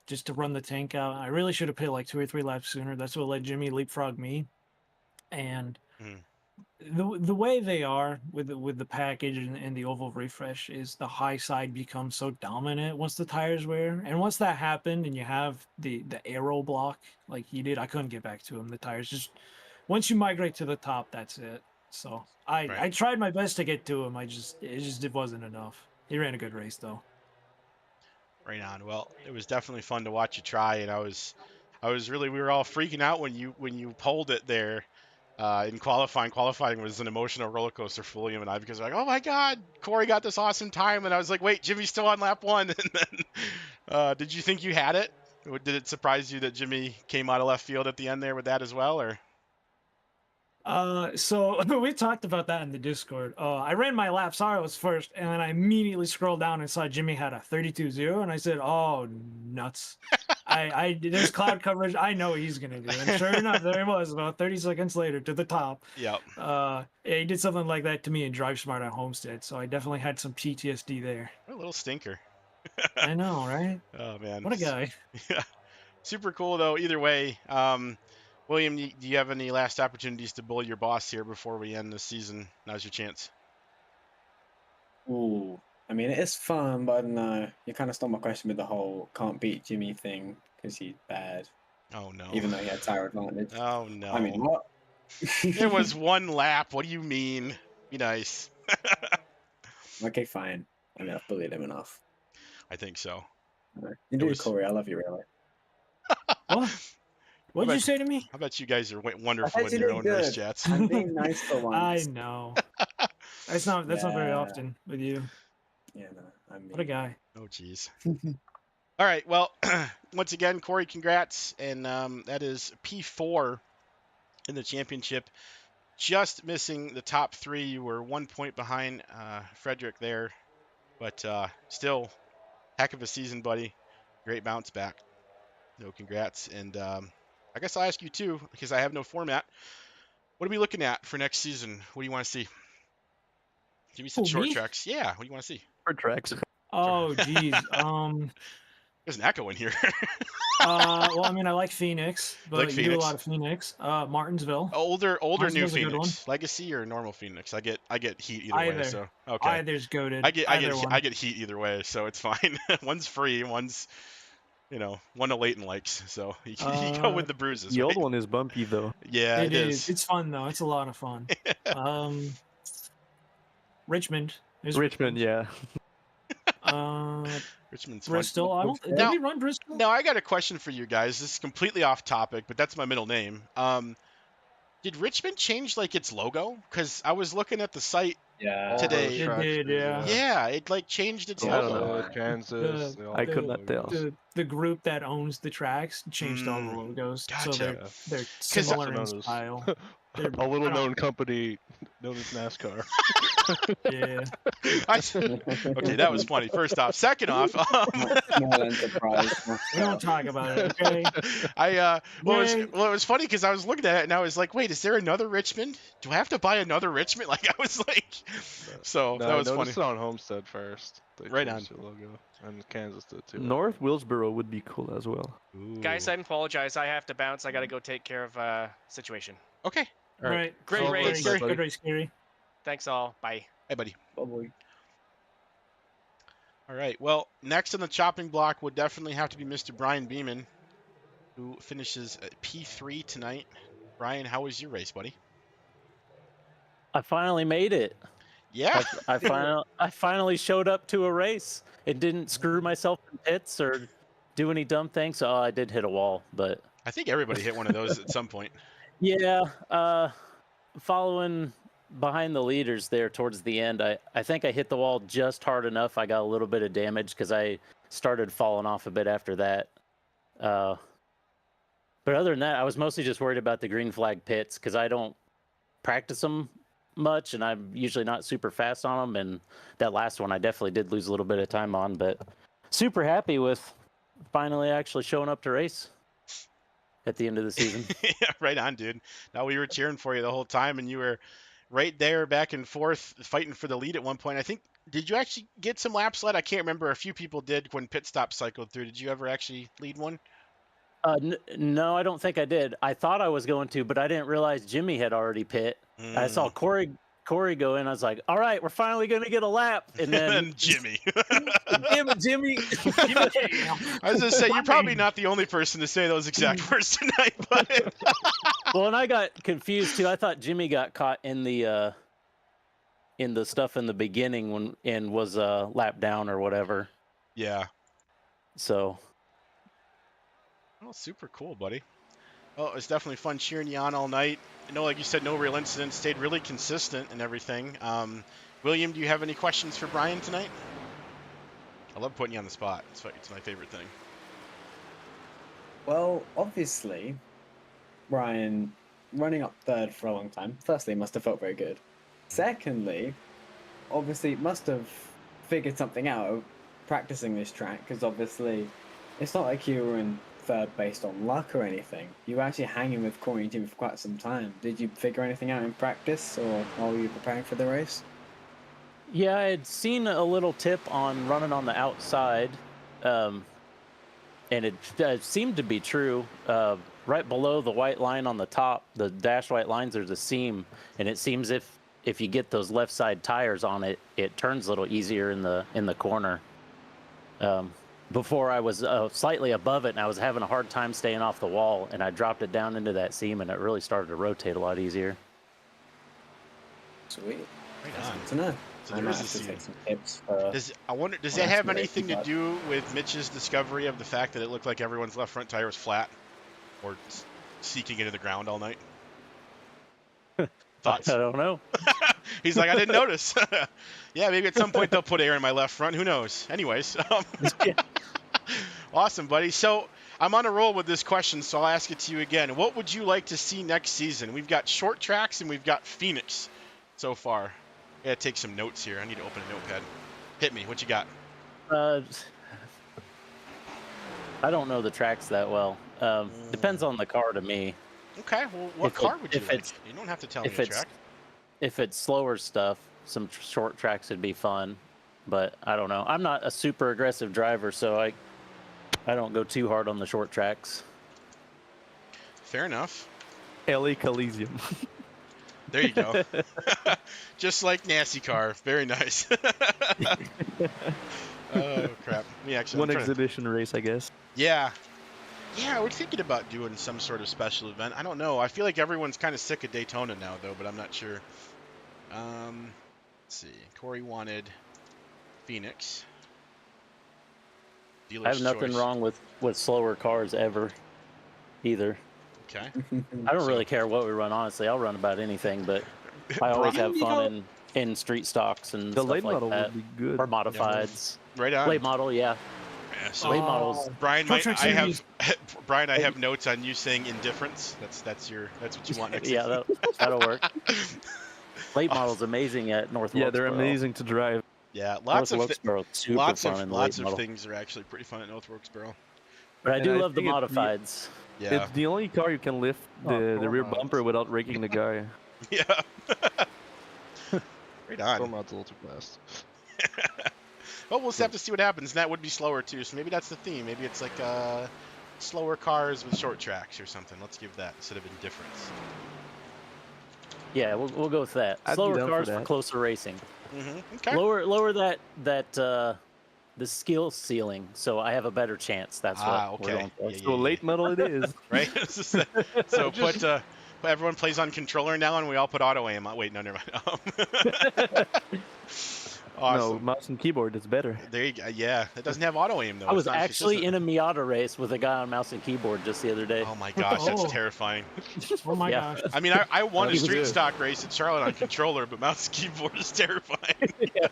just to run the tank out. I really should have pit like 2 or 3 laps sooner. That's what let Jimmy leapfrog me. And the way they are with the package and the oval refresh is the high side becomes so dominant once the tires wear. And once that happened and you have the aero block like he did, I couldn't get back to him. The tires just once you migrate to the top, that's it. So I tried my best to get to him. It wasn't enough. He ran a good race though. Right on. Well, it was definitely fun to watch you try, and we were all freaking out when you pulled it there in qualifying. Qualifying was an emotional roller coaster for William and I because we're like, oh my God, Corey got this awesome time, and I was like, wait, Jimmy's still on lap 1, and then did you think you had it? Did it surprise you that Jimmy came out of left field at the end there with that as well, or? So we talked about that in the Discord. I ran my lap, saw I was first, and then I immediately scrolled down and saw Jimmy had a 32.0, and I said, "Oh, nuts!" There's cloud coverage. I know what he's gonna do, and sure enough, there he was about 30 seconds later to the top. Yep. He did something like that to me in Drive Smart on Homestead, so I definitely had some PTSD there. What a little stinker. I know, right? Oh man. What a guy. Yeah. Super cool though. Either way. William, do you have any last opportunities to bully your boss here before we end the season? Now's your chance. Ooh, I mean, it is fun, but no, you kind of stole my question with the whole can't beat Jimmy thing because he's bad. Oh no. Even though he had tire advantage. Oh no. I mean, what? It was one lap. What do you mean? Be nice. Okay, fine. I mean, I've bullied him enough. I think so. You do, Corey. I love you, really. What? What did you say to me? I bet you guys are wonderful in you your did own good. race chats. I'm being nice for once. I know. That's not very often with you. Yeah, no. I mean, What a guy. Oh, jeez. All right. Well, once again, Corey, congrats. And that is P4 in the championship. Just missing the top 3. You were 1 point behind Frederick there. But still, heck of a season, buddy. Great bounce back. No, congrats. And I guess I'll ask you, too, because I have no format. What are we looking at for next season? What do you want to see? Give me some short me? tracks. Yeah, what do you want to see? Short tracks. Oh, geez. There's an echo in here. Well, I mean, I like Phoenix, but Like you do a Phoenix? lot of Phoenix. Martinsville. older new Martinsville's a good Phoenix. Legacy or normal Phoenix? I get heat either way. Either. So okay. Either's goated. I get one. heat either way, so it's fine. One's free, one's one to Leighton likes. So you go with the bruises. The right? old one is bumpy though. Yeah, it is. It's fun though. It's a lot of fun. Richmond. There's Richmond, yeah. Richmond's Bristol. fun. I don't. Did Now- we run Bristol? Now I got a question for you guys. This is completely off topic, but that's my middle name. Did Richmond change like its logo? Because I was looking at the site Yeah. today. It did, yeah. Yeah, it like changed its Yeah, I logo. don't know. Kansas. The- they all I do could not tell. logos. The group that owns the tracks changed all the Mm, logos, so gotcha. they're also similar in known as- style. A I little don't- known company known as NASCAR. Yeah. Okay, that was funny. First off, second off, Small enterprise. We don't talk about it, okay? it Yay. was funny because I was looking at it and I was like, wait, is there another Richmond? Do I have to buy another Richmond? Like I was like, so No, that I was funny. noticed it on Homestead first. They Right changed the logo, and Kansas did too. North Willsboro would be cool as well. Guys, Ooh. I apologize. I have to bounce. I got to go take care of a situation. Okay. All right. Great Good race. Good race, Gary. Thanks all. Bye. Hey, buddy. Probably. All right. Well, next on the chopping block would definitely have to be Mr. Brian Beeman, who finishes at P3 tonight. Brian, how was your race, buddy? I finally made it. Yeah. I finally showed up to a race. It didn't screw myself in pits or do any dumb things. Oh, I did hit a wall, but I think everybody hit one of those at some point. yeah, following behind the leaders there towards the end, I think I hit the wall just hard enough. I got a little bit of damage because I started falling off a bit after that. But other than that, I was mostly just worried about the green flag pits because I don't practice them much, and I'm usually not super fast on them. And that last one, I definitely did lose a little bit of time on, but super happy with finally actually showing up to race at the end of the season. Yeah, right on, dude. Now we were cheering for you the whole time, and you were right there back and forth fighting for the lead at one point. I think, did you actually get some laps led? I can't remember. A few people did when pit stop cycled through. Did you ever actually lead one? No, I don't think I did. I thought I was going to, but I didn't realize Jimmy had already pit. I saw Corey go in. I was like, all right, we're finally going to get a lap. And then Jimmy. Jimmy. I was going to say, you're probably not the only person to say those exact words tonight, but Well, and I got confused too. I thought Jimmy got caught in the stuff in the beginning and was lap down or whatever. yeah. So Oh, super cool, buddy. Well, it's definitely fun cheering you on all night. I know, like you said, no real incidents, stayed really consistent and everything. William, do you have any questions for Brian tonight? I love putting you on the spot. It's my favorite thing. Well, obviously, Brian running up third for a long time. Firstly, must have felt very good. Secondly, obviously, must have figured something out of practicing this track, because obviously, it's not like you were in third based on luck or anything. You were actually hanging with Corey and team for quite some time. Did you figure anything out in practice, or while you were preparing for the race? yeah, I had seen a little tip on running on the outside, and it seemed to be true. Right below the white line on the top, the dash white lines, there's a seam, and it seems if you get those left side tires on it, it turns a little easier in the corner. Before I was slightly above it, and I was having a hard time staying off the wall, and I dropped it down into that seam, and it really started to rotate a lot easier. Sweet. Right on. Good to know. So I there might is a have to seam. take some tips. Does Oh, that have that's great. anything to do with Mitch's discovery of the fact that it looked like everyone's left front tire was flat, or seeking into the ground all night? Thoughts? I don't know. He's like, I didn't notice. Yeah, maybe at some point they'll put air in my left front. Who knows? Anyways, awesome, buddy. So I'm on a roll with this question, so I'll ask it to you again. What would you like to see next season? We've got short tracks and we've got Phoenix so far. I gotta take some notes here. I need to open a notepad. Hit me. What you got? I don't know the tracks that well. Depends on the car to me. Okay. Well, what car would you like? You don't have to tell me the track. If it's slower stuff, some short tracks would be fun. But I don't know. I'm not a super aggressive driver, so I don't go too hard on the short tracks. Fair enough. LA Coliseum. There you go. Just like NASCAR. Very nice. Oh, crap. One exhibition race, I guess. Yeah. Yeah, we're thinking about doing some sort of special event. I don't know. I feel like everyone's kind of sick of Daytona now, though, but I'm not sure. Let's see. Corey wanted Phoenix. I have nothing wrong with slower cars ever, either. Okay. I don't really care what we run, honestly. I'll run about anything, but I always have fun in street stocks and the stuff late like model that. would be good. Or modifieds. Right on. Late model, yeah. Yeah, so late models. Brian, Brian, I have notes on you saying indifference. That's what you want next. Yeah, that'll work. Late model's amazing at North Wilkesboro. Yeah, they're amazing to drive. Yeah, lots of model. things are actually pretty fun at North Wilkesboro. But I do love the modifieds. Yeah. It's the only car you can lift the rear bumper without raking the guy. Yeah. Right on. Stormod's a little too fast. Well, we'll just have to see what happens. And that would be slower too, so maybe that's the theme. Maybe it's like slower cars with short tracks or something. Let's give that instead of indifference. Yeah, we'll go with that. Slower cars for closer racing. Mm-hmm. Okay. Lower that the skill ceiling, so I have a better chance. That's what we're going for. So late model it is. Right. So put everyone plays on controller now, and we all put auto aim. Wait, no, never mind. Awesome. No, mouse and keyboard is better. There you go. Yeah, it doesn't have auto aim though. I was actually in a Miata race with a guy on mouse and keyboard just the other day. Oh my gosh, that's terrifying. Oh my gosh. I mean, I won a street stock race at Charlotte on controller, but mouse and keyboard is terrifying. Yeah.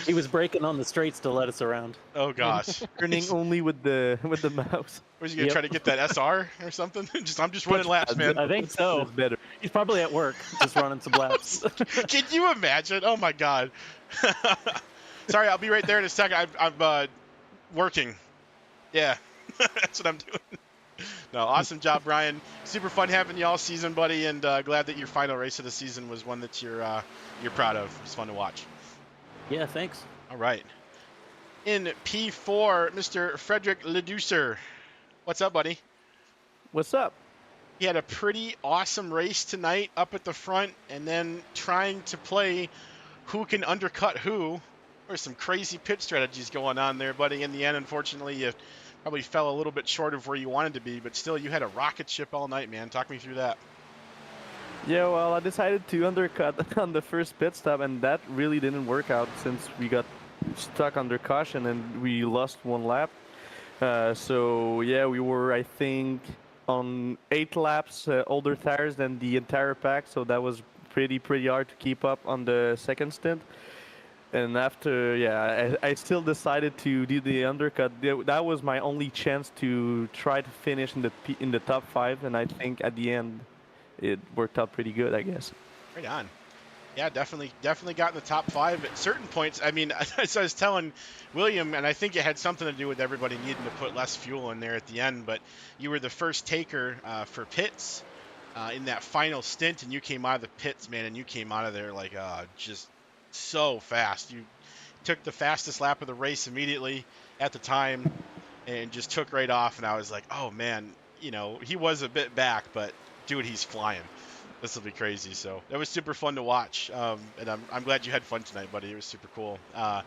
He was braking on the straights to let us around. Oh gosh. Turning only with the mouse. Was he gonna try to get that SR or something? I'm just running laps, man. I think so. It's better. He's probably at work, just running some laps. Can you imagine? Oh my god. Sorry, I'll be right there in a second. I'm working. Yeah, that's what I'm doing. No, awesome job, Brian. Super fun having you all season, buddy, and glad that your final race of the season was one that you're proud of. It's fun to watch. Yeah, thanks. All right. In P4, Mr. Frederick Leducer. What's up, buddy? What's up? He had a pretty awesome race tonight up at the front, and then trying to play who can undercut who. There's some crazy pit strategies going on there, buddy. In the end, unfortunately, you probably fell a little bit short of where you wanted to be, but still, you had a rocket ship all night, man. Talk me through that. Yeah, well, I decided to undercut on the first pit stop, and that really didn't work out since we got stuck under caution and we lost one lap. So yeah, we were I think on 8 laps older tires than the entire pack, so that was pretty hard to keep up on the second stint. And after, yeah, I still decided to do the undercut. That was my only chance to try to finish in the top 5, and I think at the end it worked out pretty good, I guess. Right on. Yeah, definitely got in the top 5 at certain points. I mean, as I was telling William, and I think it had something to do with everybody needing to put less fuel in there at the end, but you were the first taker for pits in that final stint, and you came out of the pits, man, and you came out of there like just so fast. You took the fastest lap of the race immediately at the time and just took right off, and I was like, oh man, he was a bit back, but dude, he's flying. This will be crazy. So that was super fun to watch, and I'm glad you had fun tonight, buddy. It was super cool. I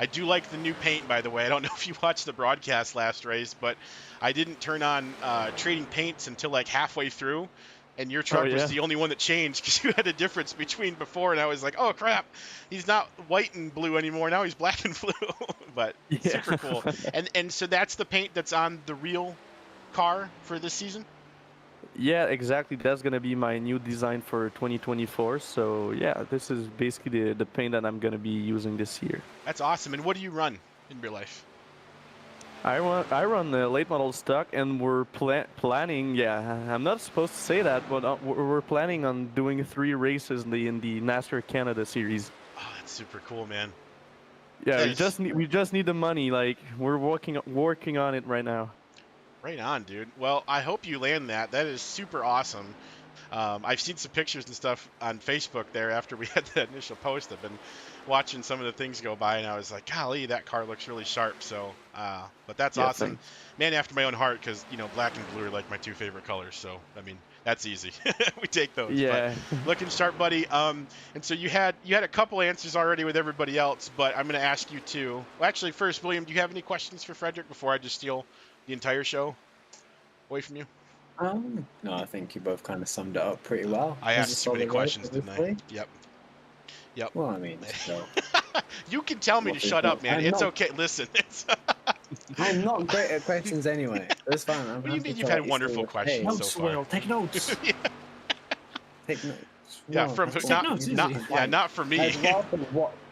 do like the new paint, by the way. I don't know if you watched the broadcast last race, but I didn't turn on trading paints until like halfway through, and your truck was the only one that changed because you had a difference between before, and I was like, oh crap, he's not white and blue anymore. Now he's black and blue. But super cool. And so that's the paint that's on the real car for this season. Yeah, exactly. That's gonna be my new design for 2024. So yeah, this is basically the paint that I'm gonna be using this year. That's awesome. And what do you run in real life? I run the late model stock, and we're planning. Yeah, I'm not supposed to say that, but we're planning on doing 3 races in the NASCAR Canada series. Oh, that's super cool, man. Yeah, we just need the money. Like we're working on it right now. Right on, dude. Well, I hope you land that. That is super awesome. I've seen some pictures and stuff on Facebook there after we had the initial post. I've been watching some of the things go by, and I was like, golly, that car looks really sharp. So, but that's awesome. Thanks. Man after my own heart, because, black and blue are like my 2 favorite colors. So, I mean, that's easy. We take those. Yeah. But looking sharp, buddy. And so you had a couple answers already with everybody else, but I'm going to ask you too. Well, actually, first, William, do you have any questions for Frederick before I just steal the entire show away from you? No, I think you both kind of summed it up pretty well. I asked too many questions, didn't I? Yep. Well, I mean, so. You can tell me to shut up, man. It's okay. Listen, I'm not great at questions anyway. It's fine. What do you mean you've had wonderful questions so far? Will, take notes. Take notes. Yeah, not for me.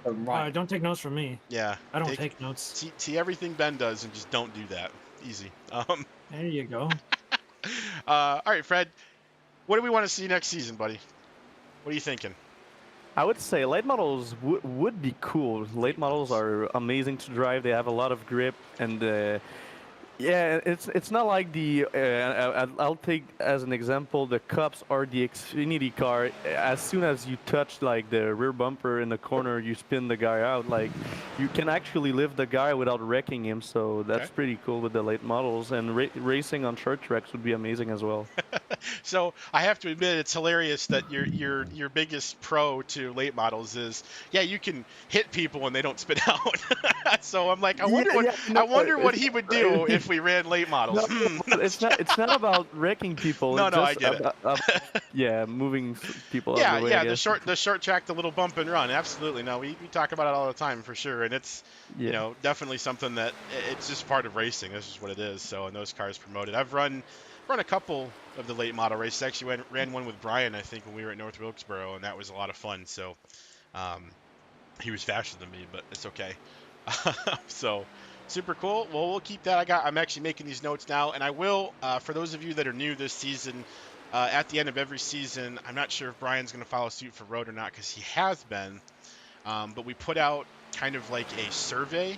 Don't take notes from me. Yeah. I don't take notes. See everything Ben does and just don't do that. Easy. There you go. All right, Fred. What do we want to see next season, buddy? What are you thinking? I would say late models would be cool. Late models are amazing to drive. They have a lot of grip, and yeah, it's not like the. I'll take as an example the Cups or the Xfinity car. As soon as you touch like the rear bumper in the corner, you spin the guy out. Like you can actually lift the guy without wrecking him. So that's pretty cool with the late models. And racing on short tracks would be amazing as well. So I have to admit, it's hilarious that your biggest pro to late models is you can hit people and they don't spit out. So I'm like, I wonder what he would do if we ran late models. No, it's not about wrecking people. No, it's I get it. Moving people. Yeah, out of the way, yeah. The short track, the little bump and run. Absolutely. No, we talk about it all the time for sure, and it's definitely something that it's just part of racing. This is what it is. So, and those cars promoted. I've run a couple of the late model races. Actually, ran one with Brian, I think, when we were at North Wilkesboro, and that was a lot of fun. So, he was faster than me, but it's okay. So, super cool. Well, we'll keep that. I'm actually making these notes now, and I will, for those of you that are new this season, at the end of every season, I'm not sure if Brian's going to follow suit for road or not, because he has been, but we put out kind of like a survey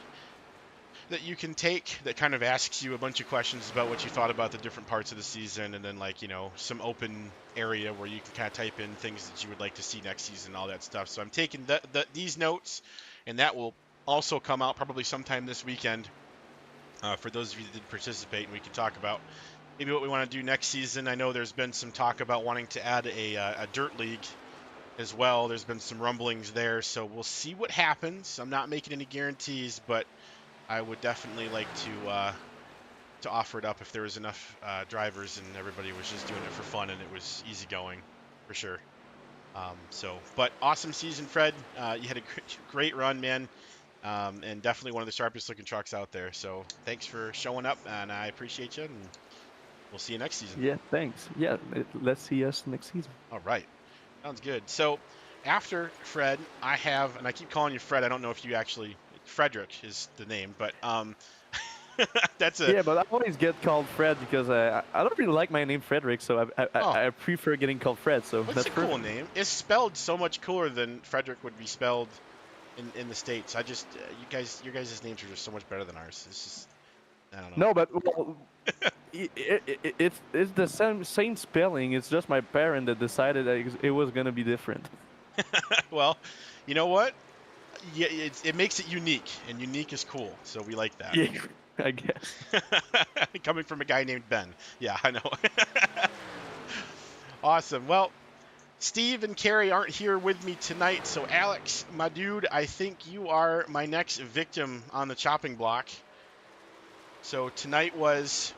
that you can take that kind of asks you a bunch of questions about what you thought about the different parts of the season, and then like some open area where you can kind of type in things that you would like to see next season, all that stuff. So I'm taking these notes, and that will also come out probably sometime this weekend for those of you that did participate, and we can talk about maybe what we want to do next season. I know there's been some talk about wanting to add a dirt league as well. There's been some rumblings there, so we'll see what happens. I'm not making any guarantees, but I would definitely like to offer it up if there was enough drivers and everybody was just doing it for fun and it was easygoing, for sure. But awesome season, Fred. You had a great run, man. and definitely one of the sharpest looking trucks out there. So thanks for showing up, and I appreciate you. And we'll see you next season. Yeah, thanks. Yeah, let's see us next season. All right. Sounds good. So after Fred, I have, and I keep calling you Fred. I don't know if you actually, Frederick is the name, but that's a, Yeah, but I always get called Fred because I don't really like my name Frederick, so oh, I prefer getting called Fred. So what's that's a cool perfect. name? It's spelled so much cooler than Frederick would be spelled in the States. I just, your guys' names are just so much better than ours. It's just, I don't know. No, but well, it's the same spelling. It's just my parent that decided that it was gonna be different. Well, you know what? Yeah, it makes it unique, and unique is cool. So we like that. Yeah, I guess. Coming from a guy named Ben. Yeah, I know. Awesome. Well, Steve and Carrie aren't here with me tonight, so Alex, my dude, I think you are my next victim on the chopping block. So tonight was,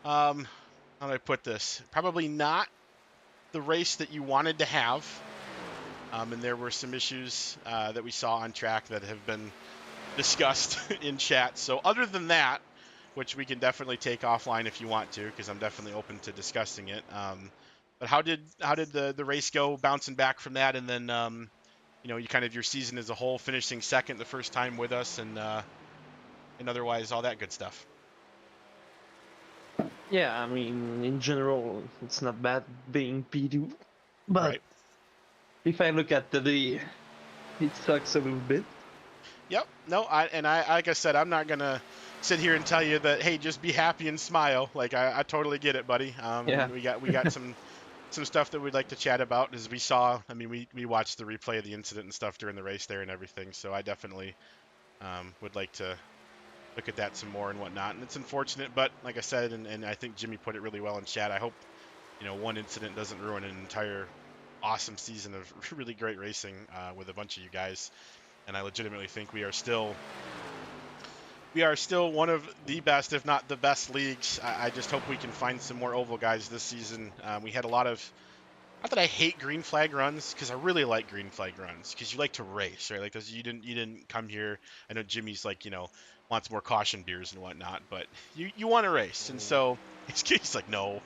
how do I put this? Probably not the race that you wanted to have. And there were some issues that we saw on track that have been discussed in chat. So other than that, which we can definitely take offline if you want to, because I'm definitely open to discussing it. But how did the race go, bouncing back from that, and then you kind of your season as a whole, finishing second the first time with us, and otherwise all that good stuff. Yeah, I mean, in general, it's not bad being P2, but Right. if I look at today, it sucks a little bit. Yep. No, I like I said, I'm not gonna sit here and tell you that, hey, just be happy and smile. Like I totally get it, buddy. Yeah. We got some stuff that we'd like to chat about. As we saw, I mean, we watched the replay of the incident and stuff during the race there and everything. So I definitely would like to look at that some more and whatnot. And it's unfortunate, but like I said, and I think Jimmy put it really well in chat. I hope one incident doesn't ruin an entire awesome season of really great racing with a bunch of you guys. And I legitimately think we are still one of the best, if not the best leagues. I just hope we can find some more oval guys this season. We had a lot of, not that I hate green flag runs, because I really like green flag runs, because you like to race, right? Like, because you didn't come here. I know Jimmy's like, wants more caution beers and whatnot, but you want to race, and so he's like, no.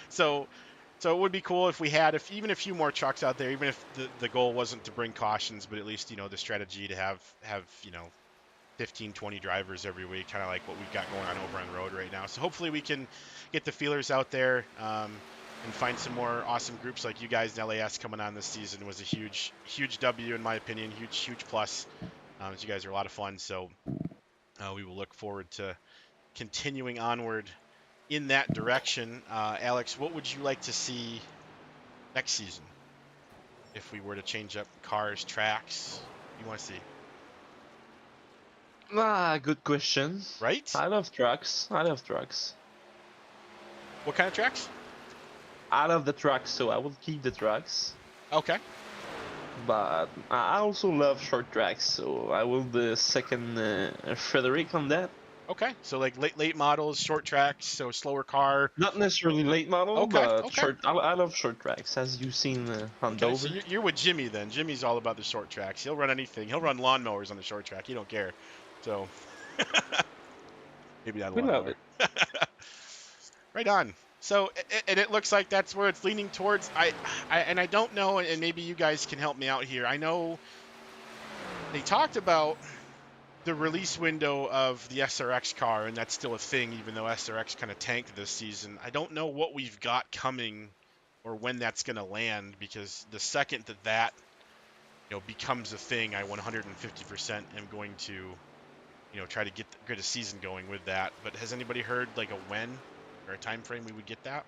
So it would be cool if we had even a few more trucks out there, even if the goal wasn't to bring cautions, but at least the strategy to have 15, 20 drivers every week, kind of like what we've got going on over on the road right now. So hopefully we can get the feelers out there and find some more awesome groups like you guys in LAS coming on this season. Was a huge W in my opinion, huge plus. As you guys are a lot of fun, so we will look forward to continuing onward in that direction. Alex, what would you like to see next season if we were to change up cars, tracks? What do you want to see? Good question. Right? I love trucks. What kind of tracks? I love the trucks, so I will keep the trucks. Okay. But I also love short tracks, so I will the second Frederick on that. Okay, so like late models, short tracks, so slower car. Not necessarily late model, Okay, but okay. short. I love short tracks, as you've seen on Okay, Dover. so you're with Jimmy then. Jimmy's all about the short tracks. He'll run anything. He'll run lawnmowers on the short track. He don't care. So maybe not a We love lawnmower. it. Right on. So and it looks like that's where it's leaning towards. I don't know, and maybe you guys can help me out here. I know they talked about the release window of the SRX car, and that's still a thing, even though SRX kind of tanked this season. I don't know what we've got coming or when that's going to land, because the second that becomes a thing, I 150% am going to try to get a season going with that. But has anybody heard like a when or a time frame we would get that?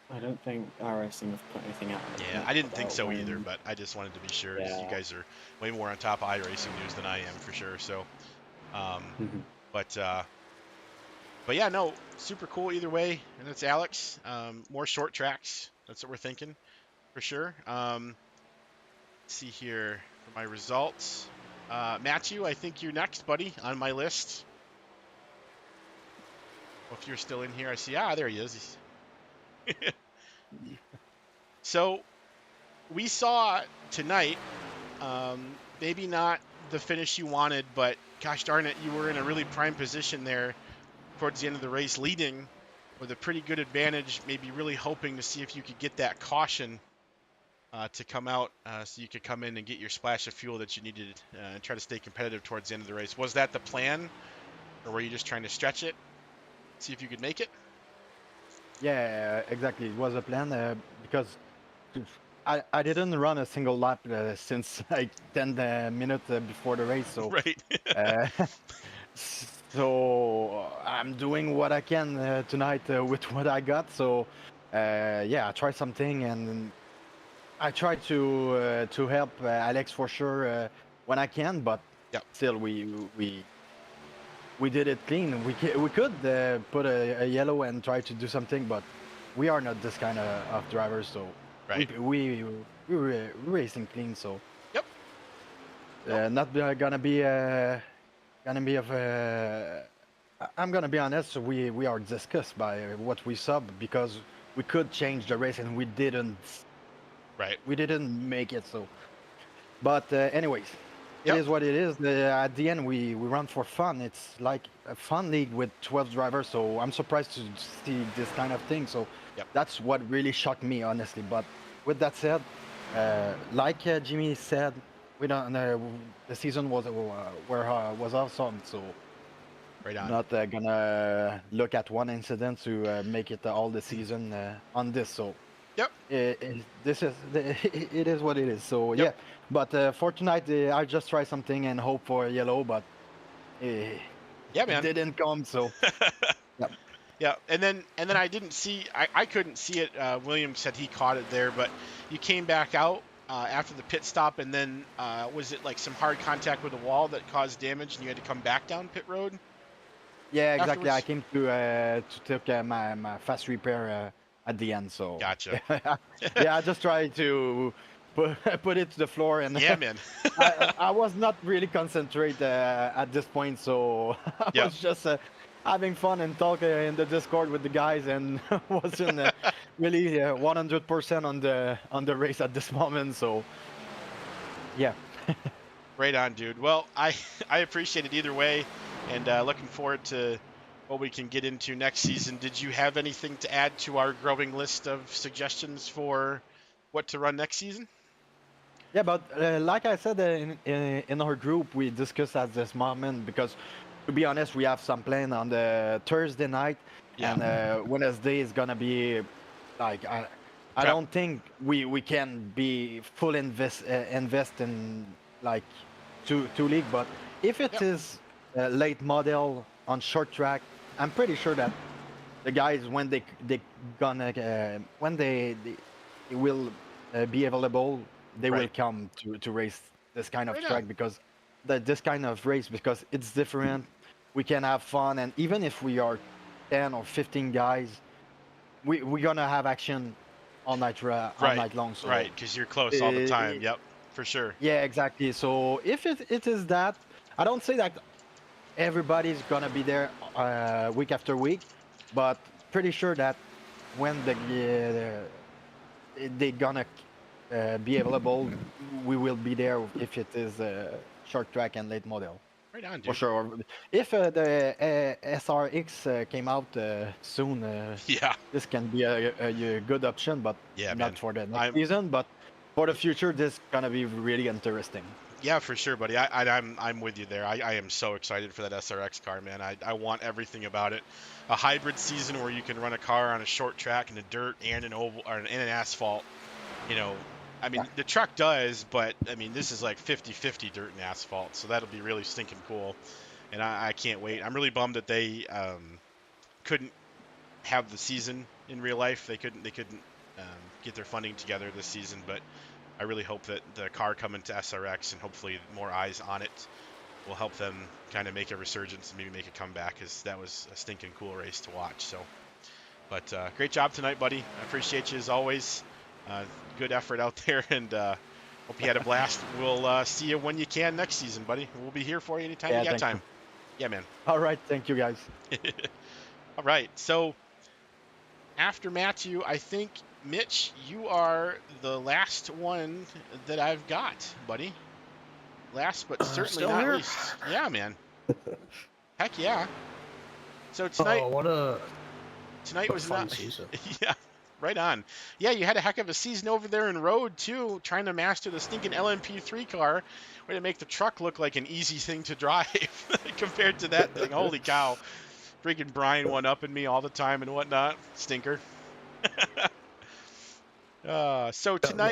I don't think iRacing have put anything out. Yeah, I didn't think so either, but I just wanted to be sure, because you guys are way more on top of iRacing news than I am for sure. So, but yeah, no, super cool either way. And that's Alex. More short tracks. That's what we're thinking for sure. Let's see here for my results. Matthew, I think you're next, buddy, on my list. Well, if you're still in here, I see. There he is. So we saw tonight Maybe not the finish you wanted, but gosh darn it, you were in a really prime position there towards the end of the race, leading with a pretty good advantage, maybe really hoping to see if you could get that caution to come out so you could come in and get your splash of fuel that you needed and try to stay competitive towards the end of the race. Was that the plan, or were you just trying to stretch it, see if you could make it? Yeah, exactly. It was a plan because I didn't run a single lap since like 10 minutes before the race, so Right. uh, so I'm doing what I can tonight with what I got. So yeah, I try something and I try to help Alex for sure when I can, but Yep. still we did it clean. We could put a yellow and try to do something, but we are not this kind of drivers, so Right. we're racing clean. So Yep. not gonna be of. I'm gonna be honest. We are disgusted by what we saw because we could change the race and we didn't. Right. We didn't make it. So, but anyways, it Yep. is what it is. At the end, we run for fun. It's like a fun league with 12 drivers. So I'm surprised to see this kind of thing. So Yep. that's what really shocked me, honestly. But with that said, like Jimmy said, we don't. The season was awesome. So Right on. not gonna look at one incident to make it all the season on this. So Yep. this is it is what it is. So Yep. yeah, but for tonight I just try something and hope for yellow, but Yeah, it man. didn't come. So yeah. Yeah, and then I didn't see, I couldn't see it. William said he caught it there, but you came back out after the pit stop, and then was it like some hard contact with the wall that caused damage, and you had to come back down pit road? Yeah, exactly. I Afterwards? came to take my fast repair at the end. So Gotcha. yeah, I just tried to put it to the floor, and Yeah, man. I was not really concentrate at this point, so I Yep. was just having fun and talking in the Discord with the guys, and wasn't really 100% on the race at this moment. So yeah. Right on, dude. Well, I appreciate it either way, and looking forward to what we can get into next season. Did you have anything to add to our growing list of suggestions for what to run next season? Yeah, but like I said in our group, we discussed at this moment because, to be honest, we have some plan on the Thursday night, Yeah. and Wednesday is gonna be like I Prep. don't think we can be full invest in like two league, but if it Yep. is late model on short track, I'm pretty sure that the guys when they gonna when they will be available, they will Right. come to race this kind of Right track on. because this kind of race because it's different. We can have fun, and even if we are 10 or 15 guys, we're gonna have action all night all Right. night long. So Right, because you're close all the time. uh, Yep, for sure. yeah, exactly. So if it is that, I don't say that everybody's gonna be there week after week, but pretty sure that when they gonna be available, we will be there if it is short track and late model. Right on, For dude. sure. If the SRX came out soon, Yeah. this can be a good option, but Yeah, not man. for the next I'm season. But for the future, this gonna be really interesting. Yeah, for sure, buddy. I'm with you there. I am so excited for that SRX car, man. I want everything about it. A hybrid season where you can run a car on a short track in the dirt and an oval or in an asphalt. You know, I mean, the truck does, but I mean, this is like 50-50 dirt and asphalt, so that'll be really stinking cool. And I can't wait. I'm really bummed that they couldn't have the season in real life. They couldn't get their funding together this season, but I really hope that the car coming to SRX and hopefully more eyes on it will help them kind of make a resurgence and maybe make a comeback, because that was a stinking cool race to watch. So, but great job tonight, buddy. I appreciate you as always. Good effort out there, and hope you had a blast. We'll see you when you can next season, buddy. We'll be here for you anytime Yeah, you got thank time. you. Yeah, man. All right, thank you guys. All right, so after Matthew, I think, Mitch, you are the last one that I've got, buddy. last but certainly Still not here? least. Yeah, man. Heck yeah. So tonight, Oh, what a was fun not. season. Yeah, right on. Yeah, you had a heck of a season over there in road too, trying to master the stinking LMP3 car. Way to make the truck look like an easy thing to drive compared to that thing. Holy cow! Freaking Brian one upping me all the time and whatnot. Stinker. So Yeah, no.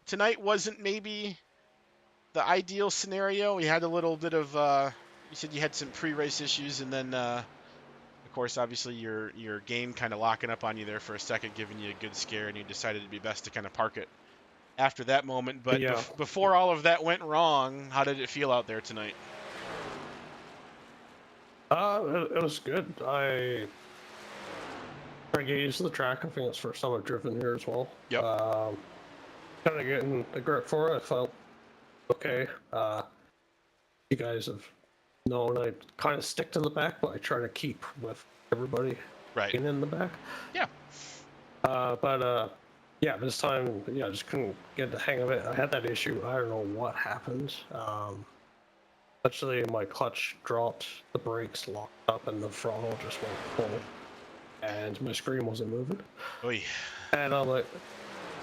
tonight wasn't maybe the ideal scenario. We had a little bit of you said you had some pre-race issues, and then of course, obviously your game kind of locking up on you there for a second, giving you a good scare, and you decided it'd be best to kind of park it after that moment. But Yeah. before all of that went wrong, how did it feel out there tonight? It was good. I get used to the track. I think it's the first time I've driven here as well. Yep. Kind of getting a grip for it. I felt okay. You guys have known I kind of stick to the back, but I try to keep with everybody Right. in the back. Yeah. Yeah, this time, I just couldn't get the hang of it. I had that issue. I don't know what happened. Actually, my clutch dropped, the brakes locked up, and the throttle just went full. And my screen wasn't moving. Oy. And I'm like,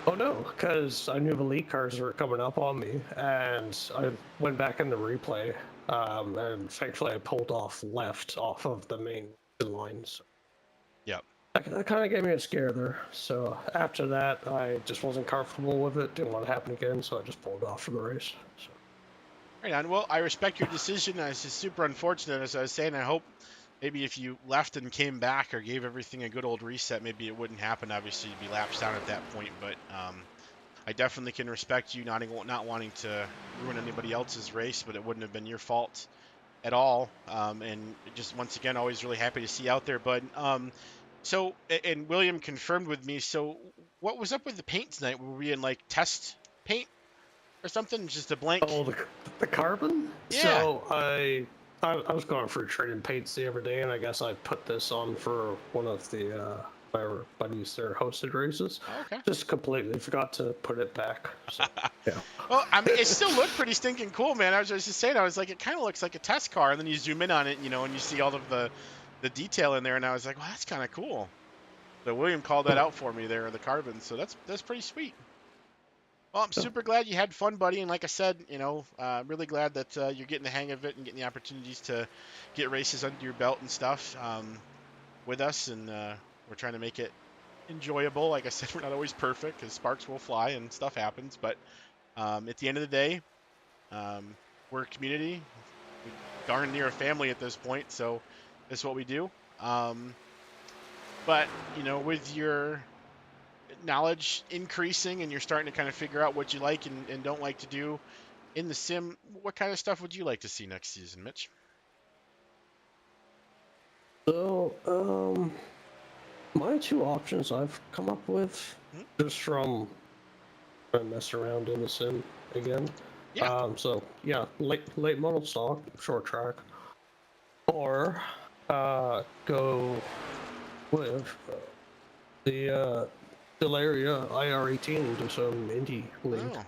oh no, because I knew the lead cars were coming up on me. And I went back in the replay, and thankfully I pulled off left off of the main lines. Yep. That kind of gave me a scare there. So after that, I just wasn't comfortable with it. Didn't want it to happen again, so I just pulled off from the race. So. Right on. Well, I respect your decision. It's just super unfortunate, as I was saying. I hope maybe if you left and came back or gave everything a good old reset, maybe it wouldn't happen. Obviously, you'd be lapsed down at that point. But I definitely can respect you not wanting to ruin anybody else's race, but it wouldn't have been your fault at all. And just once again, always really happy to see you out there, bud. So, and William confirmed with me. So, what was up with the paint tonight? Were we in like test paint or something? Just a blank? Oh, the carbon? Yeah. So I was going for trading paints the other day, and I guess I put this on for one of the my buddies their hosted races. Oh, okay. Just completely forgot to put it back. So, yeah. Well, I mean, it still looked pretty stinking cool, man. I was just saying, I was like, it kind of looks like a test car, and then you zoom in on it, and you see all of the detail in there, and I was like, well, that's kind of cool. So William called that out for me there, the carbon. So that's pretty sweet. Well, I'm super glad you had fun, buddy. And like I said, really glad that you're getting the hang of it and getting the opportunities to get races under your belt and stuff with us. And we're trying to make it enjoyable. Like I said, we're not always perfect because sparks will fly and stuff happens. But at the end of the day, we're a community. We darn near a family at this point. So that's what we do. But, with your knowledge increasing and you're starting to kind of figure out what you like and don't like to do in the sim, what kind of stuff would you like to see next season, Mitch? So, my two options I've come up with just from trying to mess around in the sim again. Yeah. Late model stock, short track, or go with the Delaria IR18 into some indie league. Oh,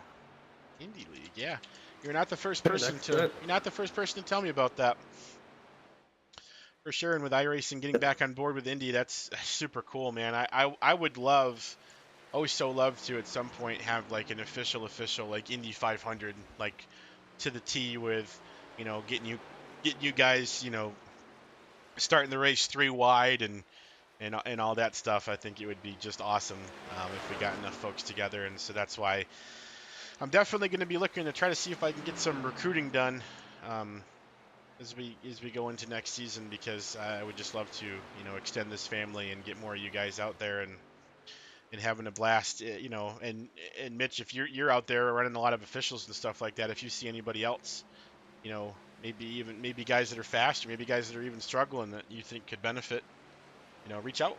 indie league, yeah. You're not the first person to tell me about that. For sure, and with iRacing getting back on board with indie, that's super cool, man. I would always so love to at some point have like an official like Indy 500 like to the T with getting you guys starting the race 3 wide and all that stuff. I think it would be just awesome if we got enough folks together, and so that's why I'm definitely going to be looking to try to see if I can get some recruiting done as we go into next season, because I would just love to extend this family and get more of you guys out there and having a blast. And Mitch, if you're out there running a lot of officials and stuff like that, if you see anybody else, maybe guys that are fast, or maybe guys that are even struggling that you think could benefit, reach out,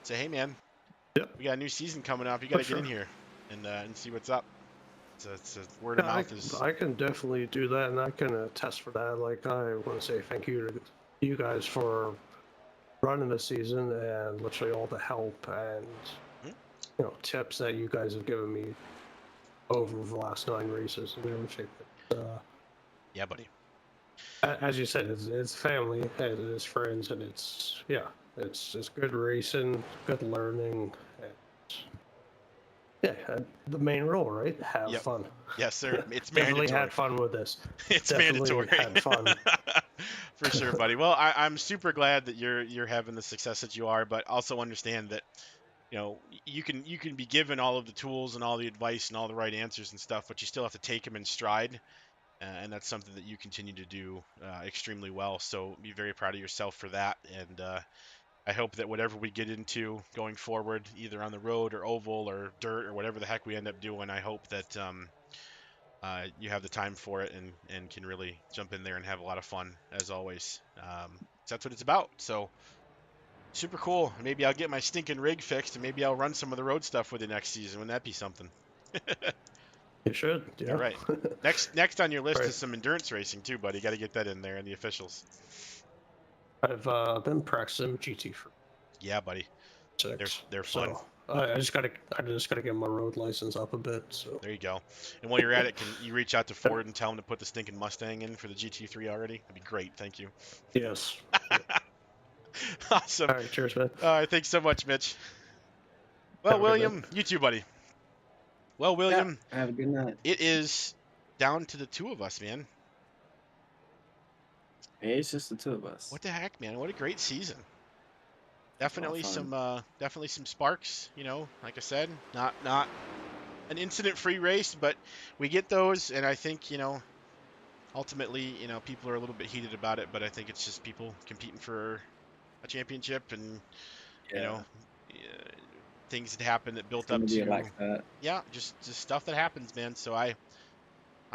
say, hey man, we got a new season coming up, you got to get in here and see what's up. It's word of mouth is. I can definitely do that, and I can attest for that. Like, I want to say thank you to you guys for running the season and literally all the help and tips that you guys have given me over the last 9 races and everything. Yeah, buddy. As you said, it's family, it's friends, and it's good racing, good learning. Yeah, the main rule, right? Have Yep. fun. Yes, sir. It's Definitely mandatory. had fun with this. It's Definitely mandatory. had fun. For sure, buddy. Well, I'm super glad that you're having the success that you are, but also understand that you can be given all of the tools and all the advice and all the right answers and stuff, but you still have to take them in stride, and that's something that you continue to do extremely well. So be very proud of yourself for that, and I hope that whatever we get into going forward, either on the road or oval or dirt or whatever the heck we end up doing, I hope that you have the time for it and can really jump in there and have a lot of fun as always. 'Cause that's what it's about. So super cool. Maybe I'll get my stinking rig fixed and maybe I'll run some of the road stuff with it next season. Wouldn't that be something? You should, yeah. All right. Next on your list Right. is some endurance racing too, buddy. Got to get that in there and the officials. I've been practicing GT for Yeah, buddy. 6. They're fun. So I just gotta get my road license up a bit. So There you go. And while you're at it, can you reach out to Ford and tell them to put the stinking Mustang in for the GT3 already? That'd be great. Thank you. Yes. Awesome. All right, cheers, man. All right, thanks so much, Mitch. Well, Have a good William, night. you too, buddy. Well, William, Yeah, have a good night. it is down to the two of us, man. It's just the two of us. What the heck, man? What a great season. It's a lot of Definitely some sparks, like I said, not an incident-free race, but we get those, and I think, ultimately, people are a little bit heated about it, but I think it's just people competing for a championship and, Yeah. things that happen that It's built gonna up be to, like that. yeah, just stuff that happens, man. So I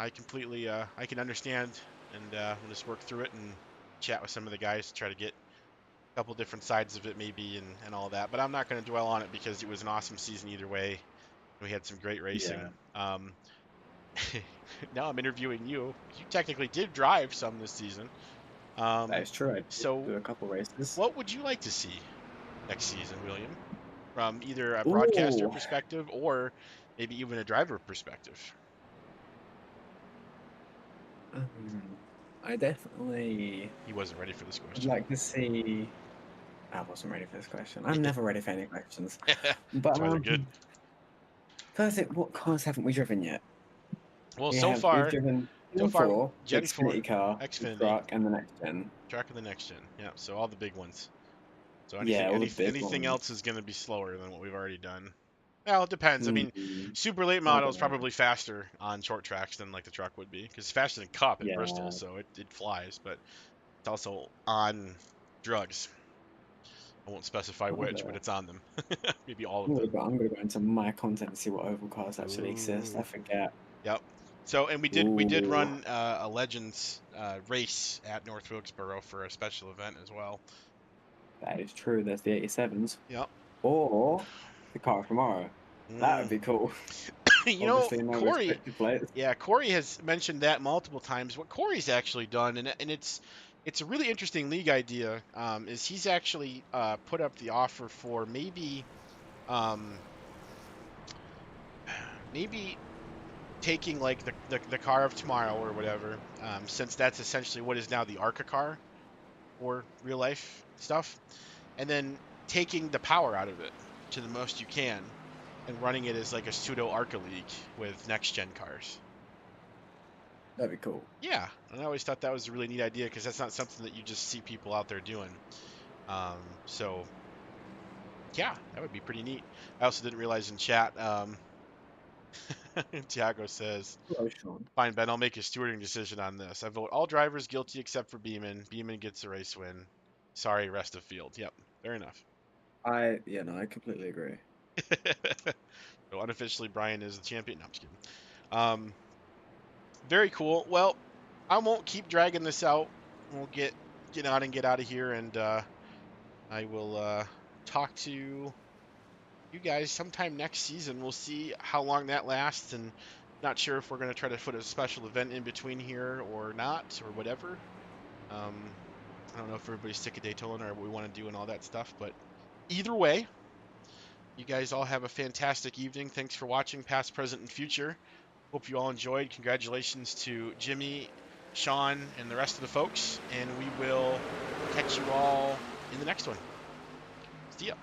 completely, I can understand, and we'll just work through it and chat with some of the guys to try to get a couple different sides of it maybe and all that. But I'm not going to dwell on it because it was an awesome season either way. We had some great racing. Yeah. Now I'm interviewing you. You technically did drive some this season. That is true. I did So do a couple races. what would you like to see next season, William? From either a broadcaster Ooh. perspective or maybe even a driver perspective. I definitely He wasn't ready for this would question. like to see. I wasn't ready for this question. I'm never ready for any questions. But That's why they're good. first, what cars haven't we driven yet? Well, We've driven Gen 4, Gen 4, Xfinity car, the Xfinity, truck, and the next gen. track of the next gen. Yeah, so all the big ones. So Yeah, all the big anything ones. else is going to be slower than what we've already done. Well, it depends. I mean, Mhm. super late I model is don't know. probably faster on short tracks than like the truck would be, because it's faster than Cup at Bristol, Yeah. so it flies. But it's also on drugs. I won't specify which, but it's on them. Maybe all of them. I'm gonna go into my content and see what oval cars actually exist. I Ooh. forget. Yep. So, and we did Ooh. run a Legends race at North Wilkesboro for a special event as well. That is true. There's the 87s. Yep. Or the car tomorrow. That would be cool. Obviously, no Corey. restricted plates. Yeah, Corey has mentioned that multiple times. What Corey's actually done, and it's a really interesting league idea. Is he's actually put up the offer for maybe taking like the car of tomorrow or whatever, since that's essentially what is now the ARCA car for real life stuff, and then taking the power out of it to the most you can and running it as like a pseudo ARCA league with next gen cars. That'd be cool. Yeah, and I always thought that was a really neat idea because that's not something that you just see people out there doing. So yeah, that would be pretty neat. I also didn't realize in chat, Tiago says, Hello, Sean. "Fine, Ben, I'll make a stewarding decision on this. I vote all drivers guilty except for Beeman. Beeman gets the race win. Sorry, rest of field." Yep, fair enough. I completely agree. So unofficially, Brian is the champion. No, I'm just kidding. Very cool. Well, I won't keep dragging this out. We'll get on and get out of here, and I will talk to you guys sometime next season. We'll see how long that lasts, and not sure if we're going to try to put a special event in between here or not, or whatever. I don't know if everybody's sick of Daytona or what we want to do and all that stuff, but either way, you guys all have a fantastic evening. Thanks for watching, past, present, and future. Hope you all enjoyed. Congratulations to Jimmy, Sean, and the rest of the folks, and we will catch you all in the next one. See ya.